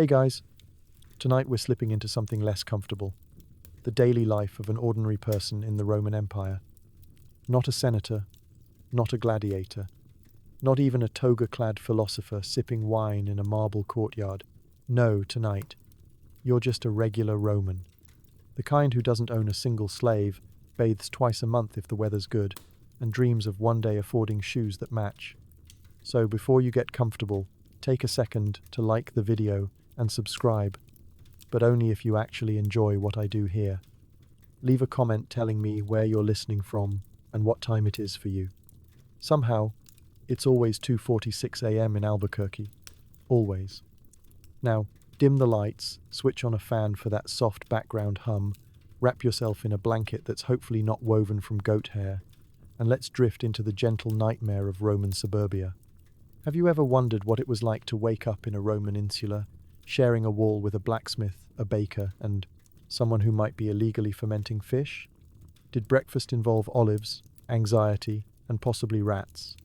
Hey guys, tonight we're slipping into something less comfortable. The daily life of an ordinary person in the Roman Empire. Not a senator, not a gladiator, not even a toga-clad philosopher sipping wine in a marble courtyard. No, tonight, you're just a regular Roman. The kind who doesn't own a single slave, bathes twice a month if the weather's good, and dreams of one day affording shoes that match. So before you get comfortable, take a second to like the video and subscribe, but only if you actually enjoy what I do here. Leave a comment telling me where you're listening from and what time it is for you. Somehow, it's always 2:46 a.m. in Albuquerque. Always. Now, dim the lights, switch on a fan for that soft background hum, wrap yourself in a blanket that's hopefully not woven from goat hair, and let's drift into the gentle nightmare of Roman suburbia. Have you ever wondered what it was like to wake up in a Roman insula, sharing a wall with a blacksmith, a baker, and someone who might be illegally fermenting fish? Did breakfast involve olives, anxiety, and possibly rats?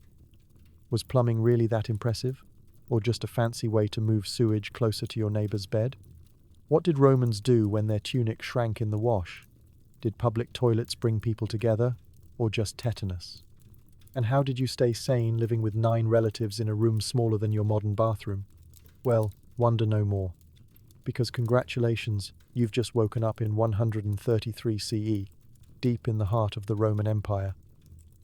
Was plumbing really that impressive? Or just a fancy way to move sewage closer to your neighbor's bed? What did Romans do when their tunic shrank in the wash? Did public toilets bring people together, or just tetanus? And how did you stay sane living with 9 relatives in a room smaller than your modern bathroom? Well, wonder no more. Because congratulations, you've just woken up in 133 CE, deep in the heart of the Roman Empire.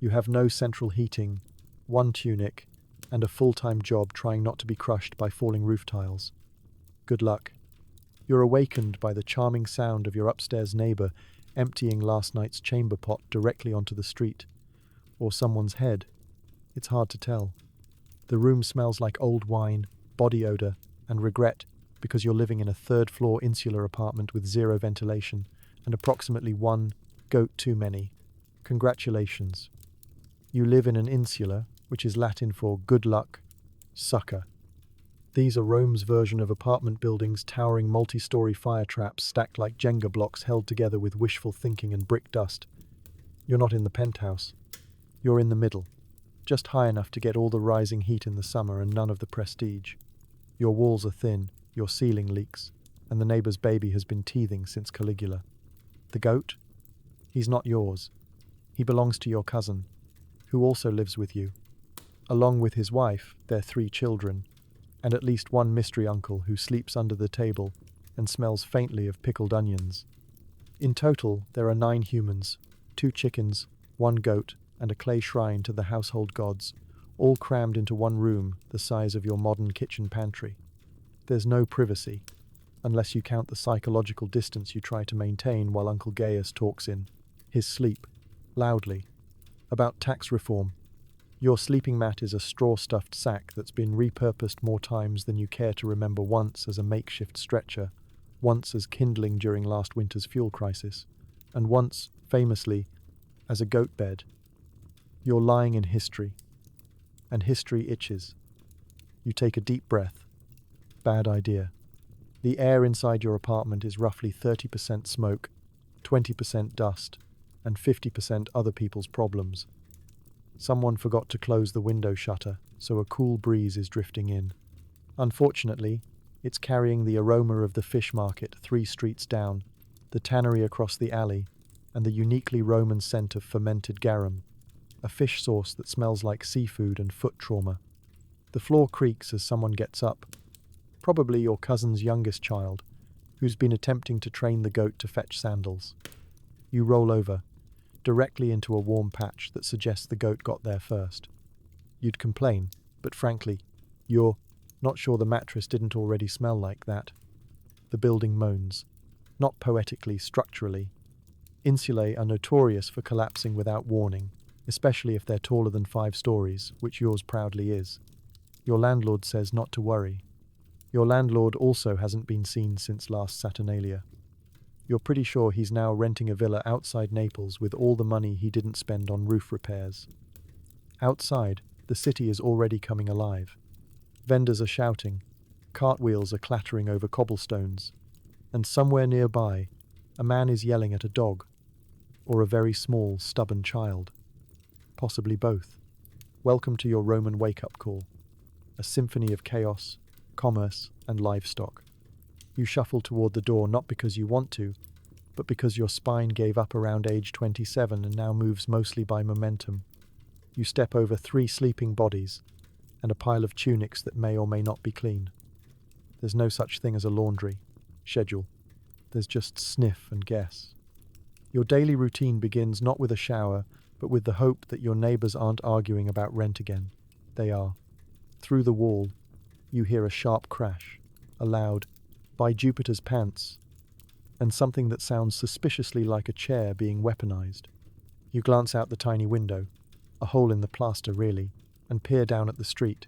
You have no central heating, 1 tunic, and a full-time job trying not to be crushed by falling roof tiles. Good luck. You're awakened by the charming sound of your upstairs neighbor emptying last night's chamber pot directly onto the street, or someone's head. It's hard to tell. The room smells like old wine, body odor, and regret because you're living in a 3rd-floor insular apartment with 0 ventilation and approximately 1 goat too many. Congratulations. You live in an insula, which is Latin for good luck, sucker. These are Rome's version of apartment buildings, towering multi-story fire traps stacked like Jenga blocks held together with wishful thinking and brick dust. You're not in the penthouse. You're in the middle, just high enough to get all the rising heat in the summer and none of the prestige. Your walls are thin, your ceiling leaks, and the neighbor's baby has been teething since Caligula. The goat? He's not yours. He belongs to your cousin, who also lives with you. Along with his wife, their 3 children, and at least 1 mystery uncle who sleeps under the table and smells faintly of pickled onions. In total, there are 9 humans, 2 chickens, 1 goat, and a clay shrine to the household gods, all crammed into 1 room the size of your modern kitchen pantry. There's no privacy, unless you count the psychological distance you try to maintain while Uncle Gaius talks in his sleep, loudly, about tax reform. Your sleeping mat is a straw-stuffed sack that's been repurposed more times than you care to remember, once as a makeshift stretcher, once as kindling during last winter's fuel crisis, and once, famously, as a goat bed. You're lying in history, and history itches. You take a deep breath. Bad idea. The air inside your apartment is roughly 30% smoke, 20% dust, and 50% other people's problems. Someone forgot to close the window shutter, so a cool breeze is drifting in. Unfortunately, it's carrying the aroma of the fish market 3 streets down, the tannery across the alley, and the uniquely Roman scent of fermented garum, a fish sauce that smells like seafood and foot trauma. The floor creaks as someone gets up, probably your cousin's youngest child, who's been attempting to train the goat to fetch sandals. You roll over, directly into a warm patch that suggests the goat got there first. You'd complain, but frankly, you're not sure the mattress didn't already smell like that. The building moans, not poetically, structurally. Insulae are notorious for collapsing without warning, especially if they're taller than 5 stories, which yours proudly is. Your landlord says not to worry. Your landlord also hasn't been seen since last Saturnalia. You're pretty sure he's now renting a villa outside Naples with all the money he didn't spend on roof repairs. Outside, the city is already coming alive. Vendors are shouting, cartwheels are clattering over cobblestones, and somewhere nearby, a man is yelling at a dog, or a very small, stubborn child. Possibly both. Welcome to your Roman wake-up call. A symphony of chaos, commerce, and livestock. You shuffle toward the door not because you want to, but because your spine gave up around age 27 and now moves mostly by momentum. You step over 3 sleeping bodies and a pile of tunics that may or may not be clean. There's no such thing as a laundry schedule. There's just sniff and guess. Your daily routine begins not with a shower, but with the hope that your neighbors aren't arguing about rent again. They are. Through the wall, you hear a sharp crash, a loud, "By Jupiter's pants," and something that sounds suspiciously like a chair being weaponized. You glance out the tiny window, a hole in the plaster really, and peer down at the street.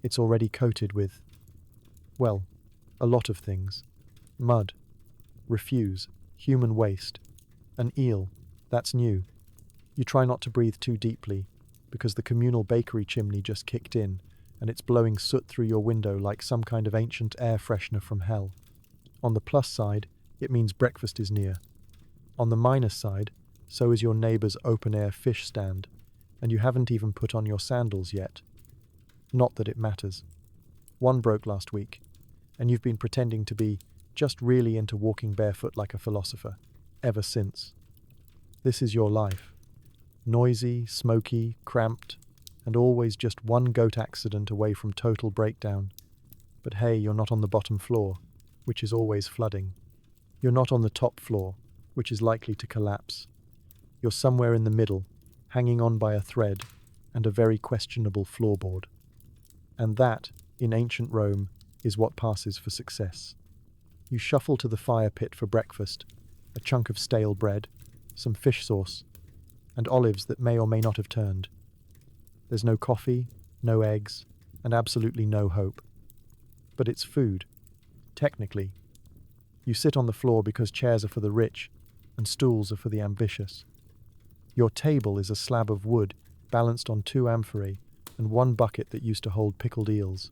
It's already coated with, well, a lot of things. Mud, refuse, human waste, an eel, that's new. You try not to breathe too deeply, because the communal bakery chimney just kicked in, and it's blowing soot through your window like some kind of ancient air freshener from hell. On the plus side, it means breakfast is near. On the minus side, so is your neighbor's open-air fish stand, and you haven't even put on your sandals yet. Not that it matters. One broke last week, and you've been pretending to be just really into walking barefoot like a philosopher, ever since. This is your life. Noisy, smoky, cramped, and always just one goat accident away from total breakdown. But hey, you're not on the bottom floor, which is always flooding. You're not on the top floor, which is likely to collapse. You're somewhere in the middle, hanging on by a thread and a very questionable floorboard. And that, in ancient Rome, is what passes for success. You shuffle to the fire pit for breakfast, a chunk of stale bread, some fish sauce, and olives that may or may not have turned. There's no coffee, no eggs, and absolutely no hope. But it's food. Technically. You sit on the floor because chairs are for the rich and stools are for the ambitious. Your table is a slab of wood balanced on 2 amphorae and 1 bucket that used to hold pickled eels.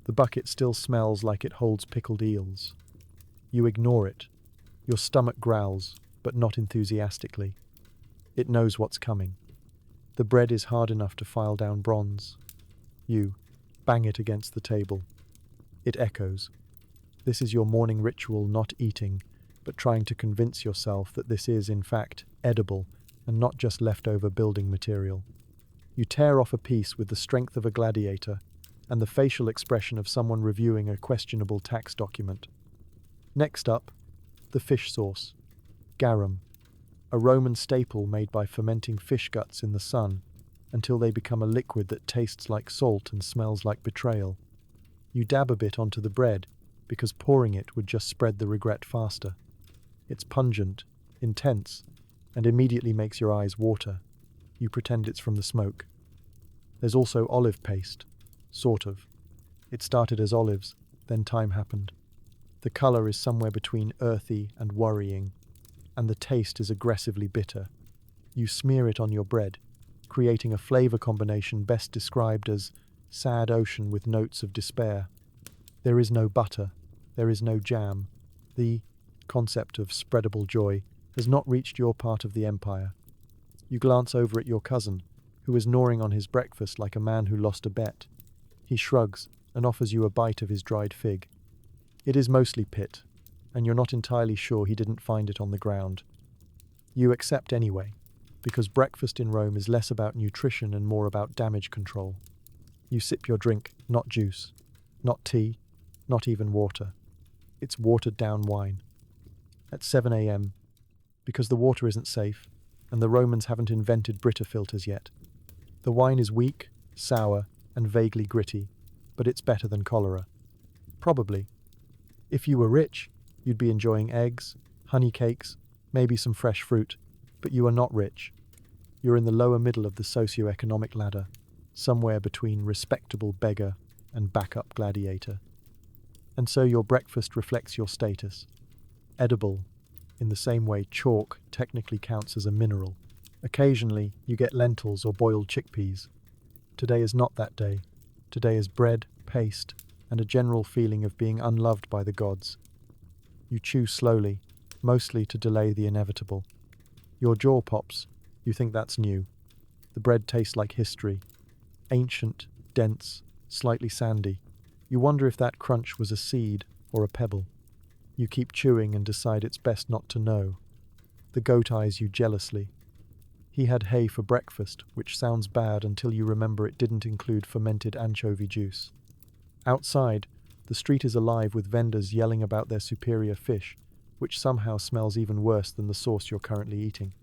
The bucket still smells like it holds pickled eels. You ignore it. Your stomach growls, but not enthusiastically. It knows what's coming. The bread is hard enough to file down bronze. You bang it against the table. It echoes. This is your morning ritual, not eating, but trying to convince yourself that this is, in fact, edible and not just leftover building material. You tear off a piece with the strength of a gladiator and the facial expression of someone reviewing a questionable tax document. Next up, the fish sauce. Garum, a Roman staple made by fermenting fish guts in the sun until they become a liquid that tastes like salt and smells like betrayal. You dab a bit onto the bread because pouring it would just spread the regret faster. It's pungent, intense, and immediately makes your eyes water. You pretend it's from the smoke. There's also olive paste, sort of. It started as olives, then time happened. The color is somewhere between earthy and worrying, and the taste is aggressively bitter. You smear it on your bread, creating a flavor combination best described as sad ocean with notes of despair. There is no butter, there is no jam. The concept of spreadable joy has not reached your part of the empire. You glance over at your cousin, who is gnawing on his breakfast like a man who lost a bet. He shrugs and offers you a bite of his dried fig. It is mostly pit, and you're not entirely sure he didn't find it on the ground. You accept anyway, because breakfast in Rome is less about nutrition and more about damage control. You sip your drink, not juice, not tea, not even water. It's watered-down wine. At 7 a.m., because the water isn't safe, and the Romans haven't invented Brita filters yet. The wine is weak, sour, and vaguely gritty, but it's better than cholera. Probably. If you were rich, you'd be enjoying eggs, honey cakes, maybe some fresh fruit, but you are not rich. You're in the lower middle of the socio-economic ladder, somewhere between respectable beggar and backup gladiator. And so your breakfast reflects your status. Edible, in the same way chalk technically counts as a mineral. Occasionally, you get lentils or boiled chickpeas. Today is not that day. Today is bread, paste, and a general feeling of being unloved by the gods. You chew slowly, mostly to delay the inevitable. Your jaw pops. You think that's new. The bread tastes like history. Ancient, dense, slightly sandy. You wonder if that crunch was a seed or a pebble. You keep chewing and decide it's best not to know. The goat eyes you jealously. He had hay for breakfast, which sounds bad until you remember it didn't include fermented anchovy juice. Outside, the street is alive with vendors yelling about their superior fish, which somehow smells even worse than the sauce you're currently eating.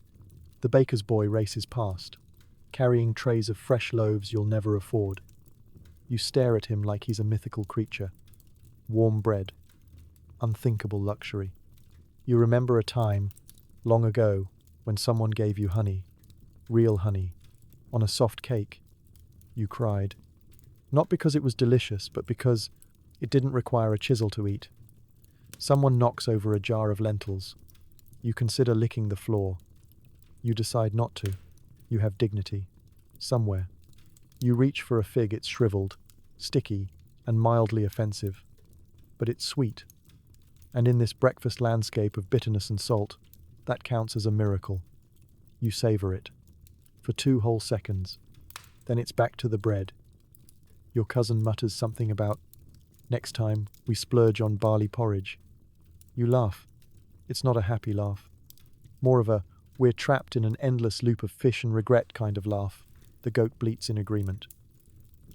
The baker's boy races past, carrying trays of fresh loaves you'll never afford. You stare at him like he's a mythical creature. Warm bread. Unthinkable luxury. You remember a time, long ago, when someone gave you honey, real honey, on a soft cake. You cried. Not because it was delicious, but because it didn't require a chisel to eat. Someone knocks over a jar of lentils. You consider licking the floor. You decide not to. You have dignity. Somewhere. You reach for a fig, it's shriveled, sticky, and mildly offensive. But it's sweet. And in this breakfast landscape of bitterness and salt, that counts as a miracle. You savor it. For 2 whole seconds. Then it's back to the bread. Your cousin mutters something about, "Next time, we splurge on barley porridge." You laugh. It's not a happy laugh. More of a, "we're trapped in an endless loop of fish and regret" kind of laugh. The goat bleats in agreement.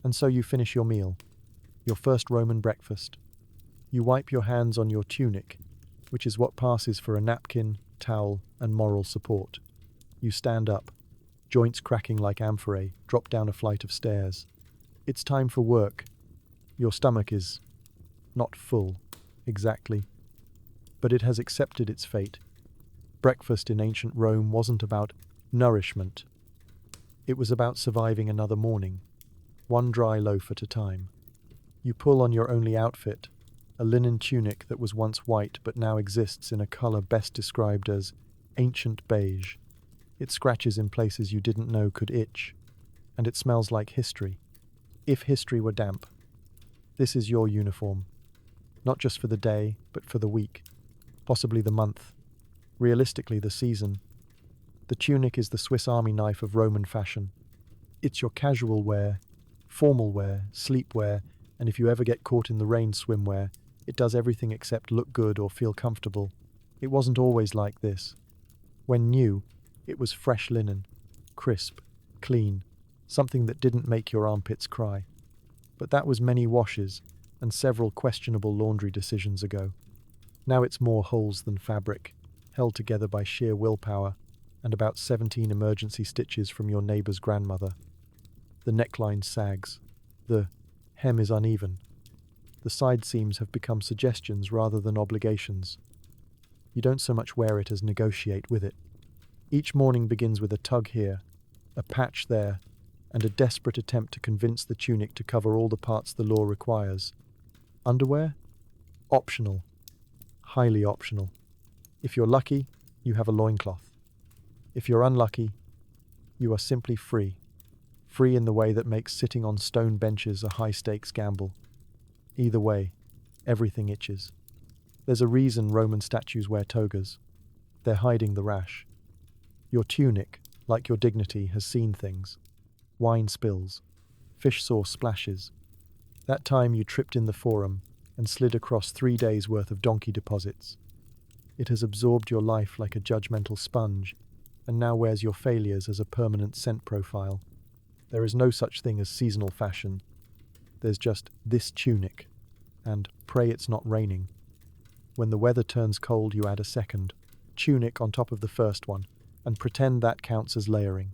And so you finish your meal. Your first Roman breakfast. You wipe your hands on your tunic, which is what passes for a napkin, towel, and moral support. You stand up, joints cracking like amphorae, drop down a flight of stairs. It's time for work. Your stomach is not full, exactly, but it has accepted its fate. Breakfast in ancient Rome wasn't about nourishment. It was about surviving another morning, one dry loaf at a time. You pull on your only outfit, a linen tunic that was once white but now exists in a color best described as ancient beige. It scratches in places you didn't know could itch, and it smells like history. If history were damp. This is your uniform. Not just for the day, but for the week, possibly the month, realistically the season. The tunic is the Swiss Army knife of Roman fashion. It's your casual wear, formal wear, sleepwear, and if you ever get caught in the rain, swimwear. It does everything except look good or feel comfortable. It wasn't always like this. When new, it was fresh linen, crisp, clean, something that didn't make your armpits cry. But that was many washes and several questionable laundry decisions ago. Now it's more holes than fabric, held together by sheer willpower, and about 17 emergency stitches from your neighbor's grandmother. The neckline sags. The hem is uneven. The side seams have become suggestions rather than obligations. You don't so much wear it as negotiate with it. Each morning begins with a tug here, a patch there, and a desperate attempt to convince the tunic to cover all the parts the law requires. Underwear? Optional. Highly optional. If you're lucky, you have a loincloth. If you're unlucky, you are simply free. Free in the way that makes sitting on stone benches a high-stakes gamble. Either way, everything itches. There's a reason Roman statues wear togas. They're hiding the rash. Your tunic, like your dignity, has seen things. Wine spills. Fish sauce splashes. That time you tripped in the forum and slid across 3 days' worth of donkey deposits. It has absorbed your life like a judgmental sponge, and now wears your failures as a permanent scent profile. There is no such thing as seasonal fashion. There's just this tunic, and pray it's not raining. When the weather turns cold, you add a second tunic on top of the first one, and pretend that counts as layering.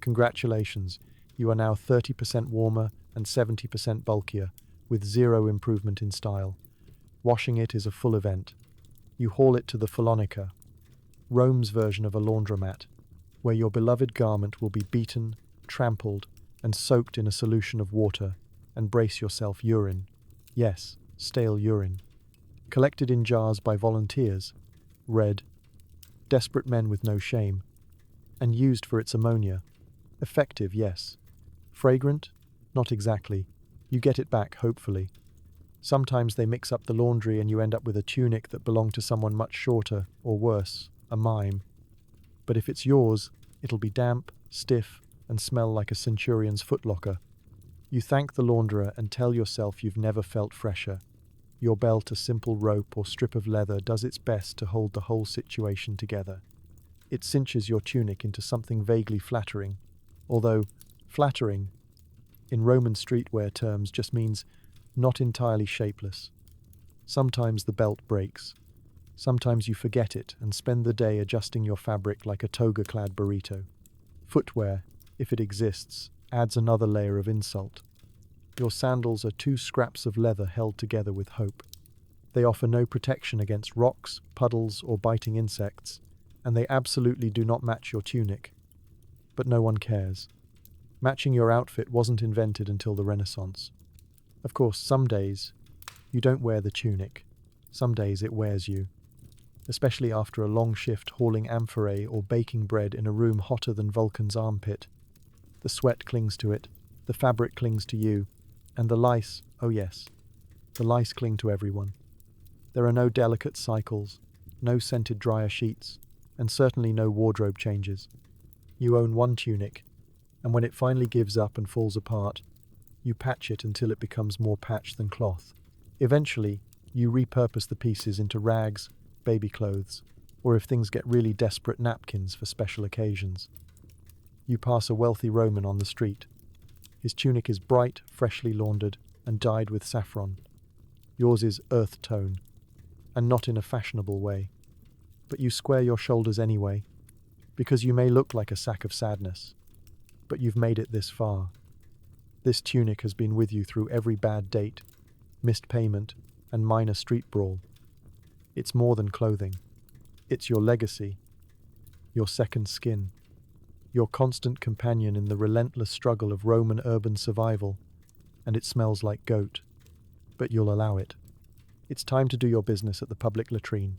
Congratulations, you are now 30% warmer and 70% bulkier, with zero improvement in style. Washing it is a full event. You haul it to the Phalonica, Rome's version of a laundromat, where your beloved garment will be beaten, trampled, and soaked in a solution of water, and brace yourself urine. Yes, stale urine. Collected in jars by volunteers, red, desperate men with no shame, and used for its ammonia. Effective, yes. Fragrant? Not exactly. You get it back, hopefully. Sometimes they mix up the laundry and you end up with a tunic that belonged to someone much shorter, or worse, a mime. But if it's yours, it'll be damp, stiff, and smell like a centurion's footlocker. You thank the launderer and tell yourself you've never felt fresher. Your belt, a simple rope or strip of leather, does its best to hold the whole situation together. It cinches your tunic into something vaguely flattering, although flattering, in Roman streetwear terms, just means not entirely shapeless. Sometimes the belt breaks. Sometimes you forget it and spend the day adjusting your fabric like a toga-clad burrito. Footwear, if it exists, adds another layer of insult. Your sandals are two scraps of leather held together with hope. They offer no protection against rocks, puddles, or biting insects, and they absolutely do not match your tunic. But no one cares. Matching your outfit wasn't invented until the Renaissance. Of course, some days, you don't wear the tunic. Some days it wears you. Especially after a long shift hauling amphorae or baking bread in a room hotter than Vulcan's armpit. The sweat clings to it, the fabric clings to you, and the lice, oh yes, the lice cling to everyone. There are no delicate cycles, no scented dryer sheets, and certainly no wardrobe changes. You own one tunic, and when it finally gives up and falls apart, you patch it until it becomes more patch than cloth. Eventually, you repurpose the pieces into rags, baby clothes, or if things get really desperate, napkins for special occasions. You pass a wealthy Roman on the street. His tunic is bright, freshly laundered, and dyed with saffron. Yours is earth tone, and not in a fashionable way. But you square your shoulders anyway, because you may look like a sack of sadness, but you've made it this far. This tunic has been with you through every bad date, missed payment, and minor street brawl. It's more than clothing. It's your legacy, your second skin, your constant companion in the relentless struggle of Roman urban survival, and it smells like goat. But you'll allow it. It's time to do your business at the public latrine.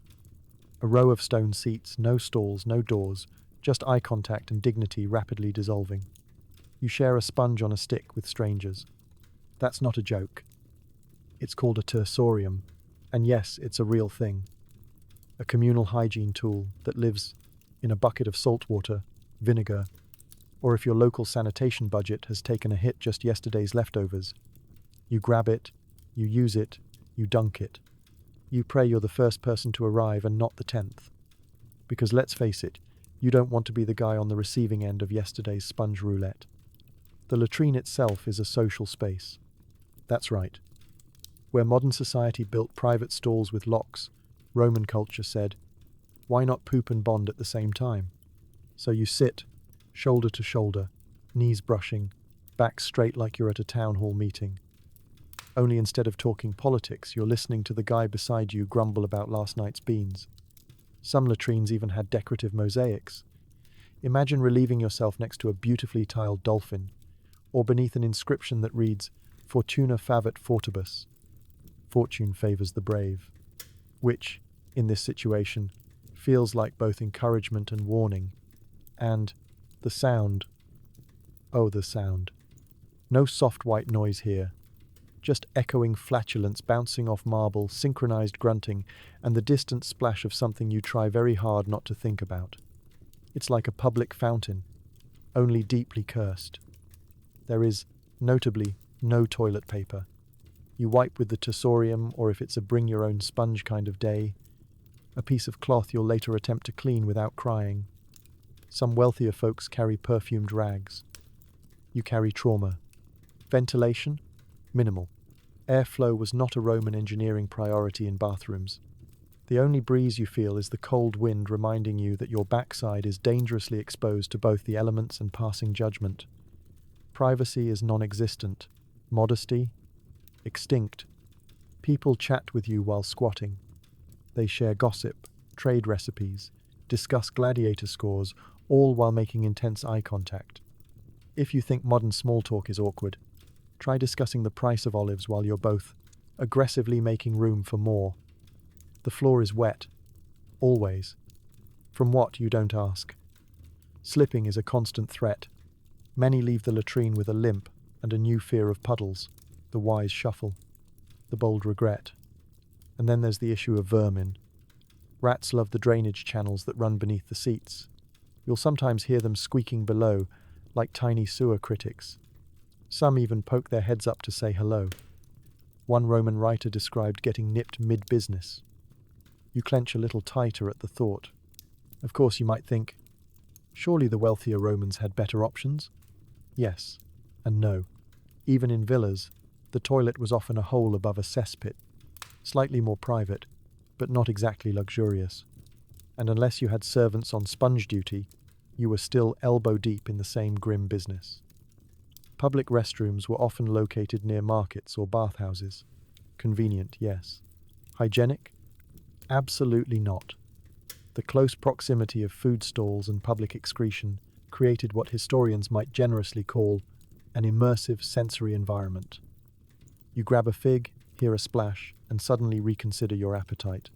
A row of stone seats, no stalls, no doors, just eye contact and dignity rapidly dissolving. You share a sponge on a stick with strangers. That's not a joke. It's called a tersorium, and yes, it's a real thing. A communal hygiene tool that lives in a bucket of salt water, vinegar, or if your local sanitation budget has taken a hit just yesterday's leftovers. You grab it, you use it, you dunk it. You pray you're the first person to arrive and not the 10th. Because let's face it, you don't want to be the guy on the receiving end of yesterday's sponge roulette. The latrine itself is a social space. That's right. Where modern society built private stalls with locks, Roman culture said, why not poop and bond at the same time? So you sit, shoulder to shoulder, knees brushing, back straight like you're at a town hall meeting. Only instead of talking politics, you're listening to the guy beside you grumble about last night's beans. Some latrines even had decorative mosaics. Imagine relieving yourself next to a beautifully tiled dolphin, or beneath an inscription that reads, Fortuna favet fortibus. Fortune favors the brave. Which, in this situation, feels like both encouragement and warning. And the sound. Oh, the sound. No soft white noise here. Just echoing flatulence bouncing off marble, synchronized grunting, and the distant splash of something you try very hard not to think about. It's like a public fountain, only deeply cursed. There is, notably, no toilet paper. You wipe with the tersorium, or if it's a bring-your-own-sponge kind of day, a piece of cloth you'll later attempt to clean without crying. Some wealthier folks carry perfumed rags. You carry trauma. Ventilation? Minimal. Airflow was not a Roman engineering priority in bathrooms. The only breeze you feel is the cold wind reminding you that your backside is dangerously exposed to both the elements and passing judgment. Privacy is non-existent. Modesty? Extinct. People chat with you while squatting. They share gossip, trade recipes, discuss gladiator scores, all while making intense eye contact. If you think modern small talk is awkward, try discussing the price of olives while you're both aggressively making room for more. The floor is wet. Always. From what, you don't ask. Slipping is a constant threat. Many leave the latrine with a limp and a new fear of puddles, the wise shuffle, the bold regret. And then there's the issue of vermin. Rats love the drainage channels that run beneath the seats. You'll sometimes hear them squeaking below, like tiny sewer critics. Some even poke their heads up to say hello. One Roman writer described getting nipped mid-business. You clench a little tighter at the thought. Of course, you might think, surely the wealthier Romans had better options? Yes, and no. Even in villas, the toilet was often a hole above a cesspit, slightly more private, but not exactly luxurious. And unless you had servants on sponge duty, you were still elbow deep in the same grim business. Public restrooms were often located near markets or bathhouses. Convenient, yes. Hygienic? Absolutely not. The close proximity of food stalls and public excretion created what historians might generously call an immersive sensory environment. You grab a fig, hear a splash, and suddenly reconsider your appetite.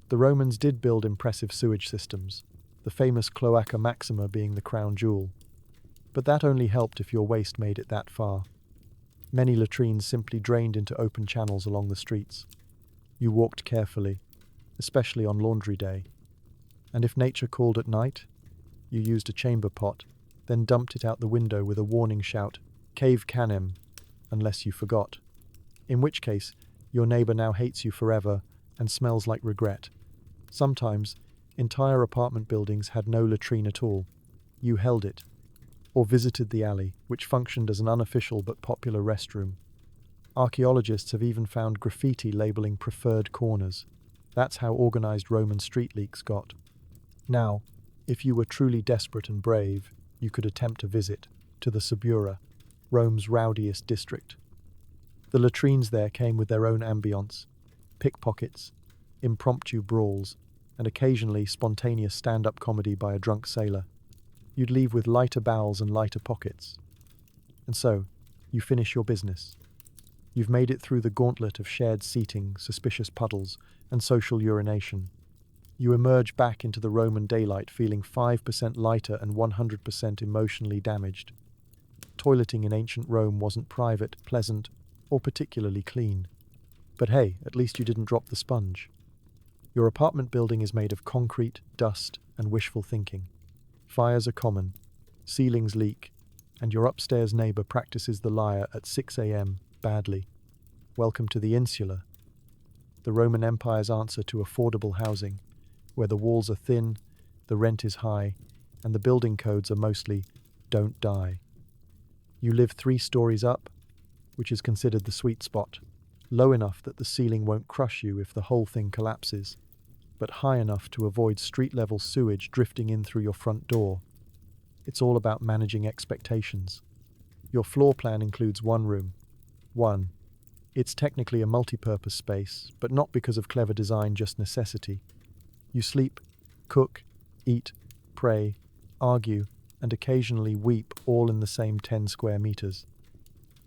The Romans did build impressive sewage systems, the famous Cloaca Maxima being the crown jewel. But that only helped if your waste made it that far. Many latrines simply drained into open channels along the streets. You walked carefully, especially on laundry day. And if nature called at night, you used a chamber pot, then dumped it out the window with a warning shout, "Cave canem," unless you forgot. In which case, your neighbor now hates you forever and smells like regret. Sometimes, entire apartment buildings had no latrine at all. You held it, or visited the alley, which functioned as an unofficial but popular restroom. Archaeologists have even found graffiti labeling preferred corners. That's how organized Roman street leaks got. Now, if you were truly desperate and brave, you could attempt a visit to the Subura, Rome's rowdiest district. The latrines there came with their own ambience, pickpockets, impromptu brawls, and occasionally spontaneous stand-up comedy by a drunk sailor. You'd leave with lighter bowels and lighter pockets. And so, you finish your business. You've made it through the gauntlet of shared seating, suspicious puddles, and social urination. You emerge back into the Roman daylight feeling 5% lighter and 100% emotionally damaged. Toileting in ancient Rome wasn't private, pleasant, or particularly clean. But hey, at least you didn't drop the sponge. Your apartment building is made of concrete, dust, and wishful thinking. Fires are common, ceilings leak, and your upstairs neighbor practices the lyre at 6 a.m. badly. Welcome to the insula, the Roman Empire's answer to affordable housing, where the walls are thin, the rent is high, and the building codes are mostly "don't die." You live 3 stories up, which is considered the sweet spot, low enough that the ceiling won't crush you if the whole thing collapses, but high enough to avoid street-level sewage drifting in through your front door. It's all about managing expectations. Your floor plan includes one room. It's technically a multi-purpose space, but not because of clever design, just necessity. You sleep, cook, eat, pray, argue, and occasionally weep all in the same 10 square meters.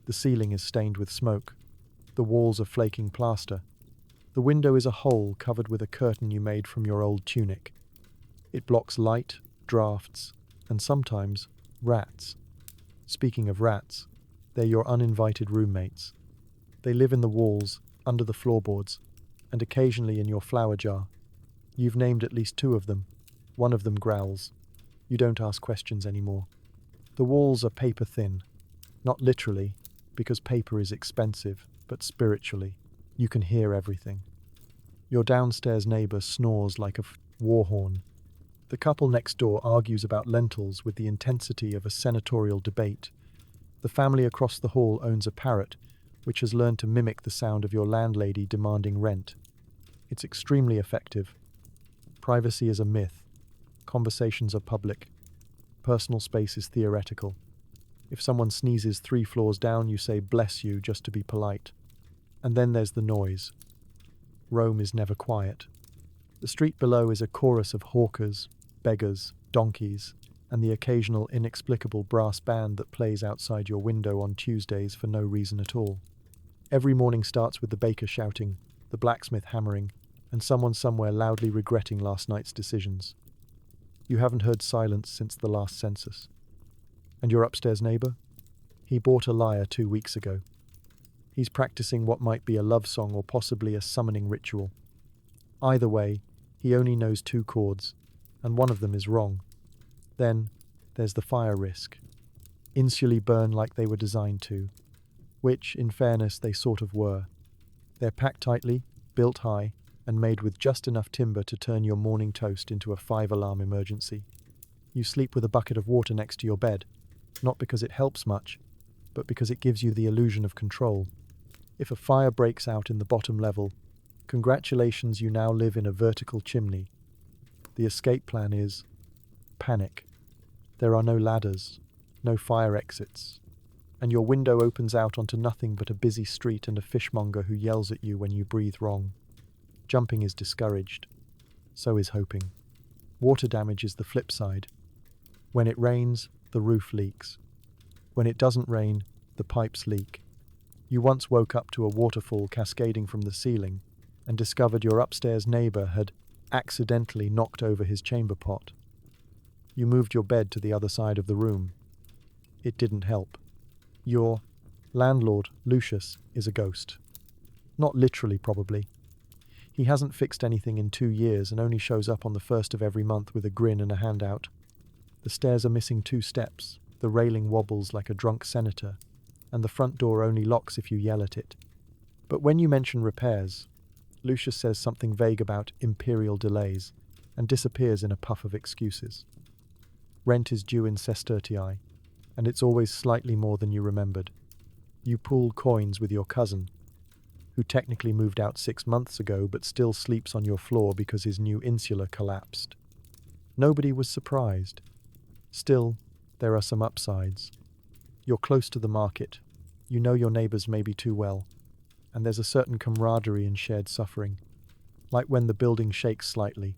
The ceiling is stained with smoke. The walls are flaking plaster. The window is a hole covered with a curtain you made from your old tunic. It blocks light, drafts, and sometimes rats. Speaking of rats, they're your uninvited roommates. They live in the walls, under the floorboards, and occasionally in your flower jar. You've named at least 2 of them. One of them growls. You don't ask questions anymore. The walls are paper thin. Not literally, because paper is expensive, but spiritually. You can hear everything. Your downstairs neighbor snores like a war horn. The couple next door argues about lentils with the intensity of a senatorial debate. The family across the hall owns a parrot, which has learned to mimic the sound of your landlady demanding rent. It's extremely effective. Privacy is a myth. Conversations are public. Personal space is theoretical. If someone sneezes 3 floors down, you say "bless you" just to be polite. And then there's the noise. Rome is never quiet. The street below is a chorus of hawkers, beggars, donkeys, and the occasional inexplicable brass band that plays outside your window on Tuesdays for no reason at all. Every morning starts with the baker shouting, the blacksmith hammering, and someone somewhere loudly regretting last night's decisions. You haven't heard silence since the last census. And your upstairs neighbor? He bought a lyre 2 weeks ago. He's practicing what might be a love song or possibly a summoning ritual. Either way, he only knows 2 chords, and one of them is wrong. Then, there's the fire risk. Insulae burn like they were designed to, which, in fairness, they sort of were. They're packed tightly, built high, and made with just enough timber to turn your morning toast into a 5-alarm emergency. You sleep with a bucket of water next to your bed, not because it helps much, but because it gives you the illusion of control. If a fire breaks out in the bottom level, congratulations, you now live in a vertical chimney. The escape plan is panic. There are no ladders, no fire exits, and your window opens out onto nothing but a busy street and a fishmonger who yells at you when you breathe wrong. Jumping is discouraged. So is hoping. Water damage is the flip side. When it rains, the roof leaks. When it doesn't rain, the pipes leak. You once woke up to a waterfall cascading from the ceiling and discovered your upstairs neighbor had accidentally knocked over his chamber pot. You moved your bed to the other side of the room. It didn't help. Your landlord, Lucius, is a ghost. Not literally, probably. He hasn't fixed anything in 2 years and only shows up on the 1st of every month with a grin and a handout. The stairs are missing 2 steps, the railing wobbles like a drunk senator, and the front door only locks if you yell at it. But when you mention repairs, Lucius says something vague about imperial delays and disappears in a puff of excuses. Rent is due in sestertii, and it's always slightly more than you remembered. You pool coins with your cousin, who technically moved out 6 months ago but still sleeps on your floor because his new insula collapsed. Nobody was surprised. Still, there are some upsides. You're close to the market, you know your neighbors maybe too well, and there's a certain camaraderie and shared suffering. Like when the building shakes slightly,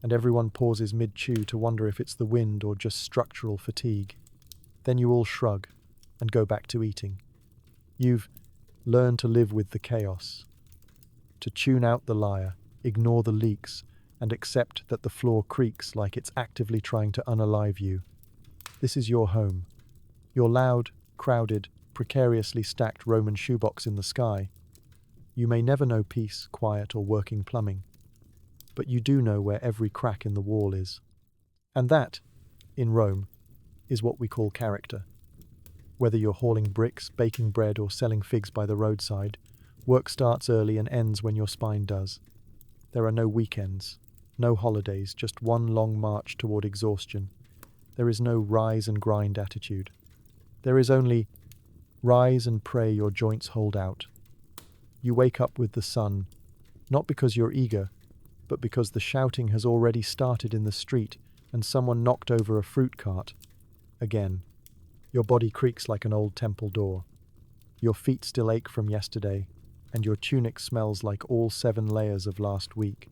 and everyone pauses mid-chew to wonder if it's the wind or just structural fatigue. Then you all shrug and go back to eating. You've learned to live with the chaos, to tune out the lyre, ignore the leaks, and accept that the floor creaks like it's actively trying to unalive you. This is your home. Your loud, crowded, precariously stacked Roman shoebox in the sky. You may never know peace, quiet, or working plumbing, but you do know where every crack in the wall is. And that, in Rome, is what we call character. Whether you're hauling bricks, baking bread, or selling figs by the roadside, work starts early and ends when your spine does. There are no weekends, no holidays, just one long march toward exhaustion. There is no rise and grind attitude. There is only rise and pray your joints hold out. You wake up with the sun, not because you're eager, but because the shouting has already started in the street and someone knocked over a fruit cart. Again. Your body creaks like an old temple door. Your feet still ache from yesterday, and your tunic smells like all 7 layers of last week.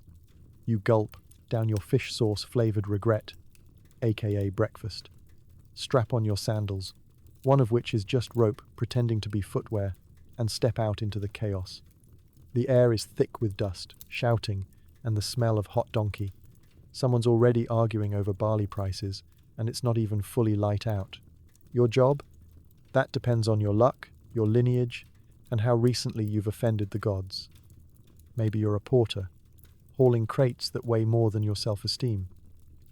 You gulp down your fish sauce-flavored regret, aka breakfast. Strap on your sandals, one of which is just rope pretending to be footwear, and step out into the chaos. The air is thick with dust, shouting, and the smell of hot donkey. Someone's already arguing over barley prices, and it's not even fully light out. Your job? That depends on your luck, your lineage, and how recently you've offended the gods. Maybe you're a porter, hauling crates that weigh more than your self-esteem.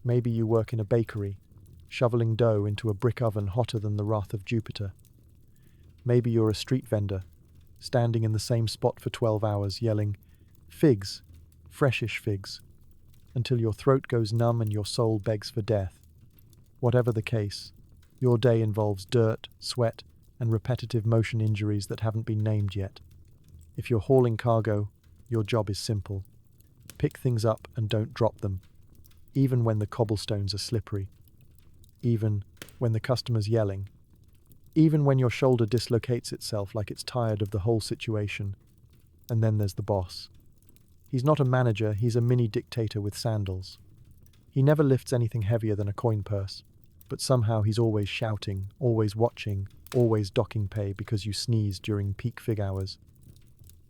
Maybe you work in a bakery, shoveling dough into a brick oven hotter than the wrath of Jupiter. Maybe you're a street vendor, standing in the same spot for 12 hours yelling, "Figs, freshish figs," until your throat goes numb and your soul begs for death. Whatever the case, your day involves dirt, sweat, and repetitive motion injuries that haven't been named yet. If you're hauling cargo, your job is simple. Pick things up and don't drop them, even when the cobblestones are slippery, even when the customer's yelling, even when your shoulder dislocates itself like it's tired of the whole situation. And then there's the boss. He's not a manager, he's a mini dictator with sandals. He never lifts anything heavier than a coin purse, but somehow he's always shouting, always watching, always docking pay because you sneeze during peak fig hours.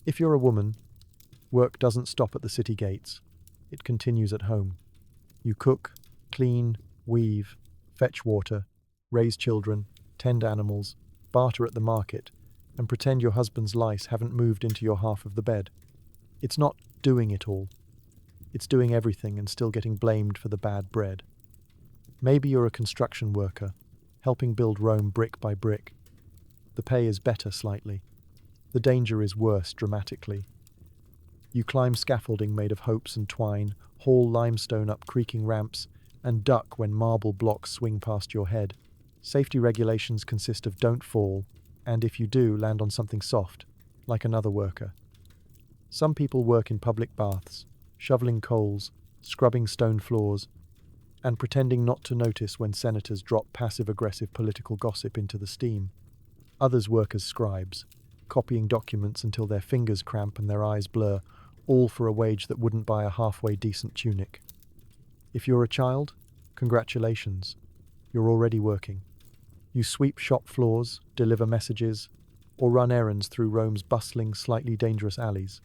If you're a woman, work doesn't stop at the city gates. It continues at home. You cook, clean, weave, fetch water, raise children, tend animals, barter at the market, and pretend your husband's lice haven't moved into your half of the bed. It's not doing it all. It's doing everything and still getting blamed for the bad bread. Maybe you're a construction worker, helping build Rome brick by brick. The pay is better slightly. The danger is worse dramatically. You climb scaffolding made of hopes and twine, haul limestone up creaking ramps, and duck when marble blocks swing past your head. Safety regulations consist of don't fall, and if you do, land on something soft, like another worker. Some people work in public baths, shoveling coals, scrubbing stone floors, and pretending not to notice when senators drop passive-aggressive political gossip into the steam. Others work as scribes, copying documents until their fingers cramp and their eyes blur, all for a wage that wouldn't buy a halfway decent tunic. If you're a child, congratulations, you're already working. You sweep shop floors, deliver messages, or run errands through Rome's bustling, slightly dangerous alleys.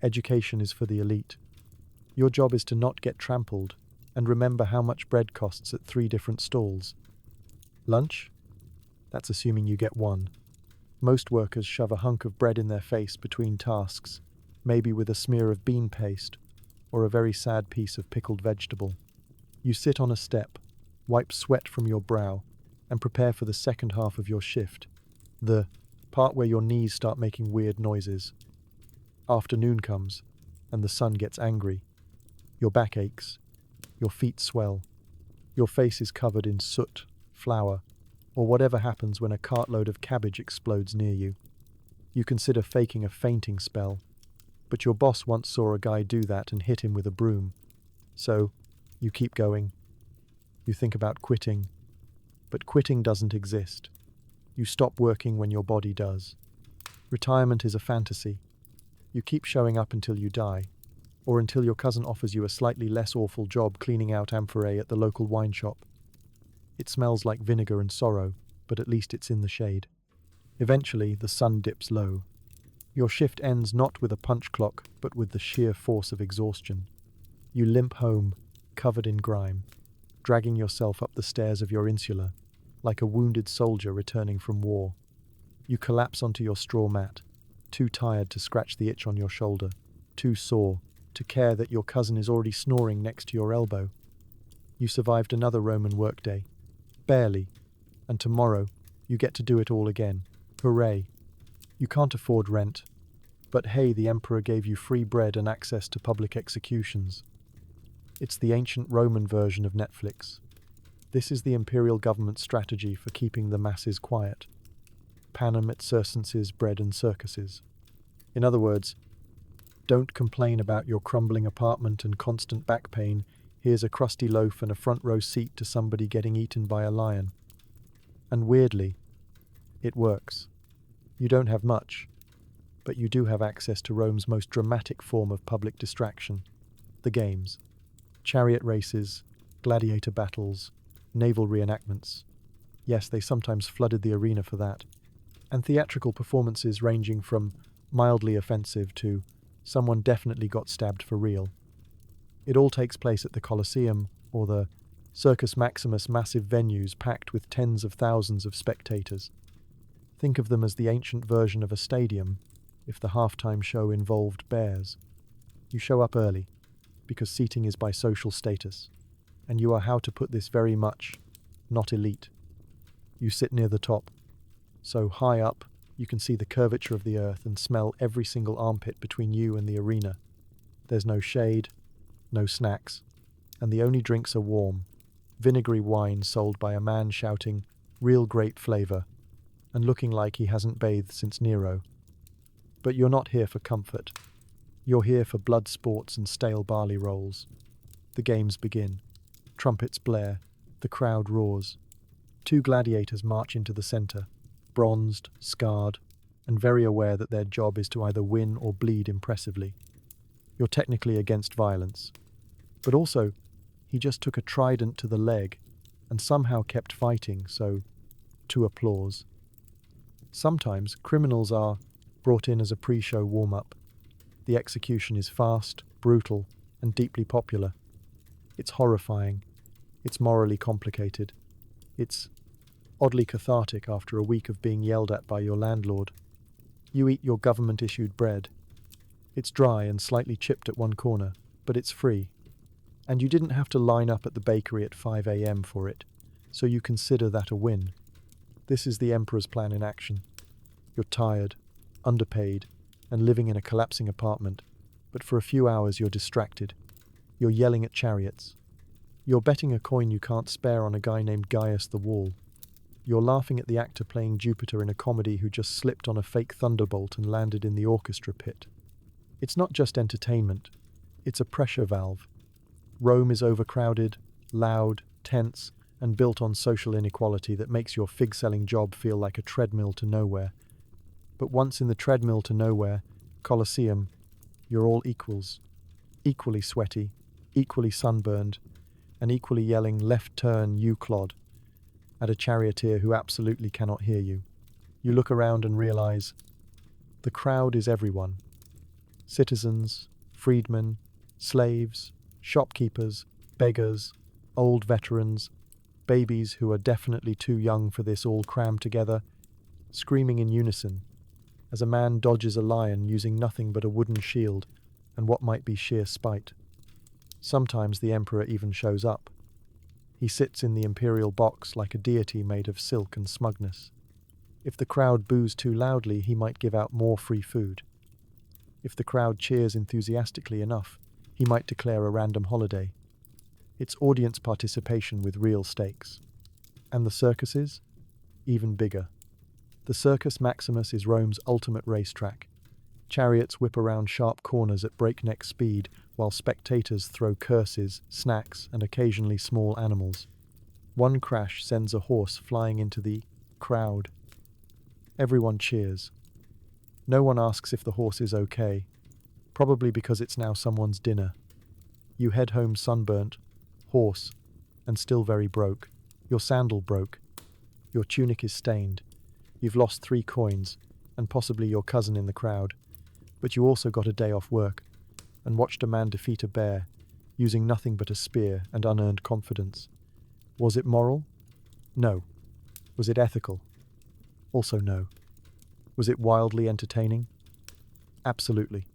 Education is for the elite. Your job is to not get trampled, and remember how much bread costs at 3 different stalls. Lunch? That's assuming you get one. Most workers shove a hunk of bread in their face between tasks, maybe with a smear of bean paste, or a very sad piece of pickled vegetable. You sit on a step, wipe sweat from your brow, and prepare for the second half of your shift, the part where your knees start making weird noises. Afternoon comes, and the sun gets angry. Your back aches, your feet swell, your face is covered in soot, flour, or whatever happens when a cartload of cabbage explodes near you. You consider faking a fainting spell, but your boss once saw a guy do that and hit him with a broom. So, you keep going. You think about quitting, but quitting doesn't exist. You stop working when your body does. Retirement is a fantasy. You keep showing up until you die, or until your cousin offers you a slightly less awful job cleaning out amphorae at the local wine shop. It smells like vinegar and sorrow, but at least it's in the shade. Eventually, the sun dips low. Your shift ends not with a punch clock, but with the sheer force of exhaustion. You limp home, covered in grime, dragging yourself up the stairs of your insula, like a wounded soldier returning from war. You collapse onto your straw mat, too tired to scratch the itch on your shoulder, too sore to care that your cousin is already snoring next to your elbow. You survived another Roman workday. Barely. And tomorrow, you get to do it all again. Hooray. You can't afford rent. But hey, the emperor gave you free bread and access to public executions. It's the ancient Roman version of Netflix. This is the imperial government's strategy for keeping the masses quiet. Panem et circenses, bread and circuses. In other words, don't complain about your crumbling apartment and constant back pain. Here's a crusty loaf and a front row seat to somebody getting eaten by a lion. And weirdly, it works. You don't have much, but you do have access to Rome's most dramatic form of public distraction, the games. Chariot races, gladiator battles, naval reenactments. Yes, they sometimes flooded the arena for that. And theatrical performances ranging from mildly offensive to someone definitely got stabbed for real. It all takes place at the Colosseum or the Circus Maximus, massive venues packed with tens of thousands of spectators. Think of them as the ancient version of a stadium if the halftime show involved bears. You show up early because seating is by social status, and you are, how to put this, very much not elite. You sit near the top, so high up you can see the curvature of the earth and smell every single armpit between you and the arena. There's no shade, no snacks, and the only drinks are warm, vinegary wine sold by a man shouting, "Real grape flavor," and looking like he hasn't bathed since Nero. But you're not here for comfort. You're here for blood sports and stale barley rolls. The games begin. Trumpets blare. The crowd roars. 2 gladiators march into the center, bronzed, scarred, and very aware that their job is to either win or bleed impressively. You're technically against violence. But also, he just took a trident to the leg and somehow kept fighting, so, to applause. Sometimes criminals are brought in as a pre-show warm-up. The execution is fast, brutal, and deeply popular. It's horrifying. It's morally complicated. It's oddly cathartic after a week of being yelled at by your landlord. You eat your government-issued bread. It's dry and slightly chipped at one corner, but it's free. And you didn't have to line up at the bakery at 5 a.m. for it, so you consider that a win. This is the emperor's plan in action. You're tired, underpaid, and living in a collapsing apartment, but for a few hours you're distracted. You're yelling at chariots. You're betting a coin you can't spare on a guy named Gaius the Wall. You're laughing at the actor playing Jupiter in a comedy who just slipped on a fake thunderbolt and landed in the orchestra pit. It's not just entertainment, it's a pressure valve. Rome is overcrowded, loud, tense, and built on social inequality that makes your fig-selling job feel like a treadmill to nowhere. But once in the treadmill to nowhere, Colosseum, you're all equals. Equally sweaty, equally sunburned, and equally yelling, "Left turn, you clod," at a charioteer who absolutely cannot hear you. You look around and realize the crowd is everyone. Citizens, freedmen, slaves, shopkeepers, beggars, old veterans, babies who are definitely too young for this all crammed together, screaming in unison, as a man dodges a lion using nothing but a wooden shield and what might be sheer spite. Sometimes the emperor even shows up. He sits in the imperial box like a deity made of silk and smugness. If the crowd boos too loudly, he might give out more free food. If the crowd cheers enthusiastically enough, he might declare a random holiday. It's audience participation with real stakes. And the circuses? Even bigger. The Circus Maximus is Rome's ultimate racetrack. Chariots whip around sharp corners at breakneck speed, while spectators throw curses, snacks, and occasionally small animals. One crash sends a horse flying into the crowd. Everyone cheers. No one asks if the horse is okay, probably because it's now someone's dinner. You head home sunburnt, hoarse, and still very broke. Your sandal broke. Your tunic is stained. You've lost 3 coins, and possibly your cousin in the crowd. But you also got a day off work, and watched a man defeat a bear, using nothing but a spear and unearned confidence. Was it moral? No. Was it ethical? Also no. Was it wildly entertaining? Absolutely.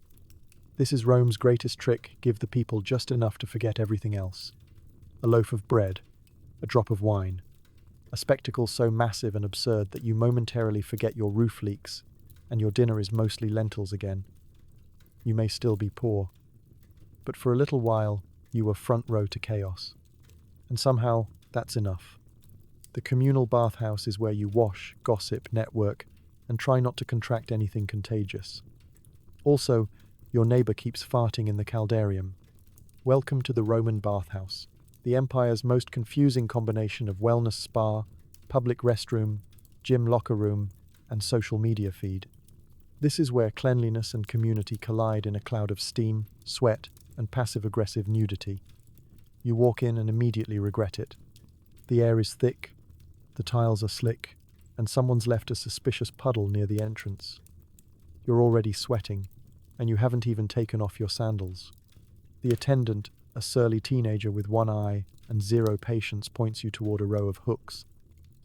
This is Rome's greatest trick: give the people just enough to forget everything else. A loaf of bread, a drop of wine, a spectacle so massive and absurd that you momentarily forget your roof leaks, and your dinner is mostly lentils again. You may still be poor, but for a little while you were front row to chaos. And somehow that's enough. The communal bathhouse is where you wash, gossip, network, and try not to contract anything contagious. Also, your neighbor keeps farting in the caldarium. Welcome to the Roman bathhouse, the empire's most confusing combination of wellness spa, public restroom, gym locker room, and social media feed. This is where cleanliness and community collide in a cloud of steam, sweat, and passive-aggressive nudity. You walk in and immediately regret it. The air is thick, the tiles are slick, and someone's left a suspicious puddle near the entrance. You're already sweating, and you haven't even taken off your sandals. The attendant, a surly teenager with one eye and zero patience, points you toward a row of hooks.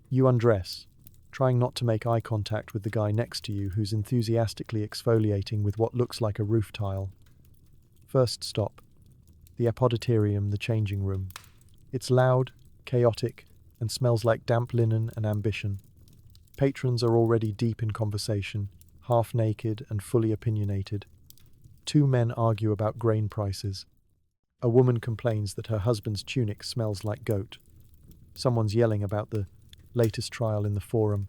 You undress, trying not to make eye contact with the guy next to you who's enthusiastically exfoliating with what looks like a roof tile. First stop, the apoditerium, the changing room. It's loud, chaotic, and smells like damp linen and ambition. Patrons are already deep in conversation, half naked and fully opinionated. 2 men argue about grain prices. A woman complains that her husband's tunic smells like goat. Someone's yelling about the latest trial in the forum.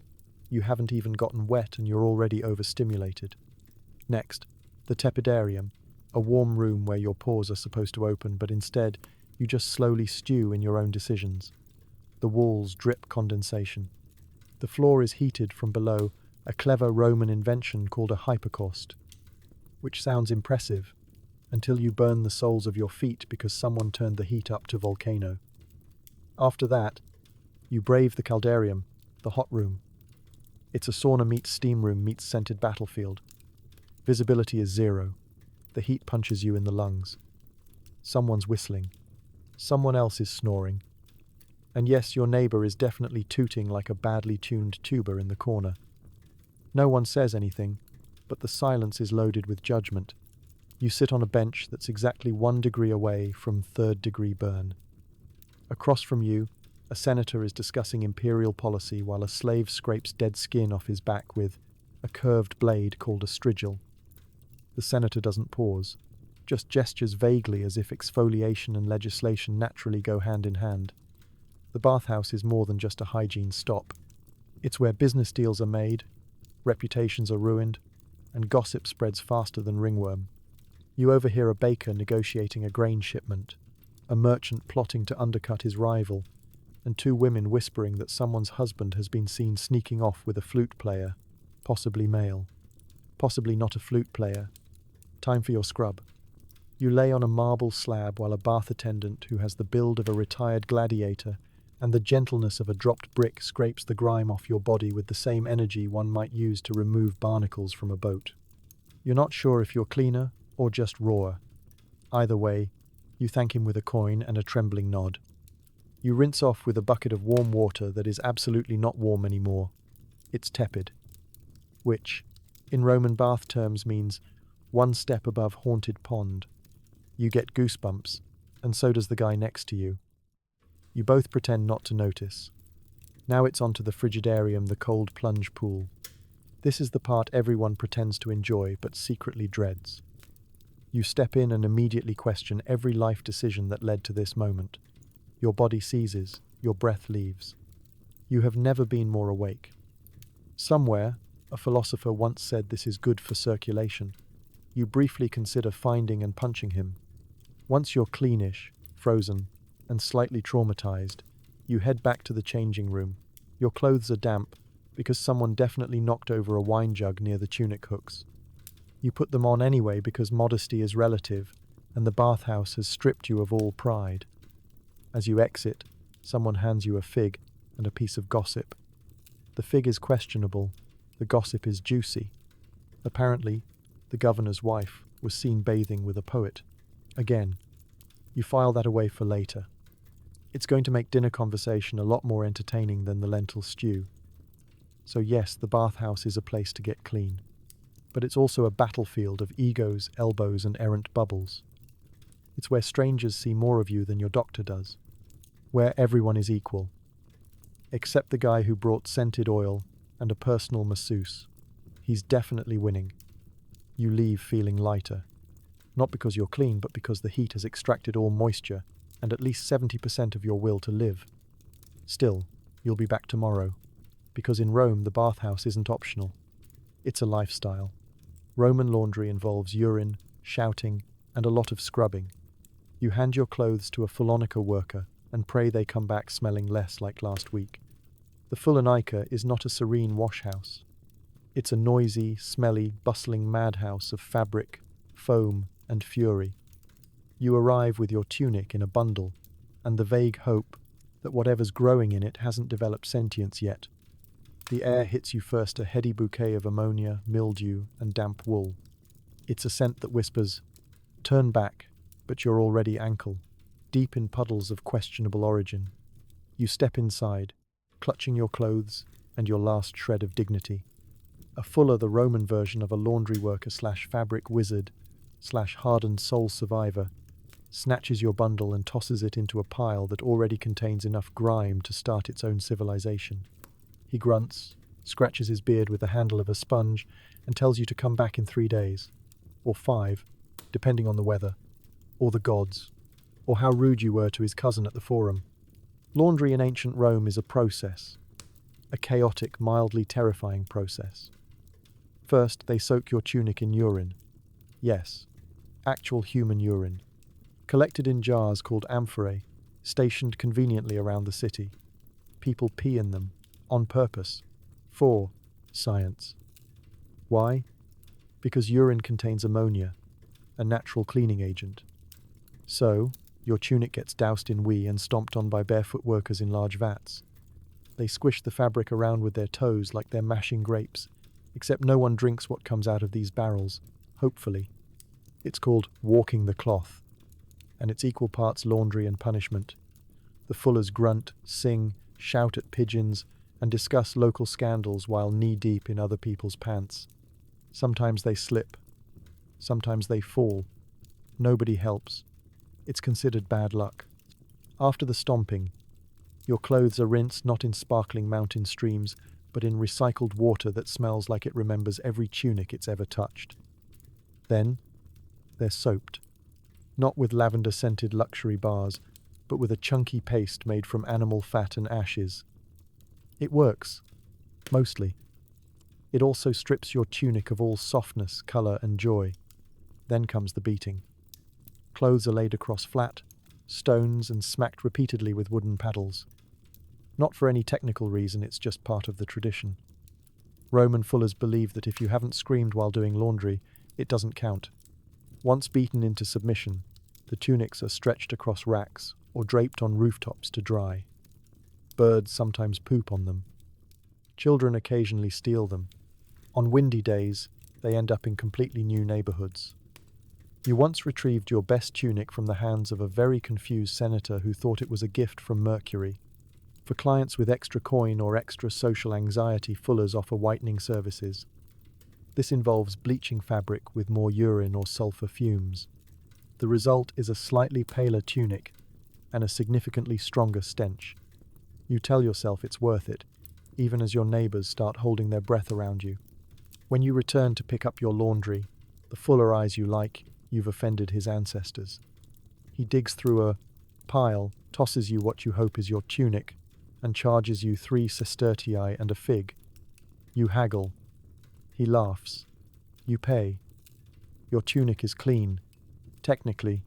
You haven't even gotten wet and you're already overstimulated. Next, the tepidarium, a warm room where your pores are supposed to open, but instead you just slowly stew in your own decisions. The walls drip condensation. The floor is heated from below, a clever Roman invention called a hypercaust, which sounds impressive until you burn the soles of your feet because someone turned the heat up to volcano. After that, you brave the caldarium, the hot room. It's a sauna meets steam room meets scented battlefield. Visibility is 0. The heat punches you in the lungs. Someone's whistling. Someone else is snoring. And yes, your neighbor is definitely tooting like a badly tuned tuba in the corner. No one says anything, but the silence is loaded with judgment. You sit on a bench that's exactly 1 degree away from 3rd-degree burn. Across from you, a senator is discussing imperial policy while a slave scrapes dead skin off his back with a curved blade called a strigil. The senator doesn't pause. just gestures vaguely as if exfoliation and legislation naturally go hand in hand. The bathhouse is more than just a hygiene stop. It's where business deals are made, reputations are ruined, and gossip spreads faster than ringworm. You overhear a baker negotiating a grain shipment, a merchant plotting to undercut his rival, and two women whispering that someone's husband has been seen sneaking off with a flute player, possibly male, possibly not a flute player. Time for your scrub. You lay on a marble slab while a bath attendant who has the build of a retired gladiator and the gentleness of a dropped brick scrapes the grime off your body with the same energy one might use to remove barnacles from a boat. You're not sure if you're cleaner or just rawer. Either way, you thank him with a coin and a trembling nod. You rinse off with a bucket of warm water that is absolutely not warm anymore. It's tepid, which, in Roman bath terms, means one step above haunted pond. You get goosebumps, and so does the guy next to you. You both pretend not to notice. Now it's onto the frigidarium, the cold plunge pool. This is the part everyone pretends to enjoy but secretly dreads. You step in and immediately question every life decision that led to this moment. Your body seizes, your breath leaves. You have never been more awake. Somewhere, a philosopher once said this is good for circulation. You briefly consider finding and punching him. Once you're cleanish, frozen, and slightly traumatized, you head back to the changing room. Your clothes are damp because someone definitely knocked over a wine jug near the tunic hooks. You put them on anyway because modesty is relative and the bathhouse has stripped you of all pride. As you exit, someone hands you a fig and a piece of gossip. The fig is questionable, the gossip is juicy. Apparently, the governor's wife was seen bathing with a poet. Again, you file that away for later. It's going to make dinner conversation a lot more entertaining than the lentil stew. So yes, the bathhouse is a place to get clean. But it's also a battlefield of egos, elbows, and errant bubbles. It's where strangers see more of you than your doctor does. Where everyone is equal. Except the guy who brought scented oil and a personal masseuse. He's definitely winning. You leave feeling lighter. Not because you're clean, but because the heat has extracted all moisture and at least 70% of your will to live. Still, you'll be back tomorrow, because in Rome the bathhouse isn't optional. It's a lifestyle. Roman laundry involves urine, shouting, and a lot of scrubbing. You hand your clothes to a Fullonica worker and pray they come back smelling less like last week. The Fullonica is not a serene washhouse. It's a noisy, smelly, bustling madhouse of fabric, foam, and fury. You arrive with your tunic in a bundle, and the vague hope that whatever's growing in it hasn't developed sentience yet. The air hits you first a heady bouquet of ammonia, mildew, and damp wool. It's a scent that whispers, "Turn back," but you're already ankle, deep in puddles of questionable origin. You step inside, clutching your clothes and your last shred of dignity. A Fuller, the Roman version of a laundry worker / fabric wizard / hardened soul survivor, snatches your bundle and tosses it into a pile that already contains enough grime to start its own civilization. He grunts, scratches his beard with the handle of a sponge, and tells you to come back in 3 days, or 5, depending on the weather, or the gods, or how rude you were to his cousin at the forum. Laundry in ancient Rome is a process, a chaotic, mildly terrifying process. First, they soak your tunic in urine. Yes, actual human urine, collected in jars called amphorae, stationed conveniently around the city. People pee in them, on purpose, for science. Why? Because urine contains ammonia, a natural cleaning agent. So, your tunic gets doused in wee and stomped on by barefoot workers in large vats. They squish the fabric around with their toes like they're mashing grapes, except no one drinks what comes out of these barrels, hopefully. It's called walking the cloth, and it's equal parts laundry and punishment. The Fullers grunt, sing, shout at pigeons, and discuss local scandals while knee-deep in other people's pants. Sometimes they slip. Sometimes they fall. Nobody helps. It's considered bad luck. After the stomping, your clothes are rinsed not in sparkling mountain streams, but in recycled water that smells like it remembers every tunic it's ever touched. Then, they're soaped. Not with lavender-scented luxury bars, but with a chunky paste made from animal fat and ashes. It works. Mostly. It also strips your tunic of all softness, colour and joy. Then comes the beating. Clothes are laid across flat stones and smacked repeatedly with wooden paddles. Not for any technical reason, it's just part of the tradition. Roman fullers believe that if you haven't screamed while doing laundry, it doesn't count. Once beaten into submission, the tunics are stretched across racks or draped on rooftops to dry. Birds sometimes poop on them. Children occasionally steal them. On windy days, they end up in completely new neighborhoods. You once retrieved your best tunic from the hands of a very confused senator who thought it was a gift from Mercury. For clients with extra coin or extra social anxiety, fullers offer whitening services. This involves bleaching fabric with more urine or sulfur fumes. The result is a slightly paler tunic and a significantly stronger stench. You tell yourself it's worth it, even as your neighbors start holding their breath around you. When you return to pick up your laundry, the fuller eyes you like you've offended his ancestors. He digs through a pile, tosses you what you hope is your tunic, and charges you 3 sestertii and a fig. You haggle. He laughs. You pay. Your tunic is clean. Technically,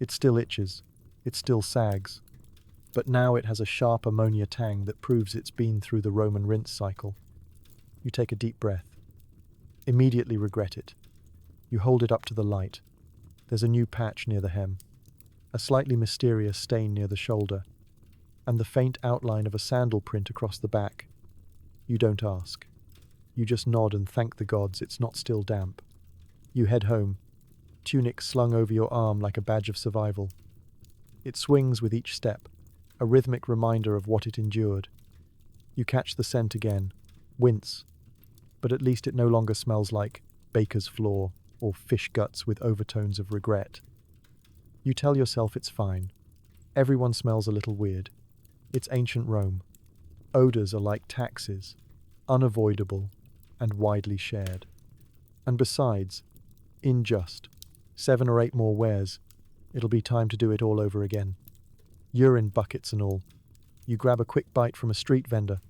it still itches. It still sags. But now it has a sharp ammonia tang that proves it's been through the Roman rinse cycle. You take a deep breath. Immediately regret it. You hold it up to the light. There's a new patch near the hem, a slightly mysterious stain near the shoulder, and the faint outline of a sandal print across the back. You don't ask. You just nod and thank the gods it's not still damp. You head home, tunic slung over your arm like a badge of survival. It swings with each step, a rhythmic reminder of what it endured. You catch the scent again, wince, but at least it no longer smells like baker's floor or fish guts with overtones of regret. You tell yourself it's fine. Everyone smells a little weird. It's ancient Rome. Odors are like taxes, unavoidable and widely shared. And besides, in just 7 or 8 more wears, it'll be time to do it all over again. Urine buckets and all. You grab a quick bite from a street vendor.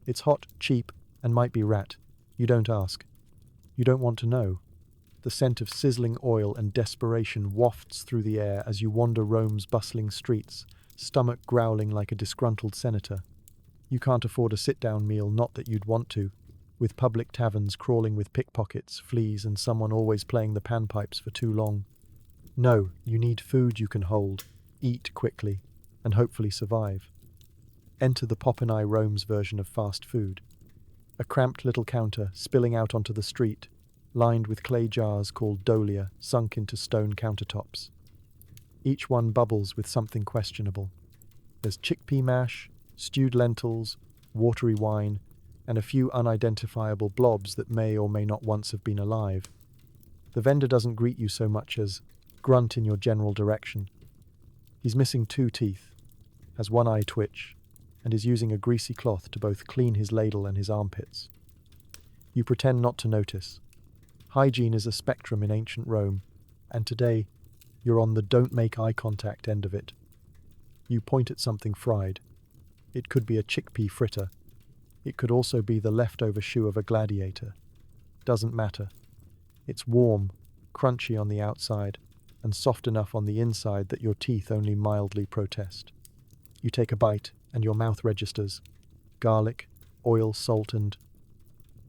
It's hot, cheap, and might be rat. You don't ask. You don't want to know. The scent of sizzling oil and desperation wafts through the air as you wander Rome's bustling streets, stomach growling like a disgruntled senator. You can't afford a sit-down meal, not that you'd want to, with public taverns crawling with pickpockets, fleas, and someone always playing the panpipes for too long. No, you need food you can hold, eat quickly, and hopefully survive. Enter the Popeye Rome's version of fast food. A cramped little counter spilling out onto the street, lined with clay jars called dolia sunk into stone countertops. Each one bubbles with something questionable. There's chickpea mash, stewed lentils, watery wine, and a few unidentifiable blobs that may or may not once have been alive. The vendor doesn't greet you so much as grunt in your general direction. He's missing 2 teeth, has one eye twitch, and is using a greasy cloth to both clean his ladle and his armpits. You pretend not to notice. Hygiene is a spectrum in ancient Rome, and today you're on the don't make eye contact end of it. You point at something fried. It could be a chickpea fritter. It could also be the leftover shoe of a gladiator. Doesn't matter. It's warm, crunchy on the outside, and soft enough on the inside that your teeth only mildly protest. You take a bite, and your mouth registers. Garlic, oil, salt, and...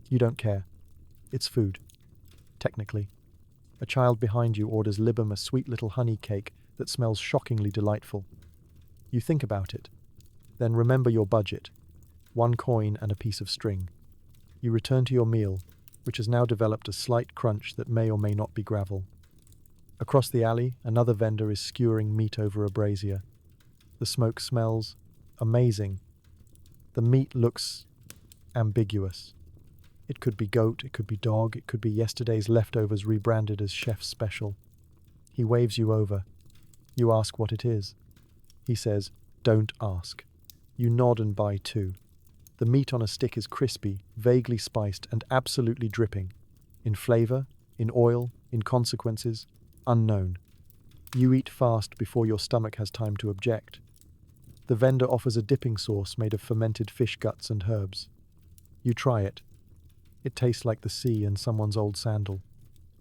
You don't care. It's food. Technically. A child behind you orders Libum, a sweet little honey cake that smells shockingly delightful. You think about it. Then remember your budget. 1 coin and a piece of string. You return to your meal, which has now developed a slight crunch that may or may not be gravel. Across the alley, another vendor is skewering meat over a brazier. The smoke smells amazing. The meat looks ambiguous. It could be goat, it could be dog, it could be yesterday's leftovers rebranded as chef's special. He waves you over. You ask what it is. He says, "Don't ask." You nod and buy 2. The meat on a stick is crispy, vaguely spiced, and absolutely dripping. In flavor, in oil, in consequences, unknown. You eat fast before your stomach has time to object. The vendor offers a dipping sauce made of fermented fish guts and herbs. You try it. It tastes like the sea and someone's old sandal.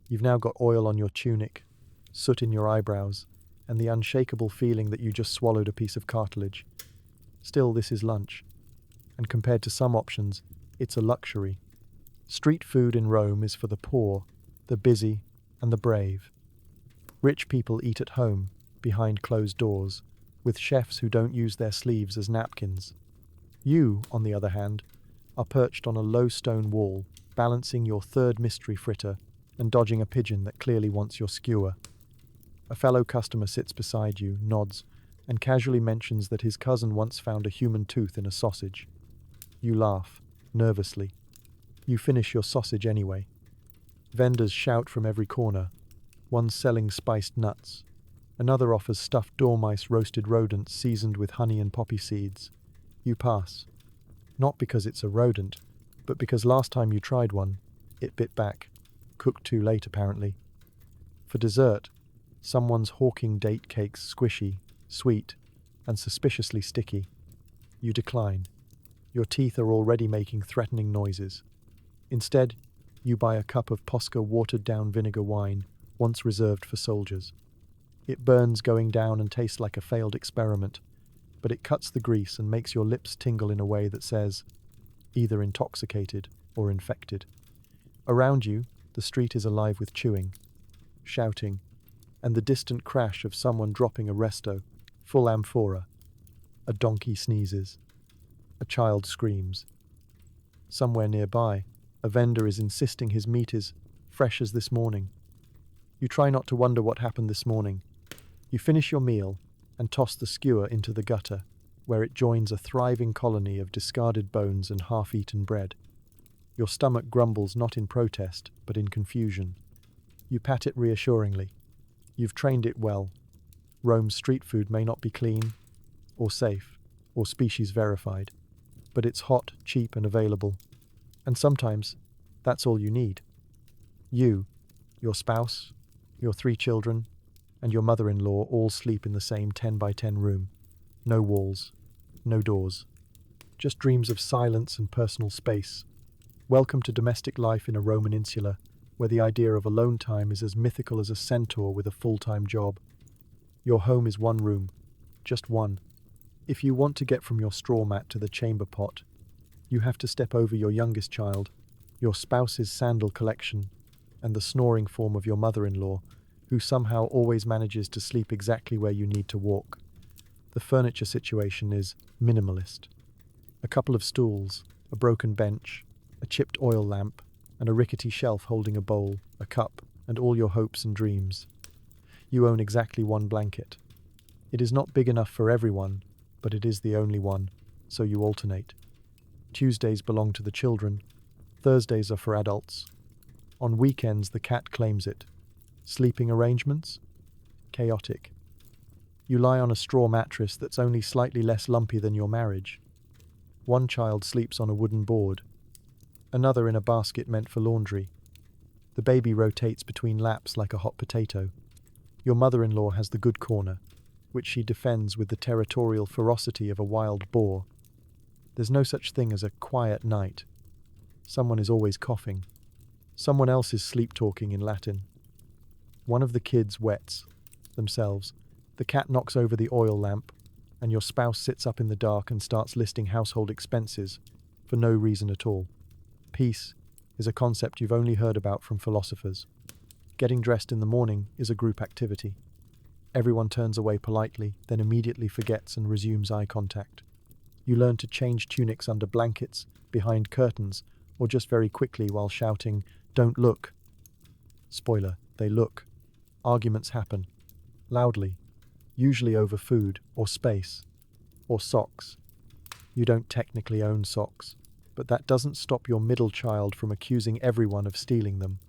You've now got oil on your tunic, soot in your eyebrows, and the unshakable feeling that you just swallowed a piece of cartilage. Still, this is lunch, and compared to some options, it's a luxury. Street food in Rome is for the poor, the busy, and the brave. Rich people eat at home, behind closed doors, with chefs who don't use their sleeves as napkins. You, on the other hand, are perched on a low stone wall, balancing your third mystery fritter and dodging a pigeon that clearly wants your skewer. A fellow customer sits beside you, nods, and casually mentions that his cousin once found a human tooth in a sausage. You laugh, nervously. You finish your sausage anyway. Vendors shout from every corner. One selling spiced nuts. Another offers stuffed dormice roasted rodents seasoned with honey and poppy seeds. You pass. Not because it's a rodent, but because last time you tried one, it bit back. Cooked too late, apparently. For dessert, someone's hawking date cakes squishy, sweet, and suspiciously sticky. You decline. Your teeth are already making threatening noises. Instead, you buy a cup of Posca watered-down vinegar wine, once reserved for soldiers. It burns going down and tastes like a failed experiment, but it cuts the grease and makes your lips tingle in a way that says, either intoxicated or infected. Around you, the street is alive with chewing, shouting, and the distant crash of someone dropping a resto, full amphora. A donkey sneezes. A child screams. Somewhere nearby, a vendor is insisting his meat is fresh as this morning. You try not to wonder what happened this morning. You finish your meal and toss the skewer into the gutter, where it joins a thriving colony of discarded bones and half-eaten bread. Your stomach grumbles not in protest, but in confusion. You pat it reassuringly. You've trained it well. Rome's street food may not be clean, or safe, or species verified, but it's hot, cheap, and available. And sometimes, that's all you need. You, your spouse, your 3 children, and your mother-in-law all sleep in the same 10 by 10 room. No walls, no doors. Just dreams of silence and personal space. Welcome to domestic life in a Roman insula, where the idea of alone time is as mythical as a centaur with a full-time job. Your home is one room, just one. If you want to get from your straw mat to the chamber pot, you have to step over your youngest child, your spouse's sandal collection, and the snoring form of your mother-in-law, who somehow always manages to sleep exactly where you need to walk. The furniture situation is minimalist. A couple of stools, a broken bench, a chipped oil lamp, and a rickety shelf holding a bowl, a cup, and all your hopes and dreams. You own exactly one blanket. It is not big enough for everyone, but it is the only one, so you alternate. Tuesdays belong to the children, Thursdays are for adults. On weekends the cat claims it. Sleeping arrangements? Chaotic. You lie on a straw mattress that's only slightly less lumpy than your marriage. One child sleeps on a wooden board, another in a basket meant for laundry. The baby rotates between laps like a hot potato. Your mother-in-law has the good corner, which she defends with the territorial ferocity of a wild boar. There's no such thing as a quiet night. Someone is always coughing. Someone else is sleep-talking in Latin. One of the kids wets themselves. The cat knocks over the oil lamp, and your spouse sits up in the dark and starts listing household expenses for no reason at all. Peace is a concept you've only heard about from philosophers. Getting dressed in the morning is a group activity. Everyone turns away politely, then immediately forgets and resumes eye contact. You learn to change tunics under blankets, behind curtains, or just very quickly while shouting, "Don't look." Spoiler, they look. Arguments happen. Loudly. Usually over food, or space, or socks. You don't technically own socks, but that doesn't stop your middle child from accusing everyone of stealing them.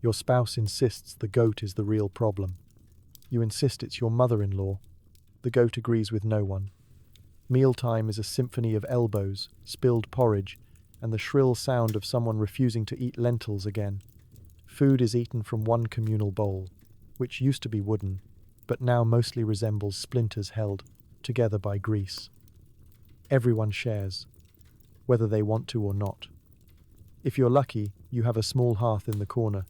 Your spouse insists the goat is the real problem. You insist it's your mother-in-law. The goat agrees with no one. Mealtime is a symphony of elbows, spilled porridge, and the shrill sound of someone refusing to eat lentils again. Food is eaten from one communal bowl, which used to be wooden, but now mostly resembles splinters held together by grease. Everyone shares, whether they want to or not. If you're lucky, you have a small hearth in the corner.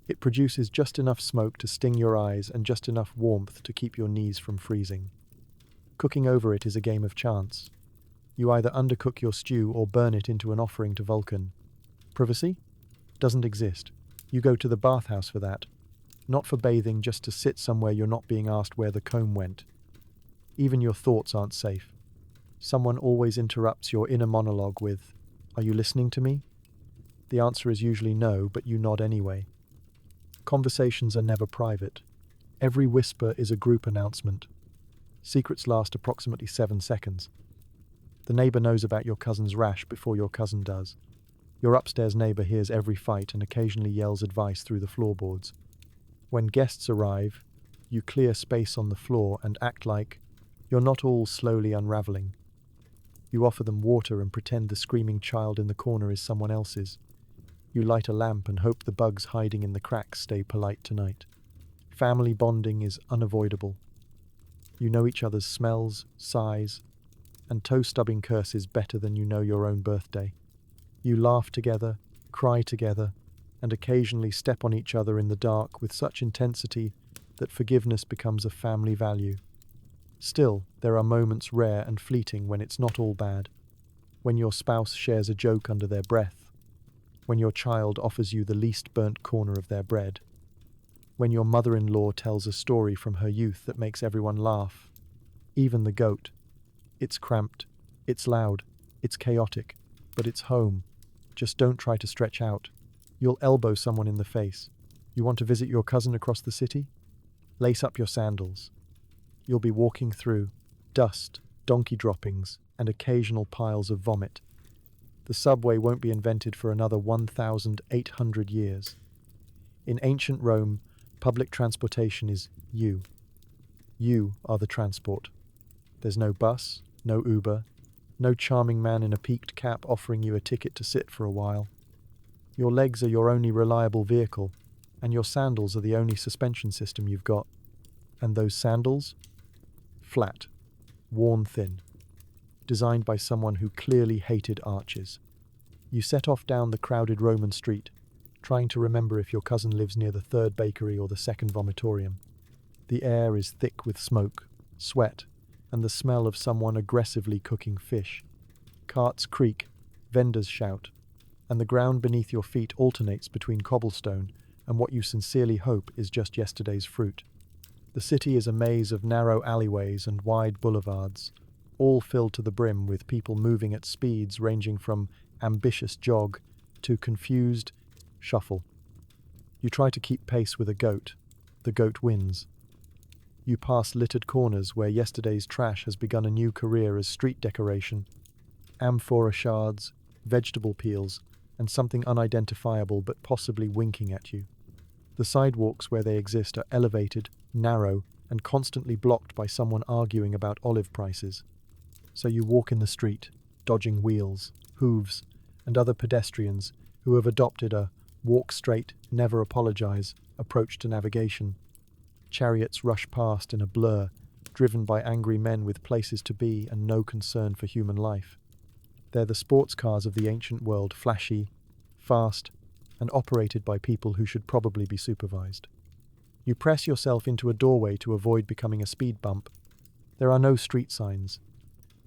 It produces just enough smoke to sting your eyes and just enough warmth to keep your knees from freezing. Cooking over it is a game of chance. You either undercook your stew or burn it into an offering to Vulcan. Privacy? Doesn't exist. You go to the bathhouse for that. Not for bathing, just to sit somewhere you're not being asked where the comb went. Even your thoughts aren't safe. Someone always interrupts your inner monologue with, "Are you listening to me?" The answer is usually no, but you nod anyway. Conversations are never private. Every whisper is a group announcement. Secrets last approximately 7 seconds. The neighbor knows about your cousin's rash before your cousin does. Your upstairs neighbor hears every fight and occasionally yells advice through the floorboards. When guests arrive, you clear space on the floor and act like you're not all slowly unraveling. You offer them water and pretend the screaming child in the corner is someone else's. You light a lamp and hope the bugs hiding in the cracks stay polite tonight. Family bonding is unavoidable. You know each other's smells, sighs, and toe-stubbing curses better than you know your own birthday. You laugh together, cry together, and occasionally step on each other in the dark with such intensity that forgiveness becomes a family value. Still, there are moments rare and fleeting when it's not all bad. When your spouse shares a joke under their breath. When your child offers you the least burnt corner of their bread. When your mother-in-law tells a story from her youth that makes everyone laugh. Even the goat. It's cramped, it's loud, it's chaotic, but it's home. Just don't try to stretch out. You'll elbow someone in the face. You want to visit your cousin across the city? Lace up your sandals. You'll be walking through dust, donkey droppings, and occasional piles of vomit. The subway won't be invented for another 1,800 years. In ancient Rome, public transportation is you. You are the transport. There's no bus, no Uber, no charming man in a peaked cap offering you a ticket to sit for a while. Your legs are your only reliable vehicle, and your sandals are the only suspension system you've got. And those sandals? Flat, worn thin, designed by someone who clearly hated arches. You set off down the crowded Roman street, trying to remember if your cousin lives near the third bakery or the second vomitorium. The air is thick with smoke, sweat, and the smell of someone aggressively cooking fish. Carts creak, vendors shout, and the ground beneath your feet alternates between cobblestone and what you sincerely hope is just yesterday's fruit. The city is a maze of narrow alleyways and wide boulevards, all filled to the brim with people moving at speeds ranging from ambitious jog to confused shuffle. You try to keep pace with a goat. The goat wins. You pass littered corners where yesterday's trash has begun a new career as street decoration. Amphora shards, vegetable peels, and something unidentifiable but possibly winking at you. The sidewalks where they exist are elevated, narrow, and constantly blocked by someone arguing about olive prices. So you walk in the street, dodging wheels, hooves, and other pedestrians who have adopted a walk straight, never apologize approach to navigation. Chariots rush past in a blur, driven by angry men with places to be and no concern for human life. They're the sports cars of the ancient world, flashy, fast, and operated by people who should probably be supervised. You press yourself into a doorway to avoid becoming a speed bump. There are no street signs,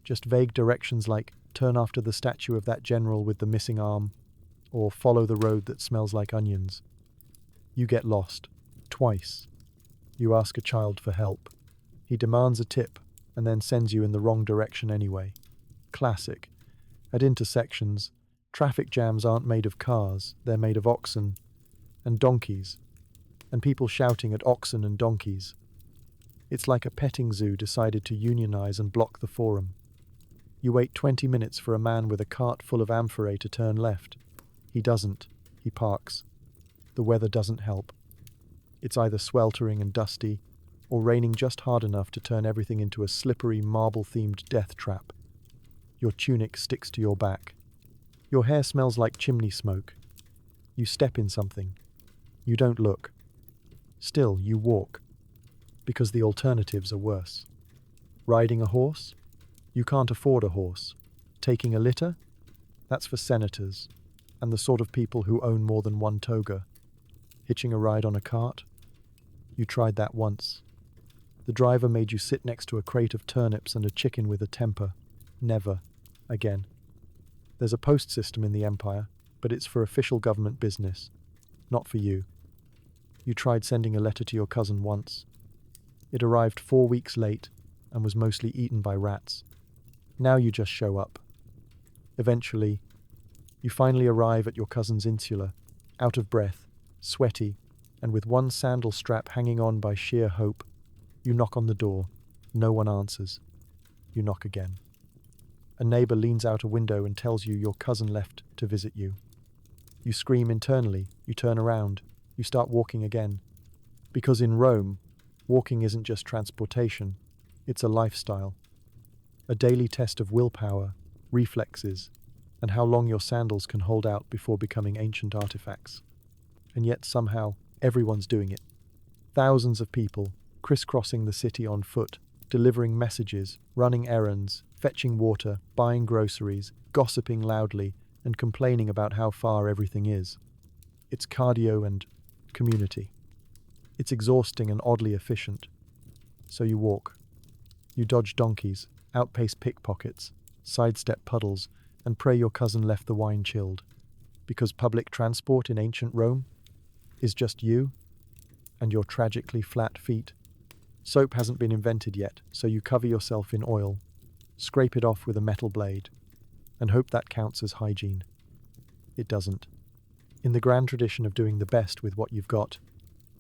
just vague directions like turn after the statue of that general with the missing arm, or follow the road that smells like onions. You get lost, twice. You ask a child for help. He demands a tip and then sends you in the wrong direction anyway. Classic. At intersections, traffic jams aren't made of cars, they're made of oxen and donkeys, and people shouting at oxen and donkeys. It's like a petting zoo decided to unionize and block the forum. You wait 20 minutes for a man with a cart full of amphorae to turn left. He doesn't. He parks. The weather doesn't help. It's either sweltering and dusty, or raining just hard enough to turn everything into a slippery, marble-themed death trap. Your tunic sticks to your back. Your hair smells like chimney smoke. You step in something. You don't look. Still, you walk. because the alternatives are worse. Riding a horse? You can't afford a horse. Taking a litter? That's for senators and the sort of people who own more than one toga. Hitching a ride on a cart? You tried that once. The driver made you sit next to a crate of turnips and a chicken with a temper. Never again. There's a post system in the empire, but it's for official government business, not for you. You tried sending a letter to your cousin once. It arrived 4 weeks late and was mostly eaten by rats. Now you just show up. Eventually, you finally arrive at your cousin's insula, out of breath, sweaty, and with one sandal strap hanging on by sheer hope. You knock on the door. No one answers. You knock again. A neighbor leans out a window and tells you your cousin left to visit you. You scream internally. You turn around. You start walking again. Because in Rome, walking isn't just transportation. It's a lifestyle. A daily test of willpower, reflexes, and how long your sandals can hold out before becoming ancient artifacts. And yet somehow, everyone's doing it. Thousands of people, crisscrossing the city on foot, delivering messages, running errands, fetching water, buying groceries, gossiping loudly, and complaining about how far everything is. It's cardio and community. It's exhausting and oddly efficient. So you walk. You dodge donkeys, outpace pickpockets, sidestep puddles, and pray your cousin left the wine chilled. Because public transport in ancient Rome is just you and your tragically flat feet. Soap hasn't been invented yet, so you cover yourself in oil, scrape it off with a metal blade, and hope that counts as hygiene. It doesn't. In the grand tradition of doing the best with what you've got,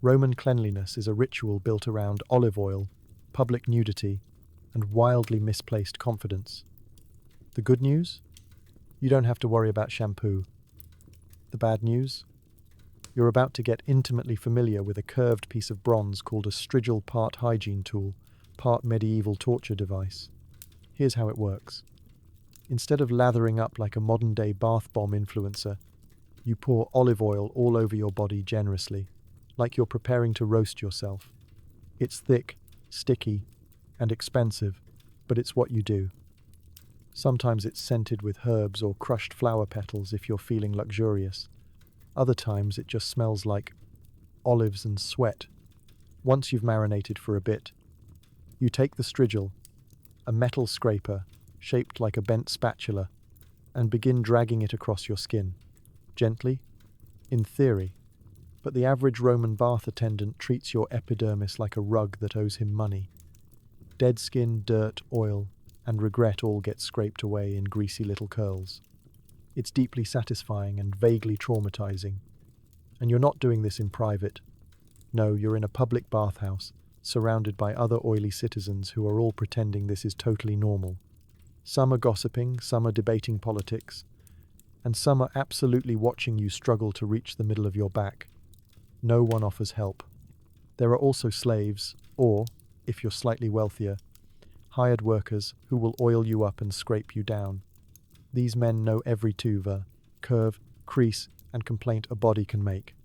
Roman cleanliness is a ritual built around olive oil, public nudity, and wildly misplaced confidence. The good news? You don't have to worry about shampoo. The bad news? You're about to get intimately familiar with a curved piece of bronze called a strigil, part hygiene tool, part medieval torture device. Here's how it works. Instead of lathering up like a modern-day bath bomb influencer, you pour olive oil all over your body generously, like you're preparing to roast yourself. It's thick, sticky, and expensive, but it's what you do. Sometimes it's scented with herbs or crushed flower petals if you're feeling luxurious. Other times it just smells like olives and sweat. Once you've marinated for a bit, you take the strigil, a metal scraper shaped like a bent spatula, and begin dragging it across your skin. Gently, in theory, but the average Roman bath attendant treats your epidermis like a rug that owes him money. Dead skin, dirt, oil, and regret all get scraped away in greasy little curls. It's deeply satisfying and vaguely traumatizing. And you're not doing this in private. No, you're in a public bathhouse, surrounded by other oily citizens who are all pretending this is totally normal. Some are gossiping, some are debating politics, and some are absolutely watching you struggle to reach the middle of your back. No one offers help. There are also slaves, or, if you're slightly wealthier, hired workers who will oil you up and scrape you down. These men know every tuva, curve, crease, and complaint a body can make.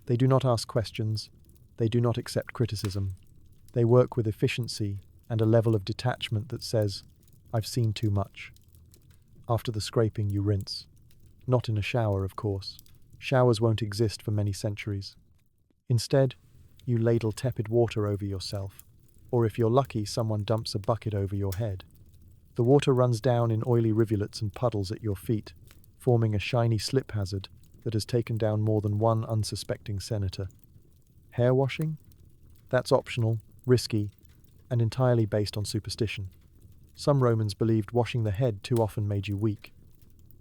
They do not ask questions. They do not accept criticism. They work with efficiency and a level of detachment that says, "I've seen too much." After the scraping, you rinse. Not in a shower, of course. Showers won't exist for many centuries. Instead, you ladle tepid water over yourself, or if you're lucky, someone dumps a bucket over your head. The water runs down in oily rivulets and puddles at your feet, forming a shiny slip hazard that has taken down more than one unsuspecting senator. Hair washing? That's optional, risky, and entirely based on superstition. Some Romans believed washing the head too often made you weak.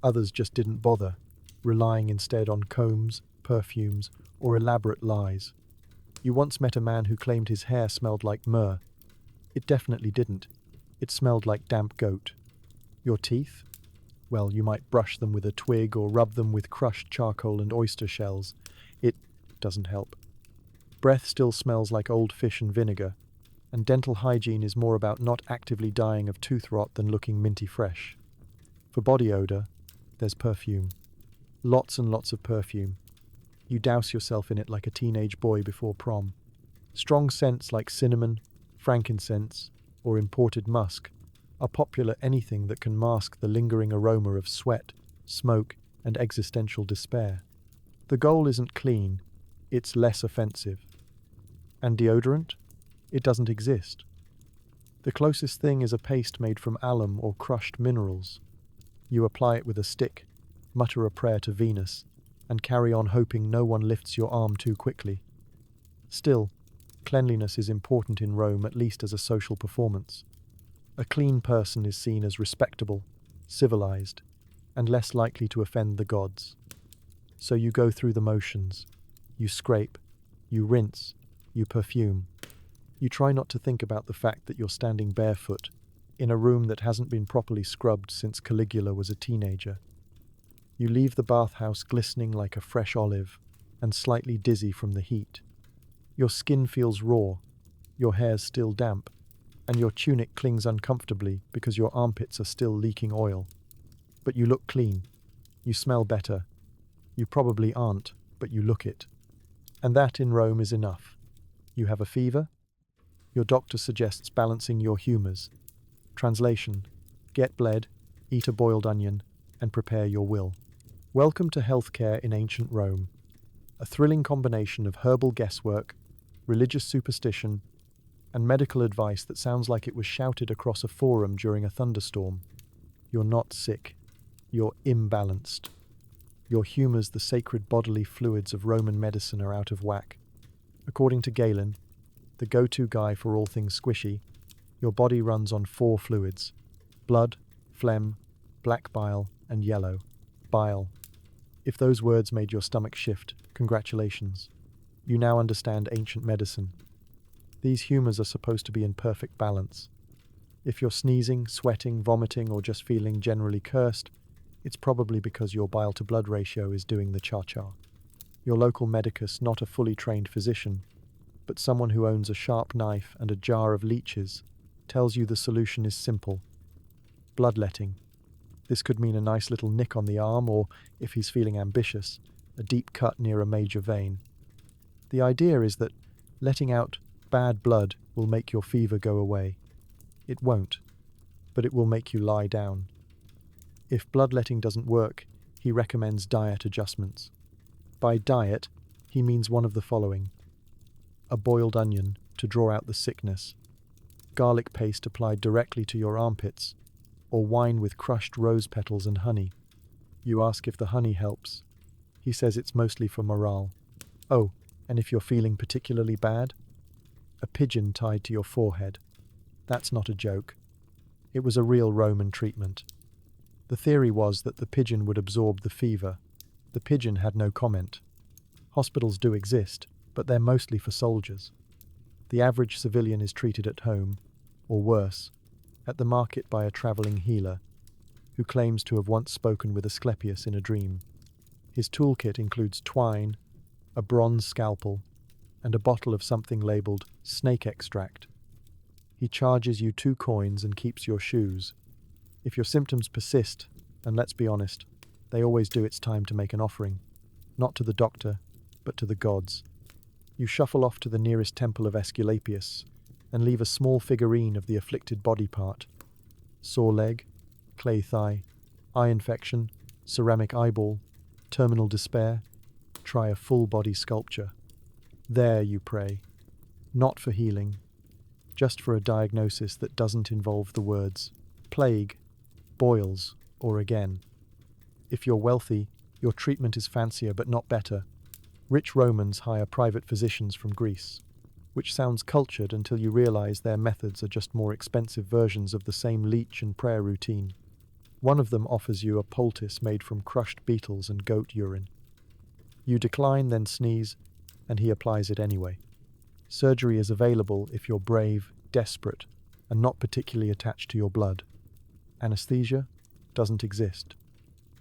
Others just didn't bother, relying instead on combs, perfumes, or elaborate lies. You once met a man who claimed his hair smelled like myrrh. It definitely didn't. It smelled like damp goat. Your teeth? Well, you might brush them with a twig or rub them with crushed charcoal and oyster shells. It doesn't help. Breath still smells like old fish and vinegar, and dental hygiene is more about not actively dying of tooth rot than looking minty fresh. For body odor, there's perfume. Lots and lots of perfume. You douse yourself in it like a teenage boy before prom. Strong scents like cinnamon, frankincense, or imported musk are popular anything that can mask the lingering aroma of sweat, smoke, and existential despair. The goal isn't clean, it's less offensive. And deodorant? It doesn't exist. The closest thing is a paste made from alum or crushed minerals. You apply it with a stick, mutter a prayer to Venus, and carry on hoping no one lifts your arm too quickly. Still, cleanliness is important in Rome, at least as a social performance. A clean person is seen as respectable, civilized, and less likely to offend the gods. So you go through the motions. You scrape, you rinse, you perfume. You try not to think about the fact that you're standing barefoot in a room that hasn't been properly scrubbed since Caligula was a teenager. You leave the bathhouse glistening like a fresh olive and slightly dizzy from the heat. Your skin feels raw, your hair's still damp, and your tunic clings uncomfortably because your armpits are still leaking oil. But you look clean. You smell better. You probably aren't, but you look it. And that in Rome is enough. You have a fever? Your doctor suggests balancing your humours. Translation: get bled, eat a boiled onion, and prepare your will. Welcome to healthcare in ancient Rome. A thrilling combination of herbal guesswork, religious superstition, and medical advice that sounds like it was shouted across a forum during a thunderstorm. You're not sick. You're imbalanced. Your humours, the sacred bodily fluids of Roman medicine, are out of whack. According to Galen, the go-to guy for all things squishy, your body runs on 4 fluids: blood, phlegm, black bile, and yellow bile. If those words made your stomach shift, congratulations. You now understand ancient medicine. These humours are supposed to be in perfect balance. If you're sneezing, sweating, vomiting, or just feeling generally cursed, it's probably because your bile-to-blood ratio is doing the cha-cha. Your local medicus, not a fully trained physician, but someone who owns a sharp knife and a jar of leeches, tells you the solution is simple: bloodletting. This could mean a nice little nick on the arm, or, if he's feeling ambitious, a deep cut near a major vein. The idea is that letting out bad blood will make your fever go away. It won't, but it will make you lie down. If bloodletting doesn't work, he recommends diet adjustments. By diet, he means one of the following: a boiled onion to draw out the sickness, garlic paste applied directly to your armpits, or wine with crushed rose petals and honey. You ask if the honey helps. He says it's mostly for morale. Oh, and if you're feeling particularly bad, a pigeon tied to your forehead. That's not a joke. It was a real Roman treatment. The theory was that the pigeon would absorb the fever. The pigeon had no comment. Hospitals do exist, but they're mostly for soldiers. The average civilian is treated at home, or worse, at the market by a travelling healer, who claims to have once spoken with Asclepius in a dream. His toolkit includes twine, a bronze scalpel, and a bottle of something labelled snake extract. He charges you 2 coins and keeps your shoes. If your symptoms persist, and let's be honest, they always do, it's time to make an offering, not to the doctor, but to the gods. You shuffle off to the nearest temple of Aesculapius and leave a small figurine of the afflicted body part. Sore leg, clay thigh, eye infection, ceramic eyeball, terminal despair. Try a full-body sculpture. There you pray. Not for healing, just for a diagnosis that doesn't involve the words plague, boils, or again. If you're wealthy, your treatment is fancier but not better. Rich Romans hire private physicians from Greece, which sounds cultured until you realize their methods are just more expensive versions of the same leech and prayer routine. One of them offers you a poultice made from crushed beetles and goat urine. You decline, then sneeze, and he applies it anyway. Surgery is available if you're brave, desperate, and not particularly attached to your blood. Anesthesia doesn't exist.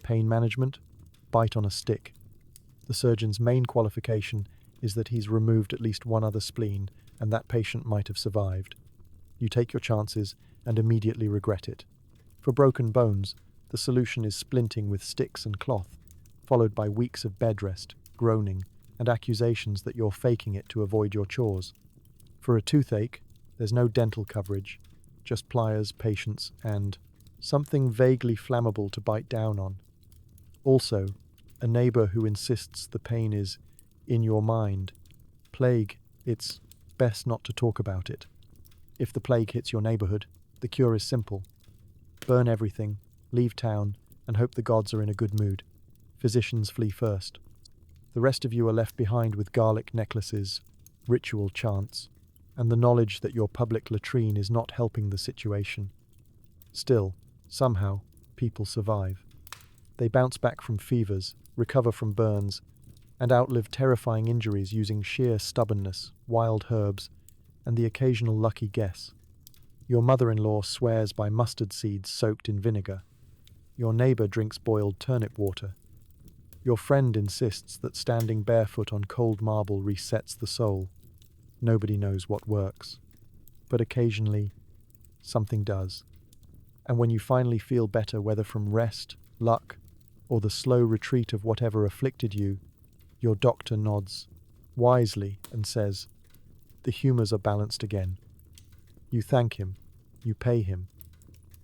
Pain management? Bite on a stick. The surgeon's main qualification is that he's removed at least one other spleen, and that patient might have survived. You take your chances and immediately regret it. For broken bones, the solution is splinting with sticks and cloth, followed by weeks of bed rest, groaning, and accusations that you're faking it to avoid your chores. For a toothache, there's no dental coverage, just pliers, patience, and something vaguely flammable to bite down on. Also, a neighbor who insists the pain is in your mind. Plague, it's best not to talk about it. If the plague hits your neighborhood, the cure is simple. Burn everything, leave town, and hope the gods are in a good mood. Physicians flee first. The rest of you are left behind with garlic necklaces, ritual chants, and the knowledge that your public latrine is not helping the situation. Still, somehow, people survive. They bounce back from fevers, recover from burns, and outlive terrifying injuries using sheer stubbornness, wild herbs, and the occasional lucky guess. Your mother-in-law swears by mustard seeds soaked in vinegar. Your neighbor drinks boiled turnip water. Your friend insists that standing barefoot on cold marble resets the soul. Nobody knows what works. But occasionally, something does. And when you finally feel better, whether from rest, luck, or the slow retreat of whatever afflicted you, your doctor nods wisely and says, "The humors are balanced again." You thank him, you pay him,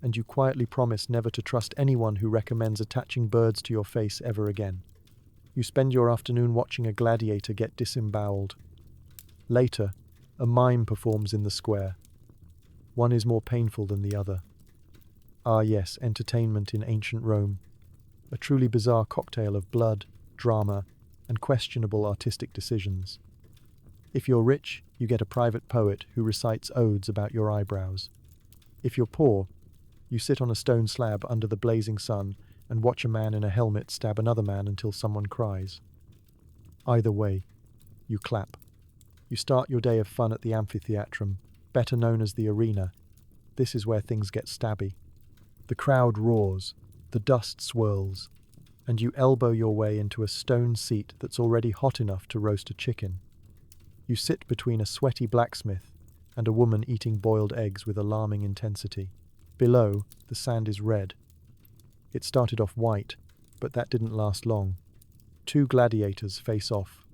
and you quietly promise never to trust anyone who recommends attaching birds to your face ever again. You spend your afternoon watching a gladiator get disemboweled. Later, a mime performs in the square. One is more painful than the other. Ah yes, entertainment in ancient Rome. A truly bizarre cocktail of blood, drama, and questionable artistic decisions. If you're rich, you get a private poet who recites odes about your eyebrows. If you're poor, you sit on a stone slab under the blazing sun and watch a man in a helmet stab another man until someone cries. Either way, you clap. You start your day of fun at the amphitheatrum, better known as the arena. This is where things get stabby. The crowd roars, the dust swirls, and you elbow your way into a stone seat that's already hot enough to roast a chicken. You sit between a sweaty blacksmith and a woman eating boiled eggs with alarming intensity. Below, the sand is red. It started off white, but that didn't last long. Two gladiators face off,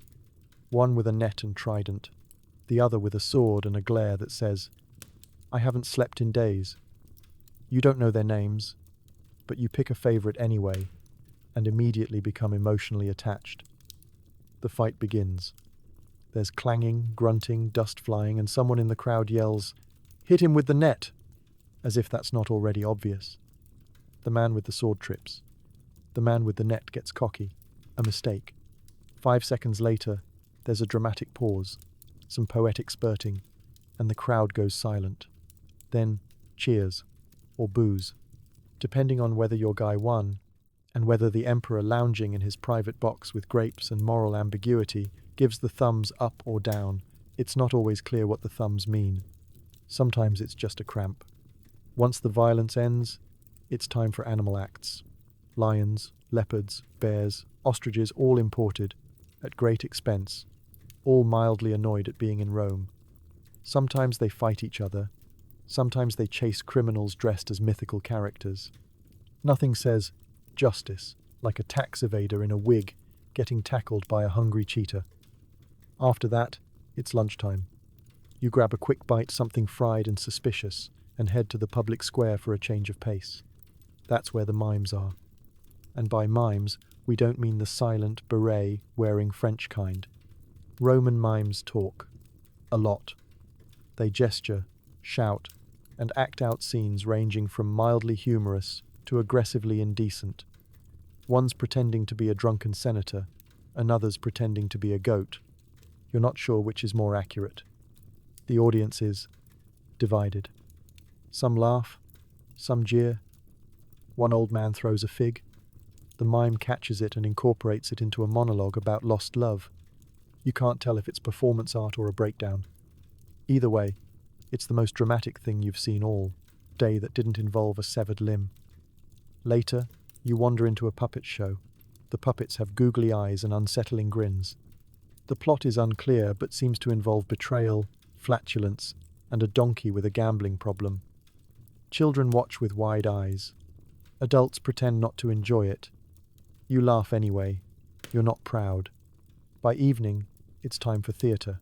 one with a net and trident, the other with a sword and a glare that says, "I haven't slept in days." You don't know their names, but you pick a favorite anyway, and immediately become emotionally attached. The fight begins. There's clanging, grunting, dust flying, and someone in the crowd yells, "Hit him with the net!" As if that's not already obvious. The man with the sword trips. The man with the net gets cocky. A mistake. 5 seconds later, there's a dramatic pause, some poetic spurting, and the crowd goes silent. Then, cheers, or boos, depending on whether your guy won, and whether the emperor lounging in his private box with grapes and moral ambiguity gives the thumbs up or down. It's not always clear what the thumbs mean. Sometimes it's just a cramp. Once the violence ends, it's time for animal acts. Lions, leopards, bears, ostriches, all imported, at great expense, all mildly annoyed at being in Rome. Sometimes they fight each other. Sometimes they chase criminals dressed as mythical characters. Nothing says justice like a tax evader in a wig getting tackled by a hungry cheetah. After that, it's lunchtime. You grab a quick bite, something fried and suspicious, and head to the public square for a change of pace. That's where the mimes are. And by mimes, we don't mean the silent, beret-wearing French kind. Roman mimes talk. A lot. They gesture, shout, and act out scenes ranging from mildly humorous to aggressively indecent. One's pretending to be a drunken senator, another's pretending to be a goat. You're not sure which is more accurate. The audience is divided. Some laugh, some jeer. One old man throws a fig. The mime catches it and incorporates it into a monologue about lost love. You can't tell if it's performance art or a breakdown. Either way, it's the most dramatic thing you've seen all day that didn't involve a severed limb. Later, you wander into a puppet show. The puppets have googly eyes and unsettling grins. The plot is unclear but seems to involve betrayal, flatulence, and a donkey with a gambling problem. Children watch with wide eyes. Adults pretend not to enjoy it. You laugh anyway. You're not proud. By evening, it's time for theatre.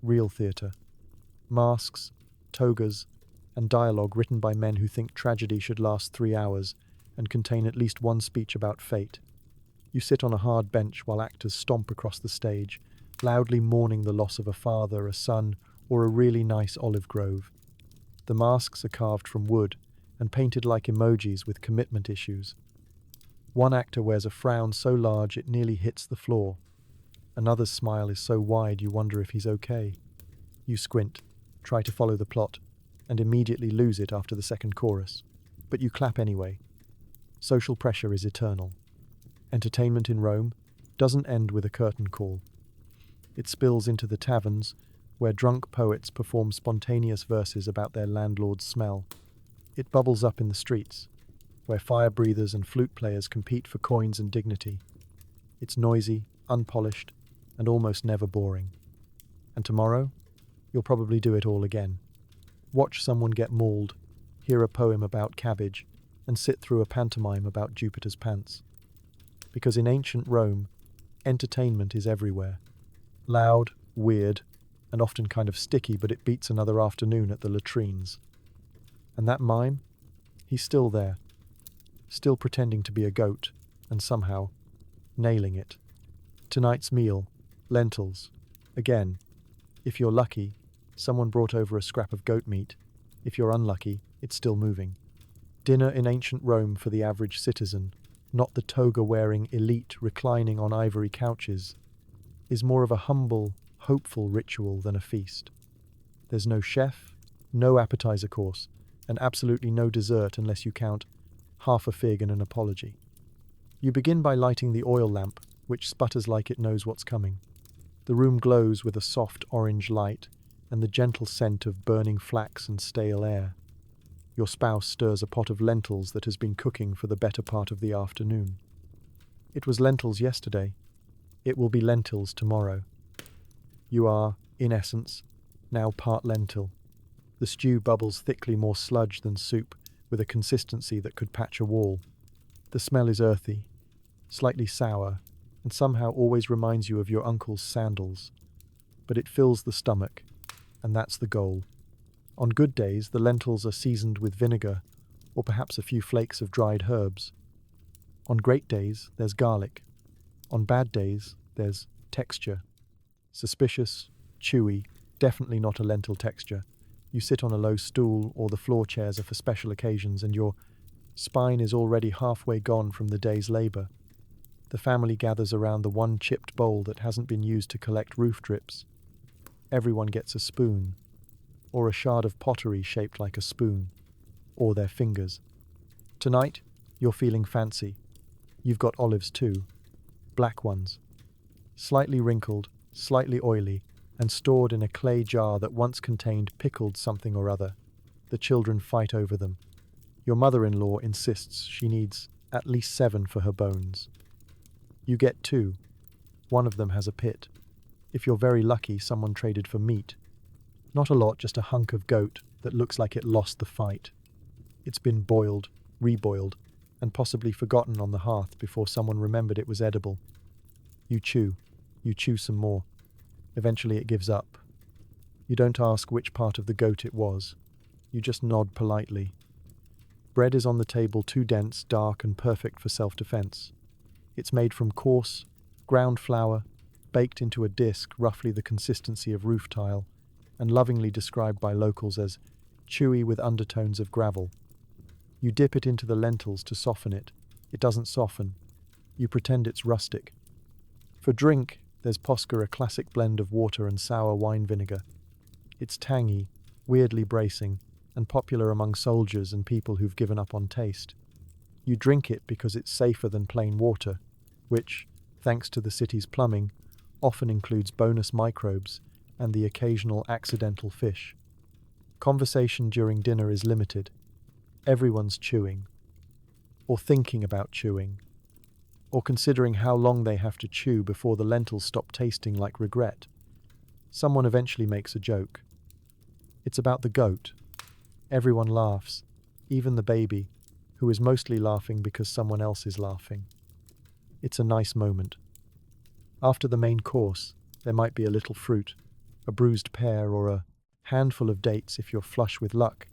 Real theatre. Masks, togas, and dialogue written by men who think tragedy should last 3 hours and contain at least one speech about fate. You sit on a hard bench while actors stomp across the stage, loudly mourning the loss of a father, a son, or a really nice olive grove. The masks are carved from wood and painted like emojis with commitment issues. One actor wears a frown so large it nearly hits the floor. Another's smile is so wide you wonder if he's okay. You squint, try to follow the plot, and immediately lose it after the second chorus. But you clap anyway. Social pressure is eternal. Entertainment in Rome doesn't end with a curtain call. It spills into the taverns, where drunk poets perform spontaneous verses about their landlord's smell. It bubbles up in the streets, where fire breathers and flute players compete for coins and dignity. It's noisy, unpolished, and almost never boring. And tomorrow, you'll probably do it all again. Watch someone get mauled, hear a poem about cabbage, and sit through a pantomime about Jupiter's pants. Because in ancient Rome, entertainment is everywhere. Loud, weird, and often kind of sticky, but it beats another afternoon at the latrines. And that mime? He's still there. Still pretending to be a goat, and somehow nailing it. Tonight's meal, lentils. Again, if you're lucky, someone brought over a scrap of goat meat. If you're unlucky, it's still moving. Dinner in ancient Rome for the average citizen, not the toga-wearing elite reclining on ivory couches, is more of a humble, hopeful ritual than a feast. There's no chef, no appetizer course, and absolutely no dessert unless you count half a fig and an apology. You begin by lighting the oil lamp, which sputters like it knows what's coming. The room glows with a soft orange light and the gentle scent of burning flax and stale air. Your spouse stirs a pot of lentils that has been cooking for the better part of the afternoon. It was lentils yesterday. It will be lentils tomorrow. You are, in essence, now part lentil. The stew bubbles thickly more sludge than soup, with a consistency that could patch a wall. The smell is earthy, slightly sour, and somehow always reminds you of your uncle's sandals. But it fills the stomach, and that's the goal. On good days, the lentils are seasoned with vinegar, or perhaps a few flakes of dried herbs. On great days, there's garlic. On bad days, there's texture. Suspicious, chewy, definitely not a lentil texture. You sit on a low stool, or the floor chairs are for special occasions, and your spine is already halfway gone from the day's labor. The family gathers around the one chipped bowl that hasn't been used to collect roof drips. Everyone gets a spoon, or a shard of pottery shaped like a spoon, or their fingers. Tonight, you're feeling fancy. You've got olives too, black ones, slightly wrinkled, slightly oily, and stored in a clay jar that once contained pickled something or other. The children fight over them. Your mother-in-law insists she needs at least 7 for her bones. You get 2. One of them has a pit. If you're very lucky, someone traded for meat. Not a lot, just a hunk of goat that looks like it lost the fight. It's been boiled, reboiled, and possibly forgotten on the hearth before someone remembered it was edible. You chew some more. Eventually it gives up. You don't ask which part of the goat it was. You just nod politely. Bread is on the table, too dense, dark, and perfect for self-defense. It's made from coarse, ground flour, baked into a disc roughly the consistency of roof tile, and lovingly described by locals as chewy with undertones of gravel. You dip it into the lentils to soften it. It doesn't soften. You pretend it's rustic. For drink, there's Posca, a classic blend of water and sour wine vinegar. It's tangy, weirdly bracing, and popular among soldiers and people who've given up on taste. You drink it because it's safer than plain water, which, thanks to the city's plumbing, often includes bonus microbes and the occasional accidental fish. Conversation during dinner is limited. Everyone's chewing, or thinking about chewing, or considering how long they have to chew before the lentils stop tasting like regret. Someone eventually makes a joke. It's about the goat. Everyone laughs, even the baby, who is mostly laughing because someone else is laughing. It's a nice moment. After the main course, there might be a little fruit, a bruised pear or a handful of dates if you're flush with luck,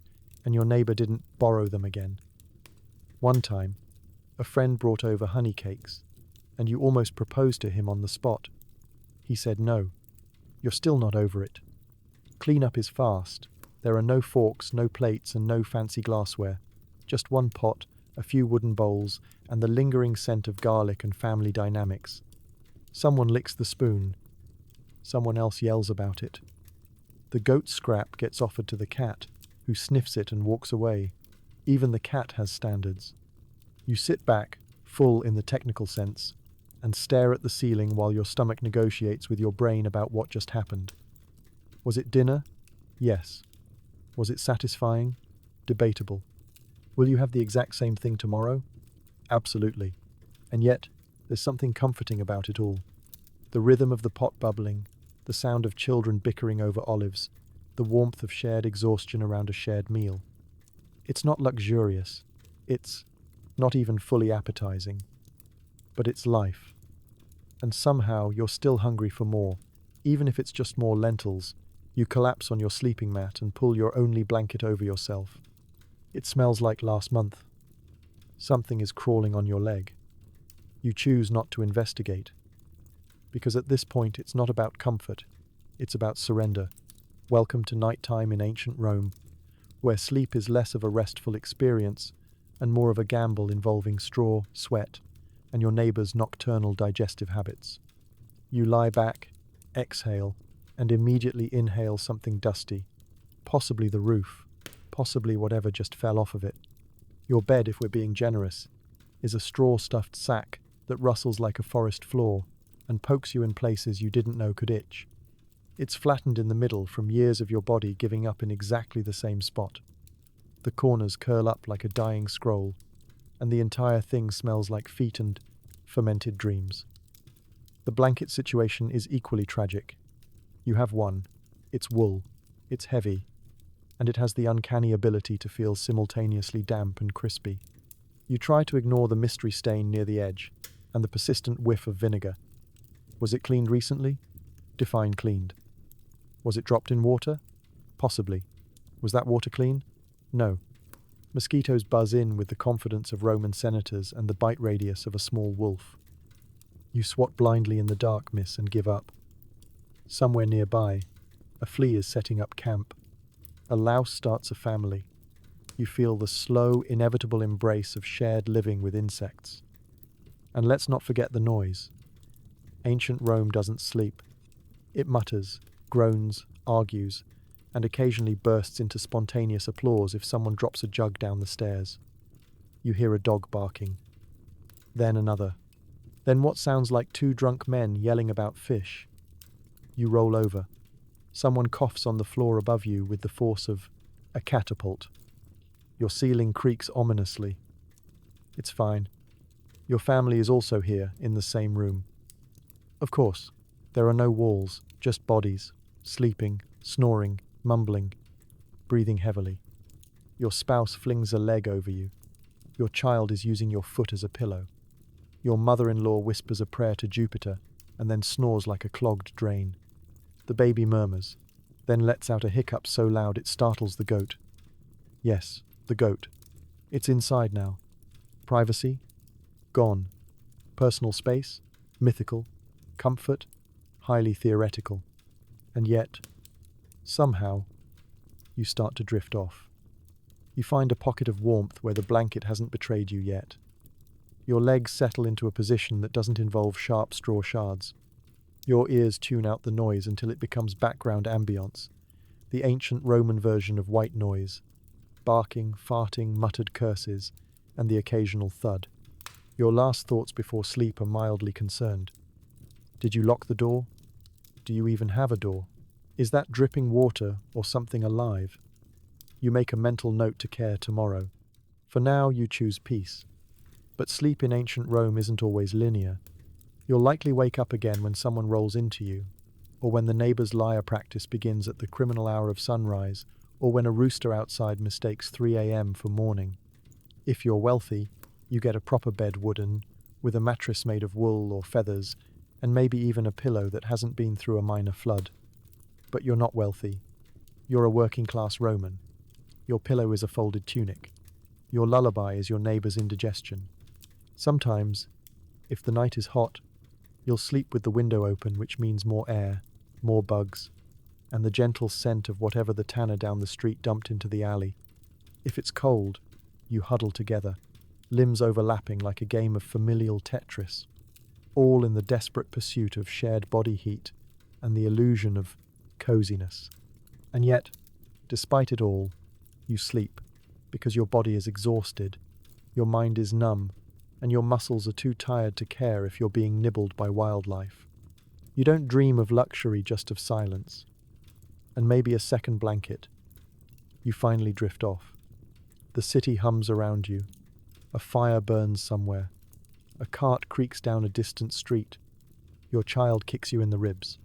and your neighbor didn't borrow them again. One time, a friend brought over honey cakes, and you almost proposed to him on the spot. He said no. You're still not over it. Cleanup is fast. There are no forks, no plates, and no fancy glassware. Just one pot, a few wooden bowls, and the lingering scent of garlic and family dynamics. Someone licks the spoon. Someone else yells about it. The goat scrap gets offered to the cat, who sniffs it and walks away. Even the cat has standards. You sit back, full in the technical sense, and stare at the ceiling while your stomach negotiates with your brain about what just happened. Was it dinner? Yes. Was it satisfying? Debatable. Will you have the exact same thing tomorrow? Absolutely. And yet, there's something comforting about it all. The rhythm of the pot bubbling, the sound of children bickering over olives, the warmth of shared exhaustion around a shared meal. It's not luxurious. It's not even fully appetizing. But it's life. And somehow you're still hungry for more, even if it's just more lentils. You collapse on your sleeping mat and pull your only blanket over yourself. It smells like last month. Something is crawling on your leg. You choose not to investigate. Because at this point it's not about comfort, it's about surrender. Welcome to nighttime in ancient Rome, where sleep is less of a restful experience and more of a gamble involving straw, sweat, and your neighbor's nocturnal digestive habits. You lie back, exhale, and immediately inhale something dusty, possibly the roof, possibly whatever just fell off of it. Your bed, if we're being generous, is a straw-stuffed sack that rustles like a forest floor and pokes you in places you didn't know could itch. It's flattened in the middle from years of your body giving up in exactly the same spot. The corners curl up like a dying scroll, and the entire thing smells like feet and fermented dreams. The blanket situation is equally tragic. You have one. It's wool. It's heavy. And it has the uncanny ability to feel simultaneously damp and crispy. You try to ignore the mystery stain near the edge and the persistent whiff of vinegar. Was it cleaned recently? Define cleaned. Was it dropped in water? Possibly. Was that water clean? No. Mosquitoes buzz in with the confidence of Roman senators and the bite radius of a small wolf. You swat blindly in the dark, miss, and give up. Somewhere nearby, a flea is setting up camp. A louse starts a family. You feel the slow, inevitable embrace of shared living with insects. And let's not forget the noise. Ancient Rome doesn't sleep. It mutters, groans, argues, and occasionally bursts into spontaneous applause if someone drops a jug down the stairs. You hear a dog barking. Then another. Then what sounds like two drunk men yelling about fish. You roll over. Someone coughs on the floor above you with the force of a catapult. Your ceiling creaks ominously. It's fine. Your family is also here, in the same room. Of course, there are no walls, just bodies, sleeping, snoring, mumbling, breathing heavily. Your spouse flings a leg over you. Your child is using your foot as a pillow. Your mother-in-law whispers a prayer to Jupiter and then snores like a clogged drain. The baby murmurs, then lets out a hiccup so loud it startles the goat. Yes, the goat. It's inside now. Privacy? Gone. Personal space? Mythical. Comfort? Highly theoretical. And yet, somehow, you start to drift off. You find a pocket of warmth where the blanket hasn't betrayed you yet. Your legs settle into a position that doesn't involve sharp straw shards. Your ears tune out the noise until it becomes background ambience, the ancient Roman version of white noise, barking, farting, muttered curses, and the occasional thud. Your last thoughts before sleep are mildly concerned. Did you lock the door? Do you even have a door? Is that dripping water or something alive? You make a mental note to care tomorrow. For now, you choose peace. But sleep in ancient Rome isn't always linear. You'll likely wake up again when someone rolls into you, or when the neighbor's lyre practice begins at the criminal hour of sunrise, or when a rooster outside mistakes 3 a.m. for morning. If you're wealthy, you get a proper bed wooden, with a mattress made of wool or feathers, and maybe even a pillow that hasn't been through a minor flood. But you're not wealthy. You're a working-class Roman. Your pillow is a folded tunic. Your lullaby is your neighbor's indigestion. Sometimes, if the night is hot, you'll sleep with the window open, which means more air, more bugs, and the gentle scent of whatever the tanner down the street dumped into the alley. If it's cold, you huddle together, limbs overlapping like a game of familial Tetris, all in the desperate pursuit of shared body heat and the illusion of coziness. And yet, despite it all, you sleep, because your body is exhausted, your mind is numb, and your muscles are too tired to care if you're being nibbled by wildlife. You don't dream of luxury, just of silence, and maybe a second blanket. You finally drift off. The city hums around you. A fire burns somewhere. A cart creaks down a distant street. Your child kicks you in the ribs.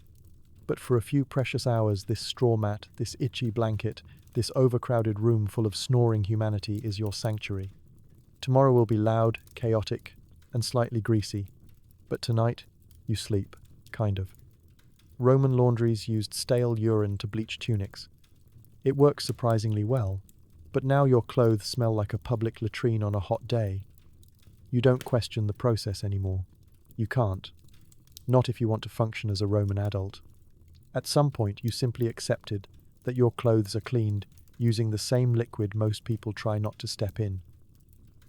But for a few precious hours, this straw mat, this itchy blanket, this overcrowded room full of snoring humanity is your sanctuary. Tomorrow will be loud, chaotic, and slightly greasy. But tonight, you sleep, kind of. Roman laundries used stale urine to bleach tunics. It works surprisingly well, but now your clothes smell like a public latrine on a hot day. You don't question the process anymore. You can't. Not if you want to function as a Roman adult. At some point, you simply accepted that your clothes are cleaned using the same liquid most people try not to step in.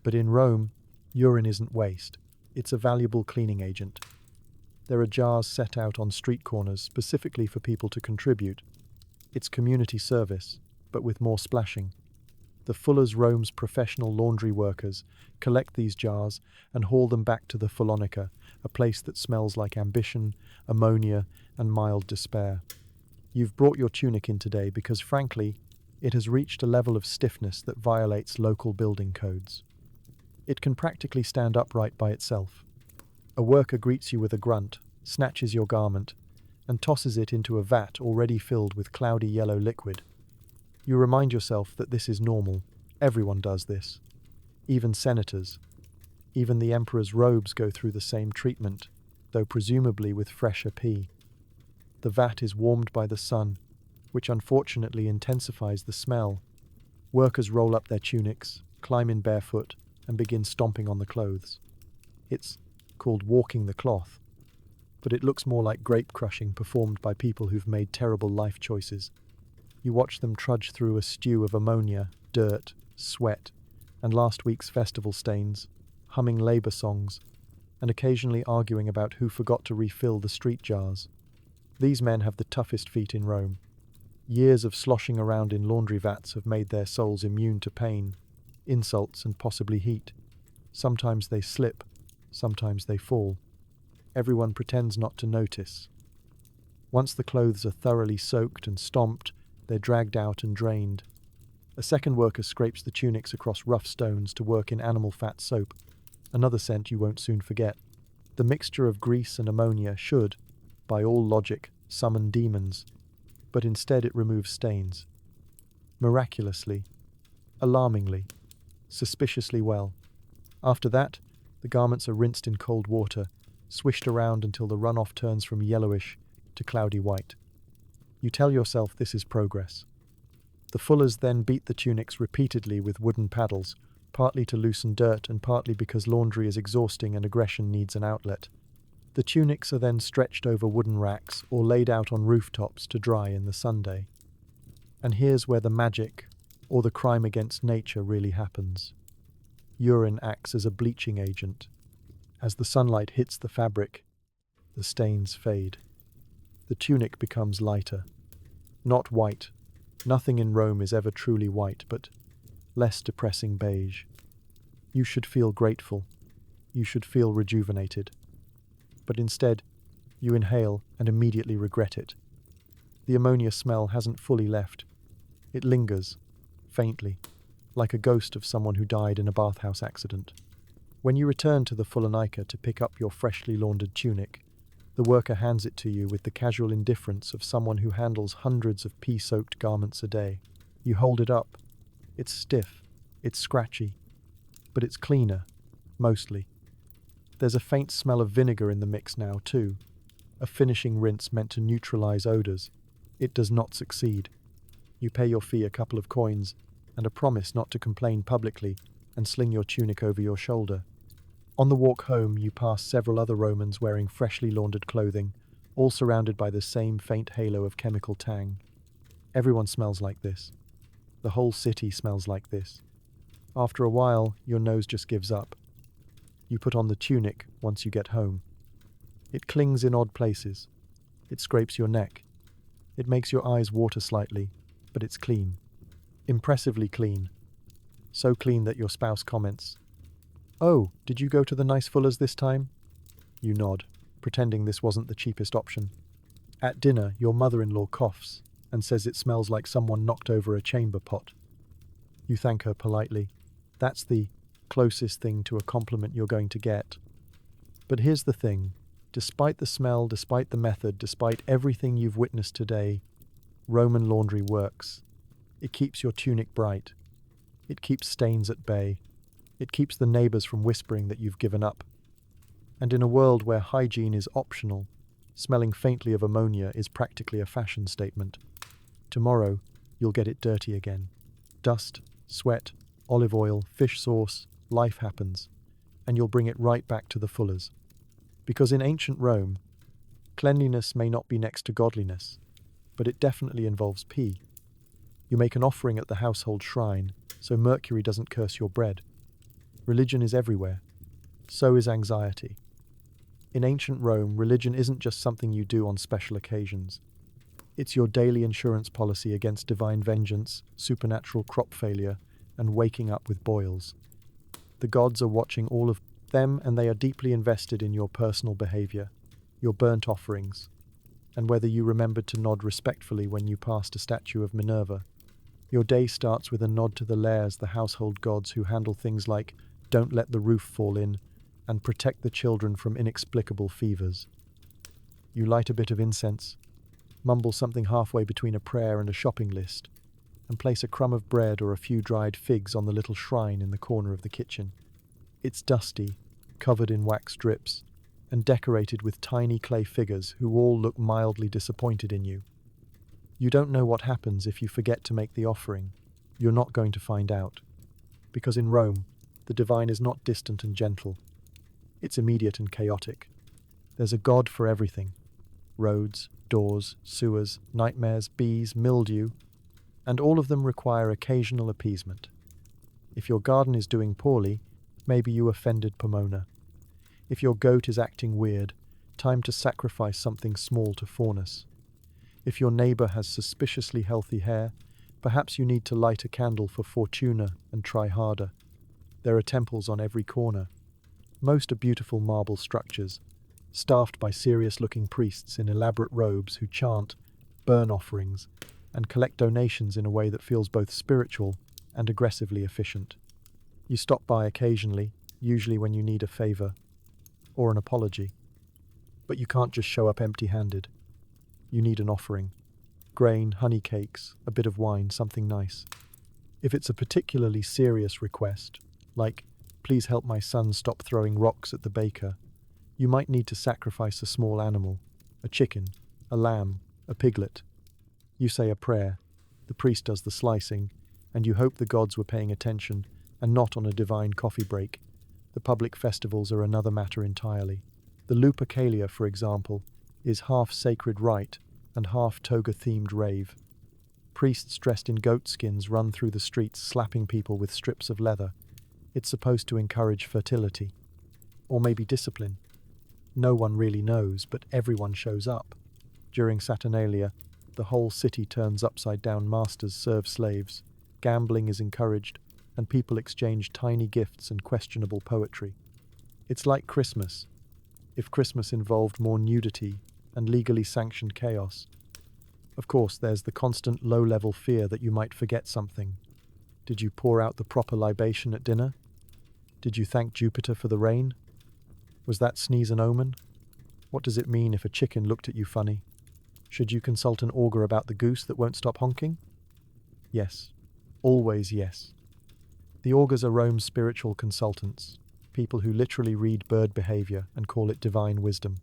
But in Rome, urine isn't waste. It's a valuable cleaning agent. There are jars set out on street corners specifically for people to contribute. It's community service, but with more splashing. The Fuller's Rome's professional laundry workers collect these jars and haul them back to the Fullonica, a place that smells like ambition, ammonia, and mild despair. You've brought your tunic in today because, frankly, it has reached a level of stiffness that violates local building codes. It can practically stand upright by itself. A worker greets you with a grunt, snatches your garment, and tosses it into a vat already filled with cloudy yellow liquid. You remind yourself that this is normal. Everyone does this. Even senators. Even the emperor's robes go through the same treatment, though presumably with fresher pee. The vat is warmed by the sun, which unfortunately intensifies the smell. Workers roll up their tunics, climb in barefoot, and begin stomping on the clothes. It's called walking the cloth, but it looks more like grape crushing performed by people who've made terrible life choices. You watch them trudge through a stew of ammonia, dirt, sweat, and last week's festival stains, humming labor songs, and occasionally arguing about who forgot to refill the street jars. These men have the toughest feet in Rome. Years of sloshing around in laundry vats have made their souls immune to pain, insults, and possibly heat. Sometimes they slip, sometimes they fall. Everyone pretends not to notice. Once the clothes are thoroughly soaked and stomped, they're dragged out and drained. A second worker scrapes the tunics across rough stones to work in animal fat soap, another scent you won't soon forget. The mixture of grease and ammonia should, by all logic, summon demons, but instead it removes stains. Miraculously, alarmingly, suspiciously well. After that, the garments are rinsed in cold water, swished around until the runoff turns from yellowish to cloudy white. You tell yourself this is progress. The fullers then beat the tunics repeatedly with wooden paddles, partly to loosen dirt and partly because laundry is exhausting and aggression needs an outlet. The tunics are then stretched over wooden racks or laid out on rooftops to dry in the Sunday. And here's where the magic, or the crime against nature, really happens. Urine acts as a bleaching agent. As the sunlight hits the fabric, the stains fade. The tunic becomes lighter. Not white. Nothing in Rome is ever truly white, but less depressing beige. You should feel grateful. You should feel rejuvenated. But instead, you inhale and immediately regret it. The ammonia smell hasn't fully left. It lingers, faintly, like a ghost of someone who died in a bathhouse accident. When you return to the Fullonica to pick up your freshly laundered tunic, the worker hands it to you with the casual indifference of someone who handles hundreds of pee-soaked garments a day. You hold it up. It's stiff, it's scratchy, but it's cleaner, mostly. There's a faint smell of vinegar in the mix now, too. A finishing rinse meant to neutralize odors. It does not succeed. You pay your fee, a couple of coins, and a promise not to complain publicly, and sling your tunic over your shoulder. On the walk home, you pass several other Romans wearing freshly laundered clothing, all surrounded by the same faint halo of chemical tang. Everyone smells like this. The whole city smells like this. After a while, your nose just gives up. You put on the tunic once you get home. It clings in odd places. It scrapes your neck. It makes your eyes water slightly, but it's clean. Impressively clean. So clean that your spouse comments, "Oh, did you go to the nice Fuller's this time?" You nod, pretending this wasn't the cheapest option. At dinner, your mother-in-law coughs and says it smells like someone knocked over a chamber pot. You thank her politely. That's the closest thing to a compliment you're going to get. But here's the thing. Despite the smell, despite the method, despite everything you've witnessed today, Roman laundry works. It keeps your tunic bright. It keeps stains at bay. It keeps the neighbors from whispering that you've given up. And in a world where hygiene is optional, smelling faintly of ammonia is practically a fashion statement. Tomorrow, you'll get it dirty again. Dust, sweat, olive oil, fish sauce, life happens. And you'll bring it right back to the Fullers. Because in ancient Rome, cleanliness may not be next to godliness, but it definitely involves pee. You make an offering at the household shrine, so Mercury doesn't curse your bread. Religion is everywhere. So is anxiety. In ancient Rome, religion isn't just something you do on special occasions. It's your daily insurance policy against divine vengeance, supernatural crop failure, and waking up with boils. The gods are watching all of them, and they are deeply invested in your personal behavior, your burnt offerings, and whether you remembered to nod respectfully when you passed a statue of Minerva. Your day starts with a nod to the Lares, the household gods who handle things like don't let the roof fall in and protect the children from inexplicable fevers. You light a bit of incense, mumble something halfway between a prayer and a shopping list, and place a crumb of bread or a few dried figs on the little shrine in the corner of the kitchen. It's dusty, covered in wax drips, and decorated with tiny clay figures who all look mildly disappointed in you. You don't know what happens if you forget to make the offering. You're not going to find out. Because in Rome, the divine is not distant and gentle. It's immediate and chaotic. There's a god for everything. Roads, doors, sewers, nightmares, bees, mildew, and all of them require occasional appeasement. If your garden is doing poorly, maybe you offended Pomona. If your goat is acting weird, time to sacrifice something small to Faunus. If your neighbor has suspiciously healthy hair, perhaps you need to light a candle for Fortuna and try harder. There are temples on every corner. Most are beautiful marble structures, staffed by serious-looking priests in elaborate robes who chant, burn offerings, and collect donations in a way that feels both spiritual and aggressively efficient. You stop by occasionally, usually when you need a favor or an apology. But you can't just show up empty-handed. You need an offering. Grain, honey cakes, a bit of wine, something nice. If it's a particularly serious request, like, please help my son stop throwing rocks at the baker, you might need to sacrifice a small animal, a chicken, a lamb, a piglet. You say a prayer, the priest does the slicing, and you hope the gods were paying attention and not on a divine coffee break. The public festivals are another matter entirely. The Lupercalia, for example, is half sacred rite and half toga-themed rave. Priests dressed in goat skins run through the streets slapping people with strips of leather. It's supposed to encourage fertility. Or maybe discipline. No one really knows, but everyone shows up. During Saturnalia, the whole city turns upside down, masters serve slaves, gambling is encouraged, and people exchange tiny gifts and questionable poetry. It's like Christmas, if Christmas involved more nudity and legally sanctioned chaos. Of course, there's the constant low-level fear that you might forget something. Did you pour out the proper libation at dinner? Did you thank Jupiter for the rain? Was that sneeze an omen? What does it mean if a chicken looked at you funny? Should you consult an augur about the goose that won't stop honking? Yes. Always yes. The augurs are Rome's spiritual consultants, people who literally read bird behavior and call it divine wisdom.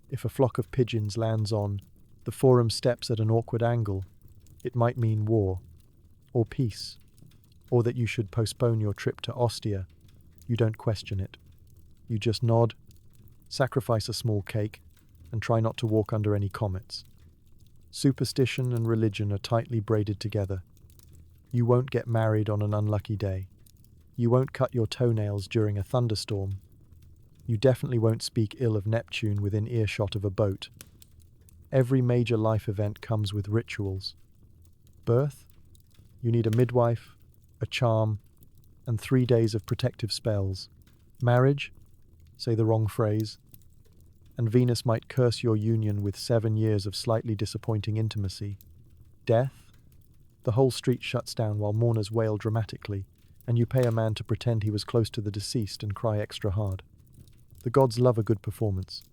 If a flock of pigeons lands on the forum steps at an awkward angle, It might mean war, or peace, or that you should postpone your trip to Ostia. You don't question it. You just nod, sacrifice a small cake, and try not to walk under any comets. Superstition and religion are tightly braided together. You won't get married on an unlucky day. You won't cut your toenails during a thunderstorm. You definitely won't speak ill of Neptune within earshot of a boat. Every major life event comes with rituals. Birth? You need a midwife, a charm, and 3 days of protective spells. Marriage? Say the wrong phrase, and Venus might curse your union with 7 years of slightly disappointing intimacy. Death? The whole street shuts down while mourners wail dramatically, and you pay a man to pretend he was close to the deceased and cry extra hard. The gods love a good performance,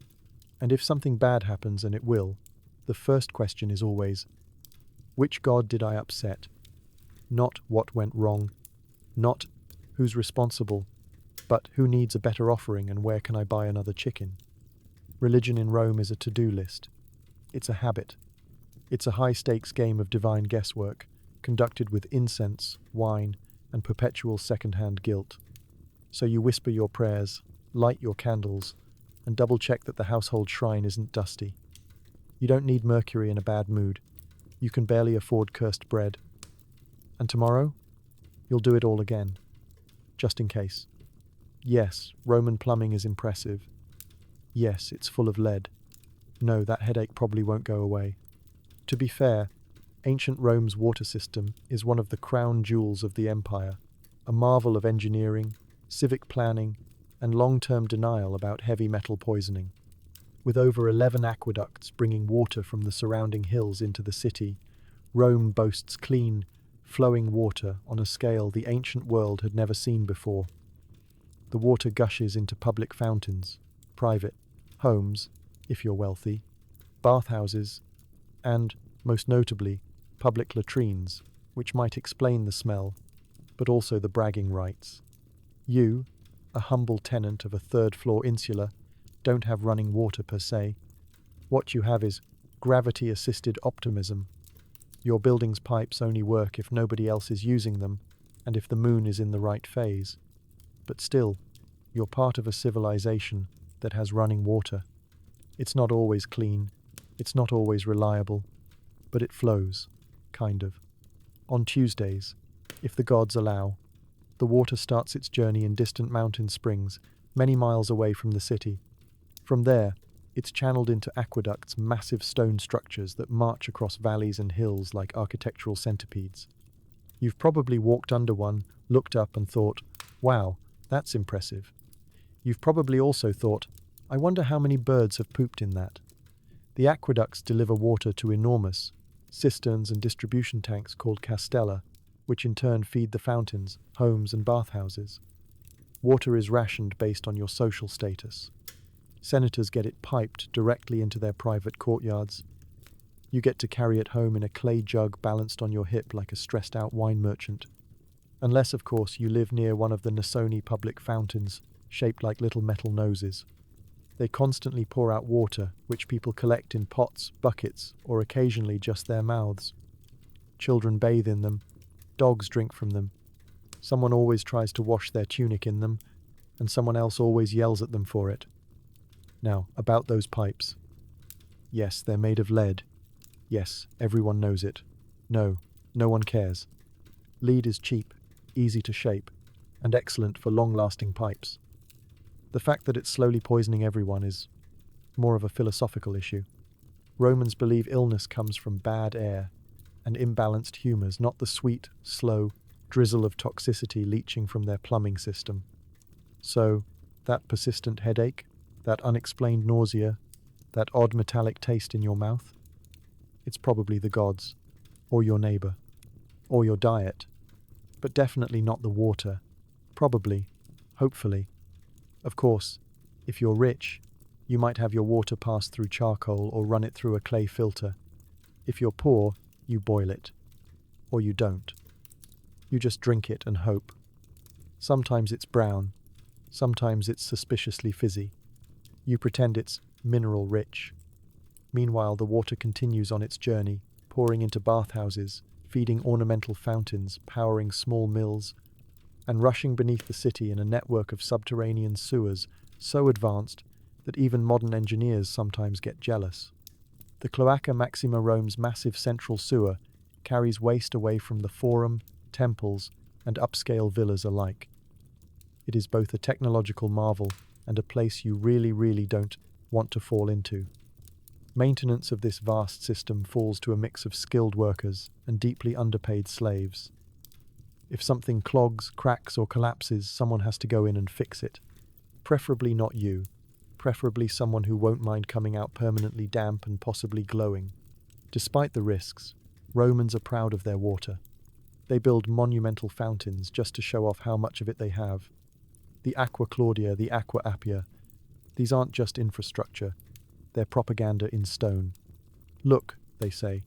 and if something bad happens, and it will, the first question is always, which god did I upset? Not what went wrong, not who's responsible, but who needs a better offering and where can I buy another chicken? Religion in Rome is a to-do list. It's a habit. It's a high-stakes game of divine guesswork, conducted with incense, wine, and perpetual second-hand guilt. So you whisper your prayers, light your candles, and double-check that the household shrine isn't dusty. You don't need Mercury in a bad mood. You can barely afford cursed bread. And tomorrow? You'll do it all again. Just in case. Yes, Roman plumbing is impressive. Yes, it's full of lead. No, that headache probably won't go away. To be fair, ancient Rome's water system is one of the crown jewels of the empire, a marvel of engineering, civic planning, and long-term denial about heavy metal poisoning. With over 11 aqueducts bringing water from the surrounding hills into the city, Rome boasts clean, flowing water on a scale the ancient world had never seen before. The water gushes into public fountains, private homes, if you're wealthy, bathhouses, and, most notably, public latrines, which might explain the smell, but also the bragging rights. You, a humble tenant of a third-floor insula, don't have running water per se. What you have is gravity-assisted optimism. Your building's pipes only work if nobody else is using them, and if the moon is in the right phase. But still, you're part of a civilization that has running water. It's not always clean, it's not always reliable, but it flows, kind of. On Tuesdays, if the gods allow, the water starts its journey in distant mountain springs, many miles away from the city. From there, it's channeled into aqueducts, massive stone structures that march across valleys and hills like architectural centipedes. You've probably walked under one, looked up and thought, wow, that's impressive. You've probably also thought, I wonder how many birds have pooped in that. The aqueducts deliver water to enormous cisterns and distribution tanks called castella, which in turn feed the fountains, homes and bathhouses. Water is rationed based on your social status. Senators get it piped directly into their private courtyards. You get to carry it home in a clay jug balanced on your hip like a stressed-out wine merchant. Unless, of course, you live near one of the Nasoni public fountains, shaped like little metal noses. They constantly pour out water, which people collect in pots, buckets, or occasionally just their mouths. Children bathe in them. Dogs drink from them. Someone always tries to wash their tunic in them, and someone else always yells at them for it. Now, about those pipes. Yes, they're made of lead. Yes, everyone knows it. No, no one cares. Lead is cheap, easy to shape, and excellent for long-lasting pipes. The fact that it's slowly poisoning everyone is more of a philosophical issue. Romans believe illness comes from bad air and imbalanced humours, not the sweet, slow drizzle of toxicity leaching from their plumbing system. So, that persistent headache, that unexplained nausea, that odd metallic taste in your mouth, it's probably the gods, or your neighbour, or your diet, but definitely not the water. Probably, hopefully. Of course, if you're rich, you might have your water pass through charcoal or run it through a clay filter. If you're poor, you boil it. Or you don't. You just drink it and hope. Sometimes it's brown. Sometimes it's suspiciously fizzy. You pretend it's mineral rich. Meanwhile, the water continues on its journey, pouring into bathhouses, feeding ornamental fountains, powering small mills, and rushing beneath the city in a network of subterranean sewers so advanced that even modern engineers sometimes get jealous. The Cloaca Maxima Rome's massive central sewer carries waste away from the forum, temples, and upscale villas alike. It is both a technological marvel and a place you really don't want to fall into. Maintenance of this vast system falls to a mix of skilled workers and deeply underpaid slaves. If something clogs, cracks, or collapses, someone has to go in and fix it. Preferably not you. Preferably someone who won't mind coming out permanently damp and possibly glowing. Despite the risks, Romans are proud of their water. They build monumental fountains just to show off how much of it they have. The Aqua Claudia, the Aqua Appia. These aren't just infrastructure, they're propaganda in stone. Look, they say,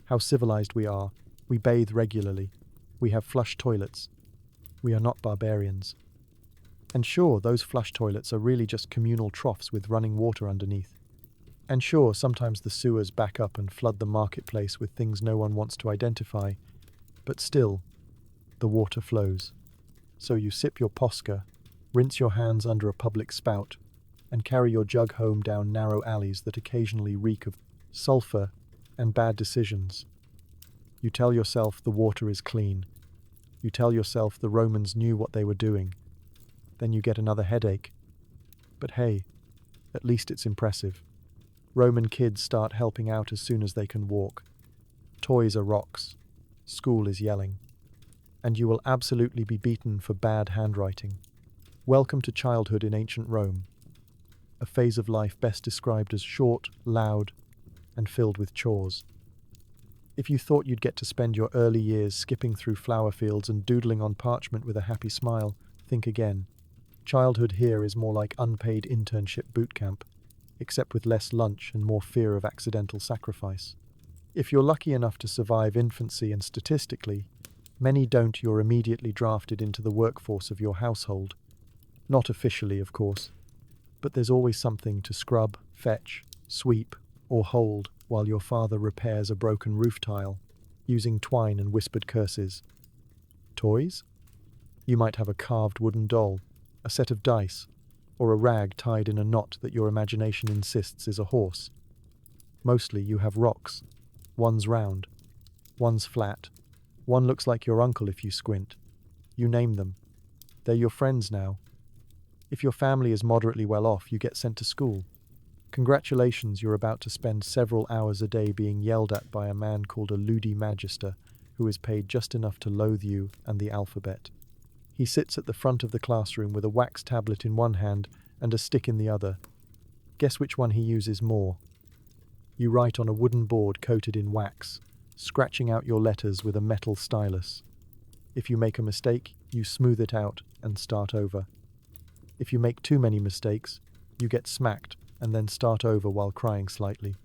how civilized we are. We bathe regularly. We have flush toilets. We are not barbarians. And sure, those flush toilets are really just communal troughs with running water underneath. And sure, sometimes the sewers back up and flood the marketplace with things no one wants to identify. But still, the water flows. So you sip your Posca, rinse your hands under a public spout, and carry your jug home down narrow alleys that occasionally reek of sulfur and bad decisions. You tell yourself the water is clean. You tell yourself the Romans knew what they were doing. Then you get another headache. But hey, at least it's impressive. Roman kids start helping out as soon as they can walk. Toys are rocks. School is yelling. And you will absolutely be beaten for bad handwriting. Welcome to childhood in ancient Rome. A phase of life best described as short, loud, and filled with chores. If you thought you'd get to spend your early years skipping through flower fields and doodling on parchment with a happy smile, think again. Childhood here is more like unpaid internship boot camp, except with less lunch and more fear of accidental sacrifice. If you're lucky enough to survive infancy, and statistically, many don't, you're immediately drafted into the workforce of your household. Not officially, of course, but there's always something to scrub, fetch, sweep, or hold while your father repairs a broken roof tile, using twine and whispered curses. Toys? You might have a carved wooden doll, a set of dice, or a rag tied in a knot that your imagination insists is a horse. Mostly you have rocks. One's round, one's flat, one looks like your uncle if you squint. You name them. They're your friends now. If your family is moderately well off, you get sent to school. Congratulations, you're about to spend several hours a day being yelled at by a man called a ludi magister, who is paid just enough to loathe you and the alphabet. He sits at the front of the classroom with a wax tablet in one hand and a stick in the other. Guess which one he uses more? You write on a wooden board coated in wax, scratching out your letters with a metal stylus. If you make a mistake, you smooth it out and start over. If you make too many mistakes, you get smacked and then start over while crying slightly.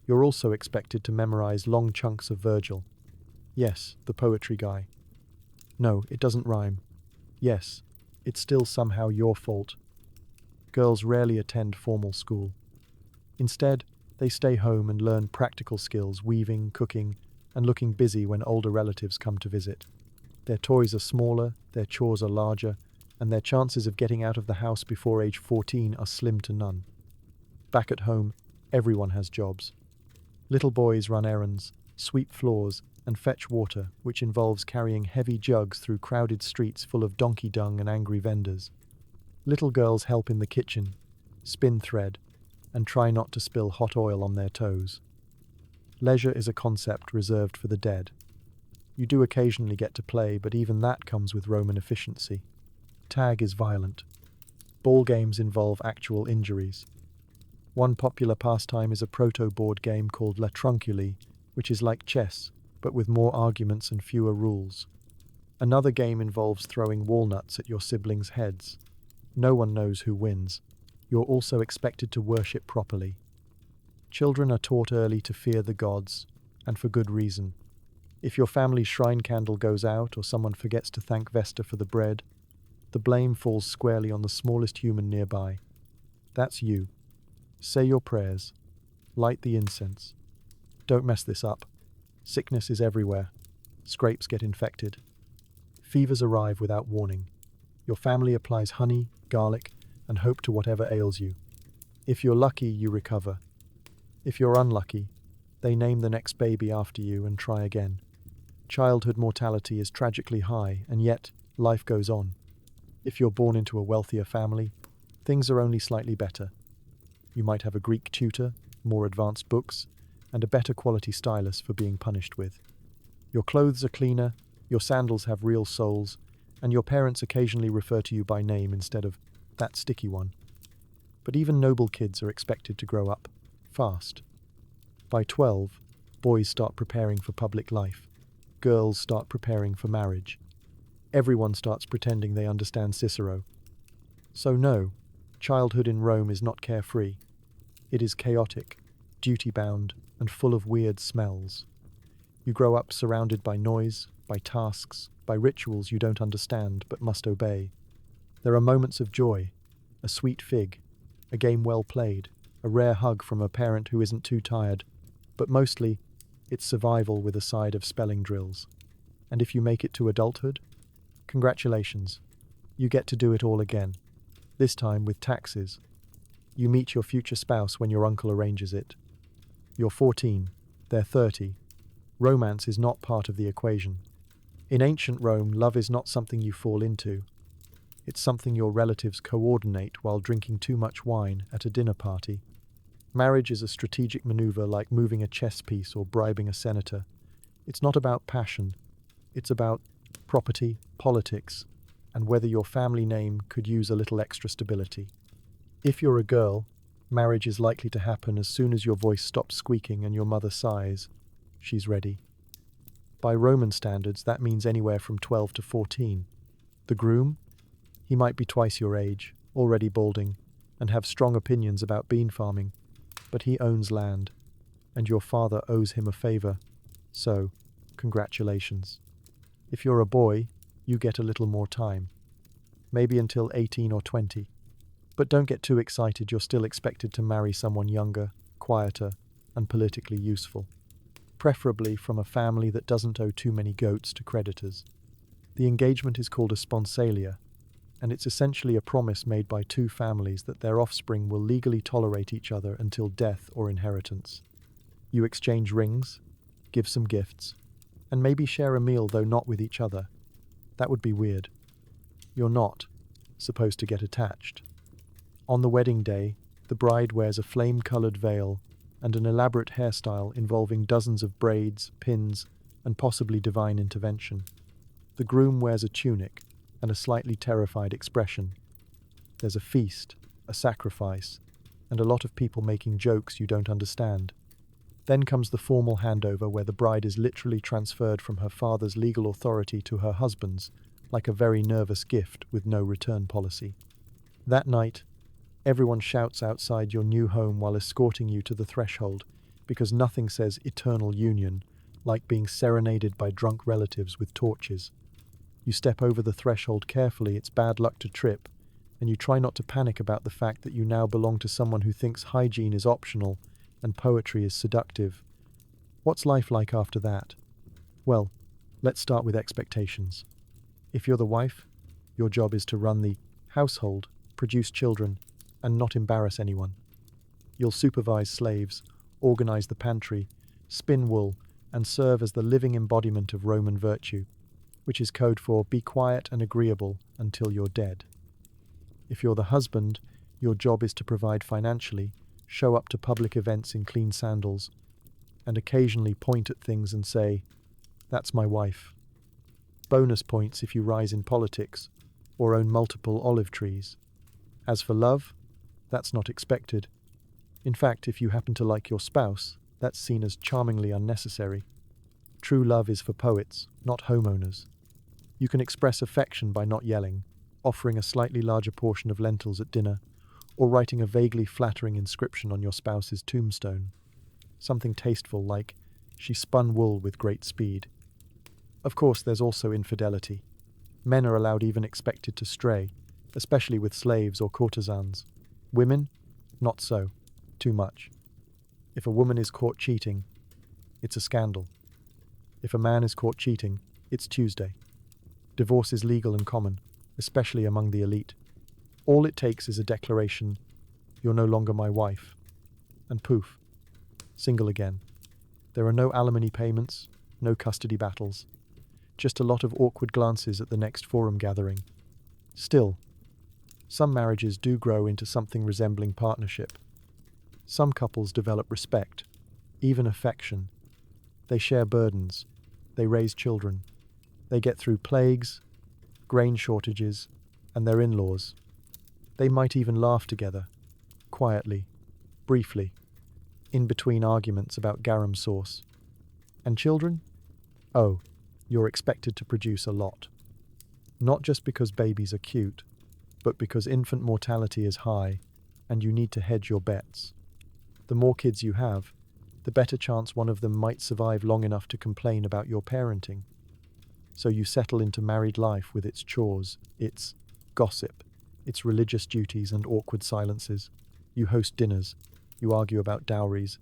You're also expected to memorize long chunks of Virgil. Yes, the poetry guy. No, it doesn't rhyme. Yes, it's still somehow your fault. Girls rarely attend formal school. Instead, they stay home and learn practical skills, weaving, cooking, and looking busy when older relatives come to visit. Their toys are smaller, their chores are larger, and their chances of getting out of the house before age 14 are slim to none. Back at home, everyone has jobs. Little boys run errands, sweep floors, and fetch water, which involves carrying heavy jugs through crowded streets full of donkey dung and angry vendors. Little girls help in the kitchen, spin thread, and try not to spill hot oil on their toes. Leisure is a concept reserved for the dead. You do occasionally get to play, but even that comes with Roman efficiency. Tag is violent. Ball games involve actual injuries. One popular pastime is a proto-board game called La Trunculi, which is like chess, but with more arguments and fewer rules. Another game involves throwing walnuts at your siblings' heads. No one knows who wins. You're also expected to worship properly. Children are taught early to fear the gods, and for good reason. If your family's shrine candle goes out or someone forgets to thank Vesta for the bread, the blame falls squarely on the smallest human nearby. That's you. Say your prayers. Light the incense. Don't mess this up. Sickness is everywhere. Scrapes get infected. Fevers arrive without warning. Your family applies honey, garlic, and hope to whatever ails you. If you're lucky, you recover. If you're unlucky, they name the next baby after you and try again. Childhood mortality is tragically high, and yet life goes on. If you're born into a wealthier family, things are only slightly better. You might have a Greek tutor, more advanced books, and a better quality stylus for being punished with. Your clothes are cleaner, your sandals have real soles, and your parents occasionally refer to you by name instead of that sticky one. But even noble kids are expected to grow up fast. By 12, boys start preparing for public life. Girls start preparing for marriage. Everyone starts pretending they understand Cicero. So no, childhood in Rome is not carefree. It is chaotic, duty-bound, and full of weird smells. You grow up surrounded by noise, by tasks, by rituals you don't understand but must obey. There are moments of joy, a sweet fig, a game well played, a rare hug from a parent who isn't too tired, but mostly, it's survival with a side of spelling drills. And if you make it to adulthood, congratulations, you get to do it all again, this time with taxes. You meet your future spouse when your uncle arranges it. You're 14, they're 30. Romance is not part of the equation. In ancient Rome, love is not something you fall into. It's something your relatives coordinate while drinking too much wine at a dinner party. Marriage is a strategic maneuver like moving a chess piece or bribing a senator. It's not about passion. It's about property, politics, and whether your family name could use a little extra stability. If you're a girl, marriage is likely to happen as soon as your voice stops squeaking and your mother sighs. She's ready. By Roman standards, that means anywhere from 12 to 14. The groom? He might be twice your age, already balding, and have strong opinions about bean farming, but he owns land, and your father owes him a favor, so, congratulations. If you're a boy, you get a little more time, maybe until 18 or 20. But don't get too excited, you're still expected to marry someone younger, quieter, and politically useful. Preferably from a family that doesn't owe too many goats to creditors. The engagement is called a sponsalia, and it's essentially a promise made by two families that their offspring will legally tolerate each other until death or inheritance. You exchange rings, give some gifts, and maybe share a meal, though not with each other. That would be weird. You're not supposed to get attached. On the wedding day, the bride wears a flame-colored veil and an elaborate hairstyle involving dozens of braids, pins, and possibly divine intervention. The groom wears a tunic and a slightly terrified expression. There's a feast, a sacrifice, and a lot of people making jokes you don't understand. Then comes the formal handover where the bride is literally transferred from her father's legal authority to her husband's, like a very nervous gift with no return policy. That night, everyone shouts outside your new home while escorting you to the threshold, because nothing says eternal union like being serenaded by drunk relatives with torches. You step over the threshold carefully, it's bad luck to trip, and you try not to panic about the fact that you now belong to someone who thinks hygiene is optional and poetry is seductive. What's life like after that? Well, let's start with expectations. If you're the wife, your job is to run the household, produce children, and not embarrass anyone. You'll supervise slaves, organize the pantry, spin wool, and serve as the living embodiment of Roman virtue, which is code for be quiet and agreeable until you're dead. If you're the husband, your job is to provide financially, show up to public events in clean sandals, and occasionally point at things and say, "That's my wife." Bonus points if you rise in politics or own multiple olive trees. As for love, that's not expected. In fact, if you happen to like your spouse, that's seen as charmingly unnecessary. True love is for poets, not homeowners. You can express affection by not yelling, offering a slightly larger portion of lentils at dinner, or writing a vaguely flattering inscription on your spouse's tombstone. Something tasteful like, "She spun wool with great speed." Of course, there's also infidelity. Men are allowed, even expected, to stray, especially with slaves or courtesans. Women? Not so. Too much. If a woman is caught cheating, it's a scandal. If a man is caught cheating, it's Tuesday. Divorce is legal and common, especially among the elite. All it takes is a declaration, "You're no longer my wife," and poof, single again. There are no alimony payments, no custody battles, just a lot of awkward glances at the next forum gathering. Still, some marriages do grow into something resembling partnership. Some couples develop respect, even affection. They share burdens, they raise children, they get through plagues, grain shortages, and their in-laws. They might even laugh together, quietly, briefly, in between arguments about garum sauce. And children? Oh, you're expected to produce a lot. Not just because babies are cute, but because infant mortality is high and you need to hedge your bets. The more kids you have, the better chance one of them might survive long enough to complain about your parenting. So you settle into married life with its chores, its gossip, its religious duties and awkward silences. You host dinners, you argue about dowries,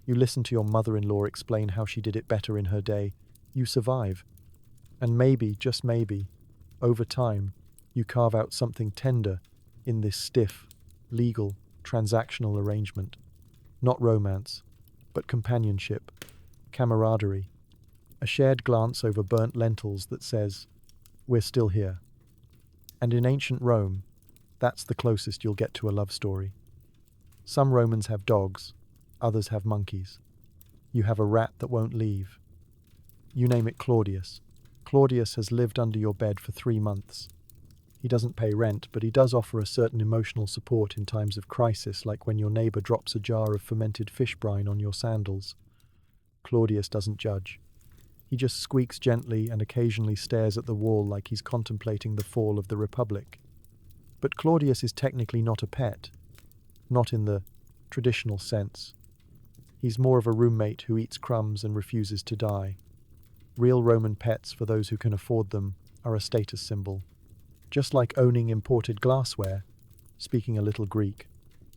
you listen to your mother-in-law explain how she did it better in her day. You survive. And maybe, just maybe, over time, you carve out something tender in this stiff, legal, transactional arrangement. Not romance, but companionship, camaraderie, a shared glance over burnt lentils that says, "We're still here." And in ancient Rome, that's the closest you'll get to a love story. Some Romans have dogs, others have monkeys. You have a rat that won't leave. You name it Claudius. Claudius has lived under your bed for 3 months. He doesn't pay rent, but he does offer a certain emotional support in times of crisis, like when your neighbor drops a jar of fermented fish brine on your sandals. Claudius doesn't judge. He just squeaks gently and occasionally stares at the wall like he's contemplating the fall of the Republic. But Claudius is technically not a pet, not in the traditional sense. He's more of a roommate who eats crumbs and refuses to die. Real Roman pets, for those who can afford them, are a status symbol. Just like owning imported glassware, speaking a little Greek,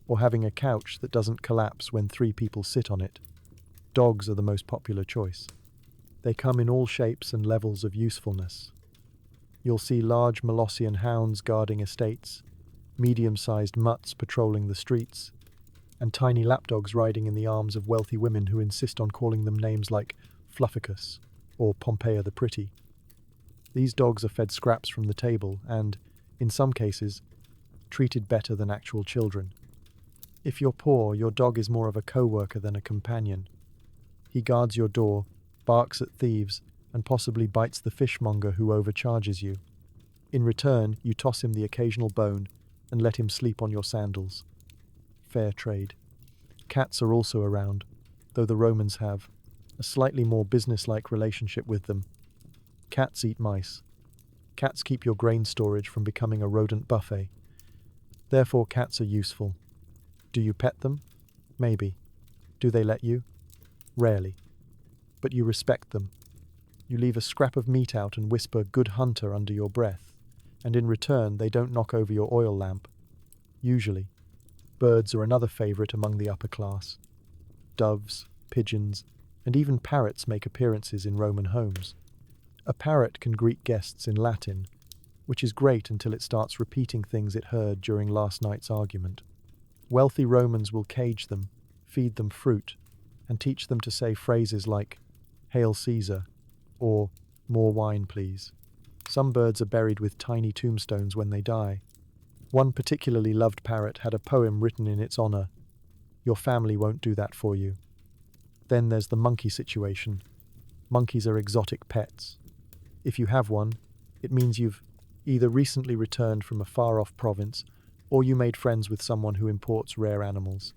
or having a couch that doesn't collapse when 3 people sit on it, dogs are the most popular choice. They come in all shapes and levels of usefulness. You'll see large Molossian hounds guarding estates, medium-sized mutts patrolling the streets, and tiny lapdogs riding in the arms of wealthy women who insist on calling them names like Flufficus or Pompeia the Pretty. These dogs are fed scraps from the table and, in some cases, treated better than actual children. If you're poor, your dog is more of a co-worker than a companion. He guards your door, barks at thieves, and possibly bites the fishmonger who overcharges you. In return, you toss him the occasional bone and let him sleep on your sandals. Fair trade. Cats are also around, though the Romans have a slightly more business-like relationship with them. Cats eat mice. Cats keep your grain storage from becoming a rodent buffet. Therefore, cats are useful. Do you pet them? Maybe. Do they let you? Rarely. But you respect them. You leave a scrap of meat out and whisper "Good hunter" under your breath, and in return they don't knock over your oil lamp. Usually. Birds are another favorite among the upper class. Doves, pigeons, and even parrots make appearances in Roman homes. A parrot can greet guests in Latin, which is great until it starts repeating things it heard during last night's argument. Wealthy Romans will cage them, feed them fruit, and teach them to say phrases like "Hail Caesar" or "More wine, please." Some birds are buried with tiny tombstones when they die. One particularly loved parrot had a poem written in its honor. Your family won't do that for you. Then there's the monkey situation. Monkeys are exotic pets. If you have one, it means you've either recently returned from a far-off province or you made friends with someone who imports rare animals.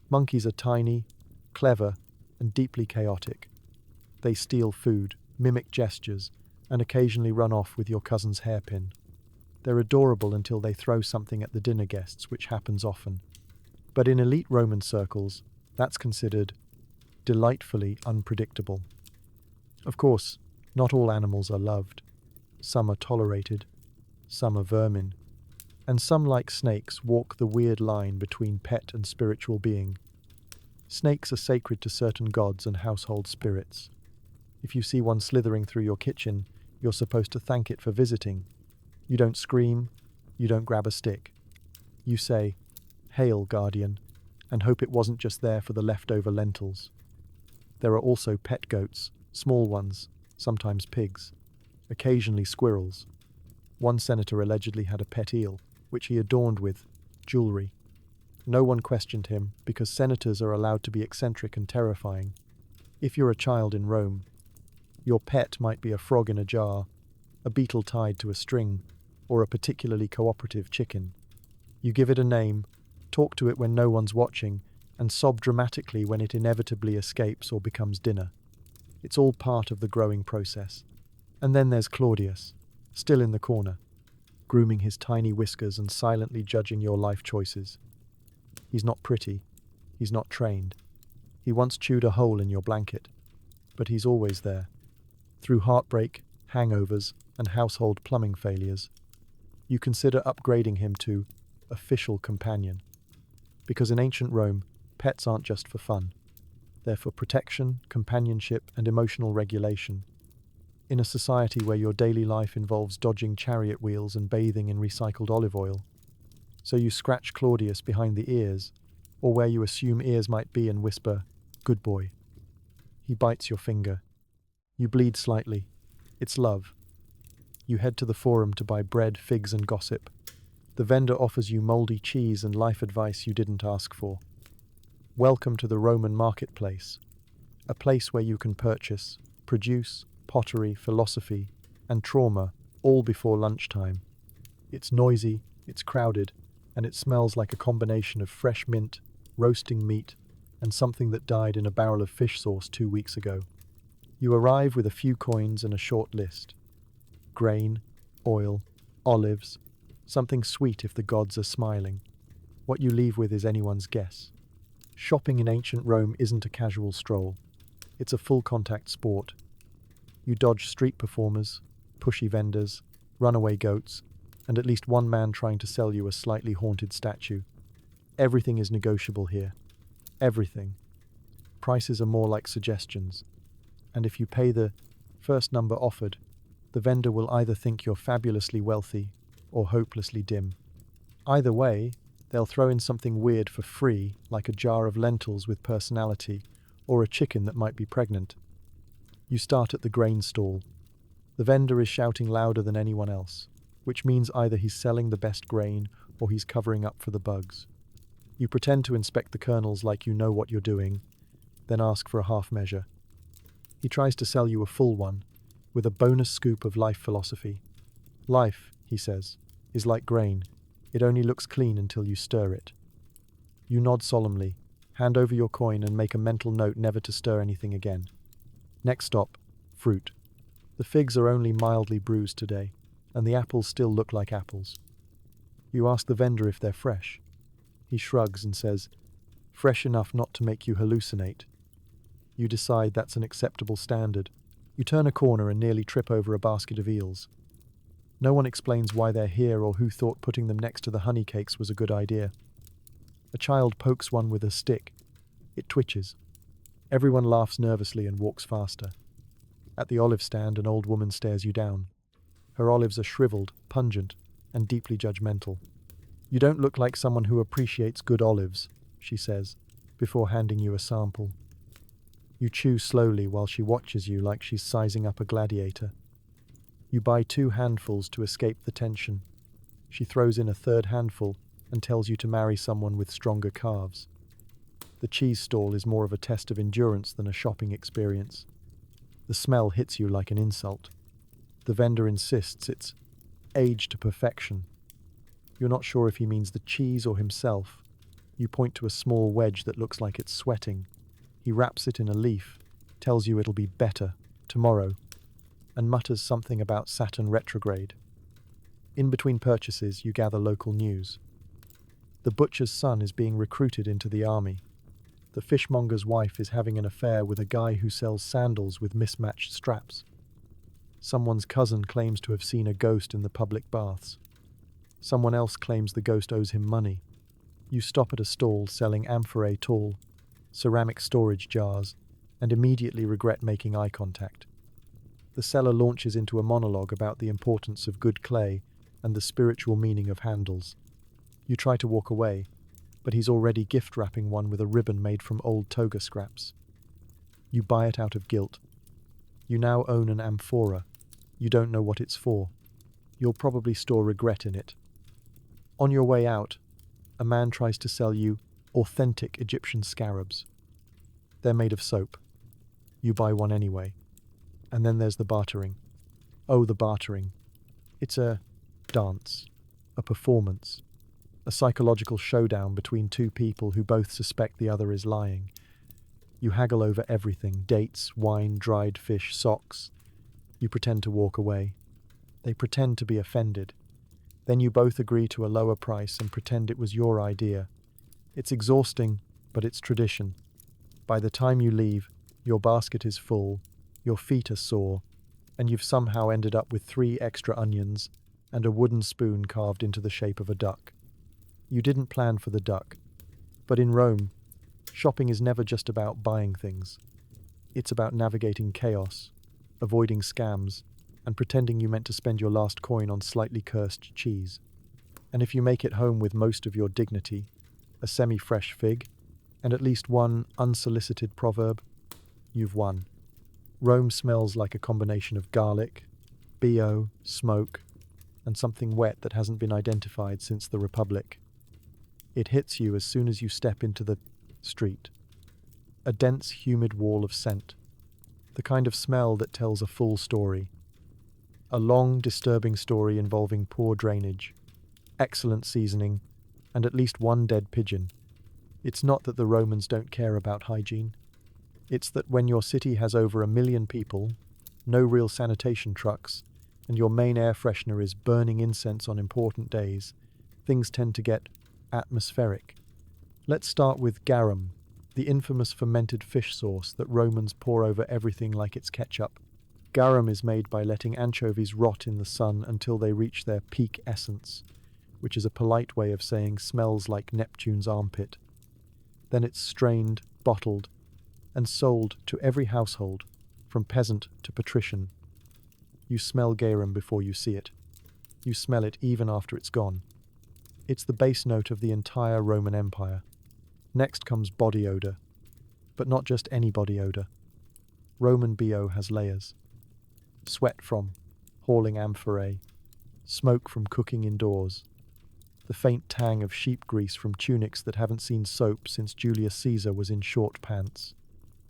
Monkeys are tiny, clever, and deeply chaotic. They steal food, mimic gestures, and occasionally run off with your cousin's hairpin. They're adorable until they throw something at the dinner guests, which happens often. But in elite Roman circles, that's considered delightfully unpredictable. Of course, not all animals are loved. Some are tolerated, some are vermin, and some, like snakes, walk the weird line between pet and spiritual being. Snakes are sacred to certain gods and household spirits. If you see one slithering through your kitchen, you're supposed to thank it for visiting. You don't scream, you don't grab a stick. You say, "Hail, guardian," and hope it wasn't just there for the leftover lentils. There are also pet goats, small ones, sometimes pigs, occasionally squirrels. One senator allegedly had a pet eel, which he adorned with jewelry. No one questioned him because senators are allowed to be eccentric and terrifying. If you're a child in Rome, your pet might be a frog in a jar, a beetle tied to a string, or a particularly cooperative chicken. You give it a name, talk to it when no one's watching, and sob dramatically when it inevitably escapes or becomes dinner. It's all part of the growing process. And then there's Claudius, still in the corner, grooming his tiny whiskers and silently judging your life choices. He's not pretty, he's not trained. He once chewed a hole in your blanket, but he's always there. Through heartbreak, hangovers, and household plumbing failures, you consider upgrading him to official companion. Because in ancient Rome, pets aren't just for fun. They're for protection, companionship, and emotional regulation. In a society where your daily life involves dodging chariot wheels and bathing in recycled olive oil, so you scratch Claudius behind the ears, or where you assume ears might be and whisper, "Good boy." He bites your finger. You bleed slightly. It's love. You head to the forum to buy bread, figs, and gossip. The vendor offers you moldy cheese and life advice you didn't ask for. Welcome to the Roman marketplace, a place where you can purchase, produce, pottery, philosophy, and trauma, all before lunchtime. It's noisy, it's crowded, and it smells like a combination of fresh mint, roasting meat, and something that died in a barrel of fish sauce 2 weeks ago. You arrive with a few coins and a short list. Grain, oil, olives, something sweet if the gods are smiling. What you leave with is anyone's guess. Shopping in ancient Rome isn't a casual stroll. It's a full-contact sport. You dodge street performers, pushy vendors, runaway goats, and at least one man trying to sell you a slightly haunted statue. Everything is negotiable here. Everything. Prices are more like suggestions. And if you pay the first number offered, the vendor will either think you're fabulously wealthy or hopelessly dim. Either way, they'll throw in something weird for free, like a jar of lentils with personality, or a chicken that might be pregnant. You start at the grain stall. The vendor is shouting louder than anyone else, which means either he's selling the best grain or he's covering up for the bugs. You pretend to inspect the kernels like you know what you're doing, then ask for a half measure. He tries to sell you a full one, with a bonus scoop of life philosophy. Life, he says, is like grain. It only looks clean until you stir it. You nod solemnly, hand over your coin and make a mental note never to stir anything again. Next stop, fruit. The figs are only mildly bruised today, and the apples still look like apples. You ask the vendor if they're fresh. He shrugs and says, "Fresh enough not to make you hallucinate." You decide that's an acceptable standard. You turn a corner and nearly trip over a basket of eels. No one explains why they're here or who thought putting them next to the honey cakes was a good idea. A child pokes one with a stick. It twitches. Everyone laughs nervously and walks faster. At the olive stand, an old woman stares you down. Her olives are shriveled, pungent, and deeply judgmental. "You don't look like someone who appreciates good olives," she says, before handing you a sample. You chew slowly while she watches you like she's sizing up a gladiator. You buy 2 handfuls to escape the tension. She throws in a third handful and tells you to marry someone with stronger calves. The cheese stall is more of a test of endurance than a shopping experience. The smell hits you like an insult. The vendor insists it's aged to perfection. You're not sure if he means the cheese or himself. You point to a small wedge that looks like it's sweating. He wraps it in a leaf, tells you it'll be better tomorrow, and mutters something about Saturn retrograde. In between purchases, you gather local news. The butcher's son is being recruited into the army. The fishmonger's wife is having an affair with a guy who sells sandals with mismatched straps. Someone's cousin claims to have seen a ghost in the public baths. Someone else claims the ghost owes him money. You stop at a stall selling amphorae tall, ceramic storage jars, and immediately regret making eye contact. The seller launches into a monologue about the importance of good clay and the spiritual meaning of handles. You try to walk away, but he's already gift wrapping one with a ribbon made from old toga scraps. You buy it out of guilt. You now own an amphora. You don't know what it's for. You'll probably store regret in it. On your way out, a man tries to sell you authentic Egyptian scarabs. They're made of soap. You buy one anyway. And then there's the bartering. Oh, the bartering. It's a dance, a performance, a psychological showdown between two people who both suspect the other is lying. You haggle over everything: dates, wine, dried fish, socks. You pretend to walk away. They pretend to be offended. Then you both agree to a lower price and pretend it was your idea. It's exhausting, but it's tradition. By the time you leave, your basket is full, your feet are sore, and you've somehow ended up with 3 extra onions and a wooden spoon carved into the shape of a duck. You didn't plan for the duck, but in Rome, shopping is never just about buying things. It's about navigating chaos, avoiding scams, and pretending you meant to spend your last coin on slightly cursed cheese. And if you make it home with most of your dignity, a semi-fresh fig, and at least one unsolicited proverb, you've won. Rome smells like a combination of garlic, BO, smoke, and something wet that hasn't been identified since the Republic. It hits you as soon as you step into the street. A dense, humid wall of scent. The kind of smell that tells a full story. A long, disturbing story involving poor drainage, excellent seasoning, and at least one dead pigeon. It's not that the Romans don't care about hygiene. It's that when your city has over 1 million people, no real sanitation trucks, and your main air freshener is burning incense on important days, things tend to get atmospheric. Let's start with garum, the infamous fermented fish sauce that Romans pour over everything like it's ketchup. Garum is made by letting anchovies rot in the sun until they reach their peak essence, which is a polite way of saying smells like Neptune's armpit. Then it's strained, bottled, and sold to every household, from peasant to patrician. You smell garum before you see it. You smell it even after it's gone. It's the base note of the entire Roman Empire. Next comes body odor, but not just any body odor. Roman BO has layers. Sweat from hauling amphorae, smoke from cooking indoors, the faint tang of sheep grease from tunics that haven't seen soap since Julius Caesar was in short pants.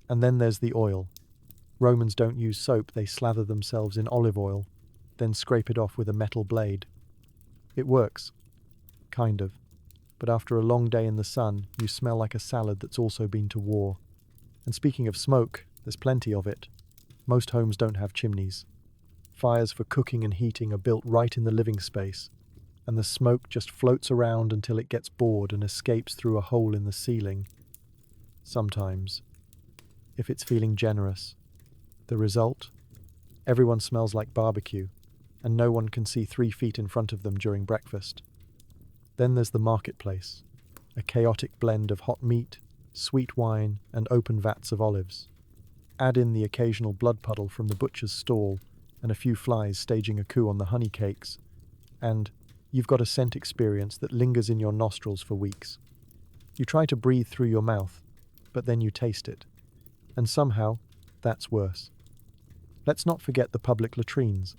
And then there's the oil. Romans don't use soap, they slather themselves in olive oil, then scrape it off with a metal blade. It works. Kind of. But after a long day in the sun, you smell like a salad that's also been to war. And speaking of smoke, there's plenty of it. Most homes don't have chimneys. Fires for cooking and heating are built right in the living space, and the smoke just floats around until it gets bored and escapes through a hole in the ceiling. Sometimes, if it's feeling generous. The result? Everyone smells like barbecue, and no one can see 3 feet in front of them during breakfast. Then there's the marketplace, a chaotic blend of hot meat, sweet wine, and open vats of olives. Add in the occasional blood puddle from the butcher's stall and a few flies staging a coup on the honey cakes, and you've got a scent experience that lingers in your nostrils for weeks. You try to breathe through your mouth, but then you taste it. And somehow, that's worse. Let's not forget the public latrines.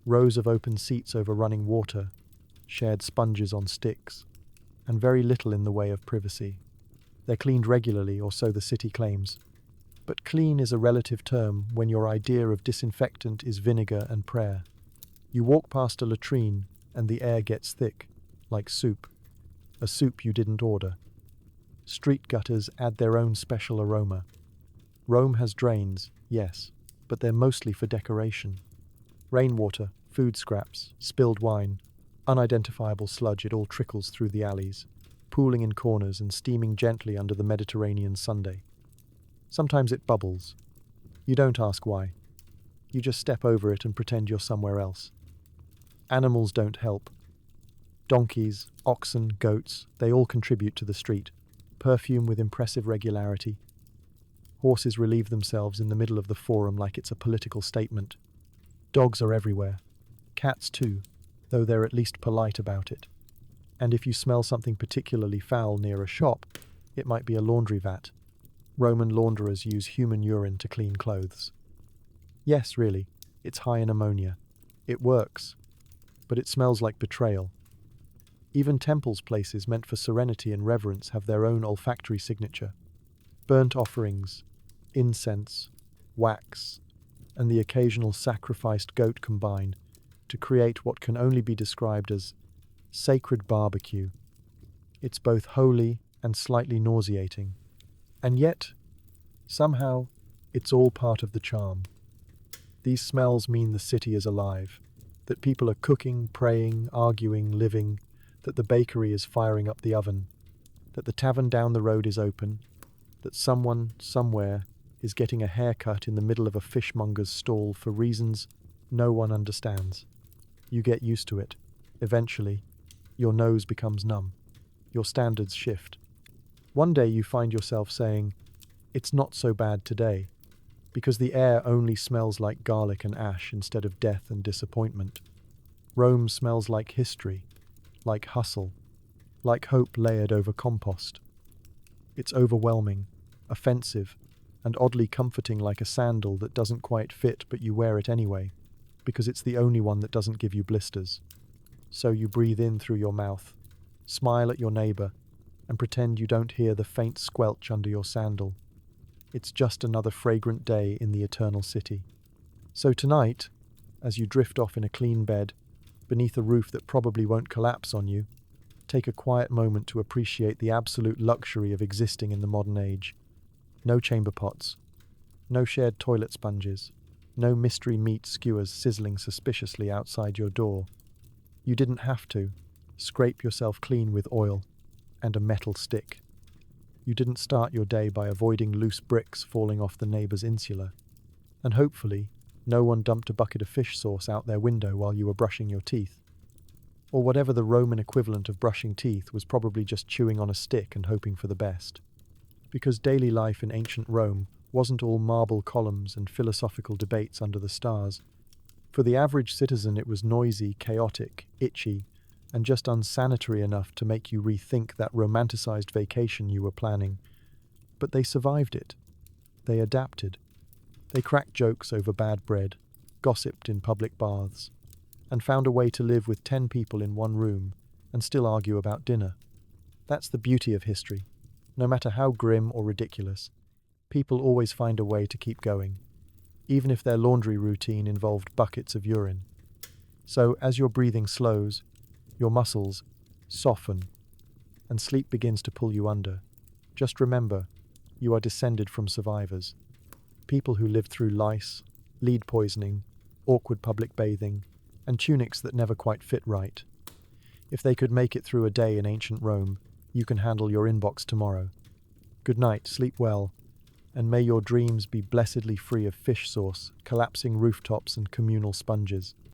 Rows of open seats over running water, shared sponges on sticks, and very little in the way of privacy. They're cleaned regularly, or so the city claims. But clean is a relative term when your idea of disinfectant is vinegar and prayer. You walk past a latrine and the air gets thick, like soup. A soup you didn't order. Street gutters add their own special aroma. Rome has drains, yes, but they're mostly for decoration. Rainwater, food scraps, spilled wine, unidentifiable sludge, it all trickles through the alleys, pooling in corners and steaming gently under the Mediterranean Sunday. Sometimes it bubbles. You don't ask why. You just step over it and pretend you're somewhere else. Animals don't help. Donkeys, oxen, goats, they all contribute to the street. Perfume with impressive regularity. Horses relieve themselves in the middle of the forum like it's a political statement. Dogs are everywhere. Cats too, though they're at least polite about it. And if you smell something particularly foul near a shop, it might be a laundry vat. Roman launderers use human urine to clean clothes. Yes, really, it's high in ammonia. It works, but it smells like betrayal. Even temples, places meant for serenity and reverence, have their own olfactory signature. Burnt offerings, incense, wax, and the occasional sacrificed goat combine to create what can only be described as sacred barbecue. It's both holy and slightly nauseating. And yet, somehow, it's all part of the charm. These smells mean the city is alive, that people are cooking, praying, arguing, living, that the bakery is firing up the oven, that the tavern down the road is open, that someone, somewhere, is getting a haircut in the middle of a fishmonger's stall for reasons no one understands. You get used to it. Eventually, your nose becomes numb. Your standards shift. One day you find yourself saying, "It's not so bad today," because the air only smells like garlic and ash instead of death and disappointment. Rome smells like history, like hustle, like hope layered over compost. It's overwhelming, offensive, and oddly comforting, like a sandal that doesn't quite fit but you wear it anyway, because it's the only one that doesn't give you blisters. So you breathe in through your mouth, smile at your neighbor, and pretend you don't hear the faint squelch under your sandal. It's just another fragrant day in the eternal city. So tonight, as you drift off in a clean bed, beneath a roof that probably won't collapse on you, take a quiet moment to appreciate the absolute luxury of existing in the modern age. No chamber pots, no shared toilet sponges, no mystery meat skewers sizzling suspiciously outside your door. You didn't have to scrape yourself clean with oil and a metal stick. You didn't start your day by avoiding loose bricks falling off the neighbor's insula. And hopefully, no one dumped a bucket of fish sauce out their window while you were brushing your teeth. Or whatever the Roman equivalent of brushing teeth was, probably just chewing on a stick and hoping for the best. Because daily life in ancient Rome wasn't all marble columns and philosophical debates under the stars. For the average citizen, it was noisy, chaotic, itchy, and just unsanitary enough to make you rethink that romanticized vacation you were planning. But they survived it. They adapted. They cracked jokes over bad bread, gossiped in public baths, and found a way to live with 10 people in one room and still argue about dinner. That's the beauty of history. No matter how grim or ridiculous, people always find a way to keep going, even if their laundry routine involved buckets of urine. So as your breathing slows, your muscles soften, and sleep begins to pull you under, just remember, you are descended from survivors. People who lived through lice, lead poisoning, awkward public bathing, and tunics that never quite fit right. If they could make it through a day in ancient Rome, you can handle your inbox tomorrow. Good night, sleep well, and may your dreams be blessedly free of fish sauce, collapsing rooftops, and communal sponges.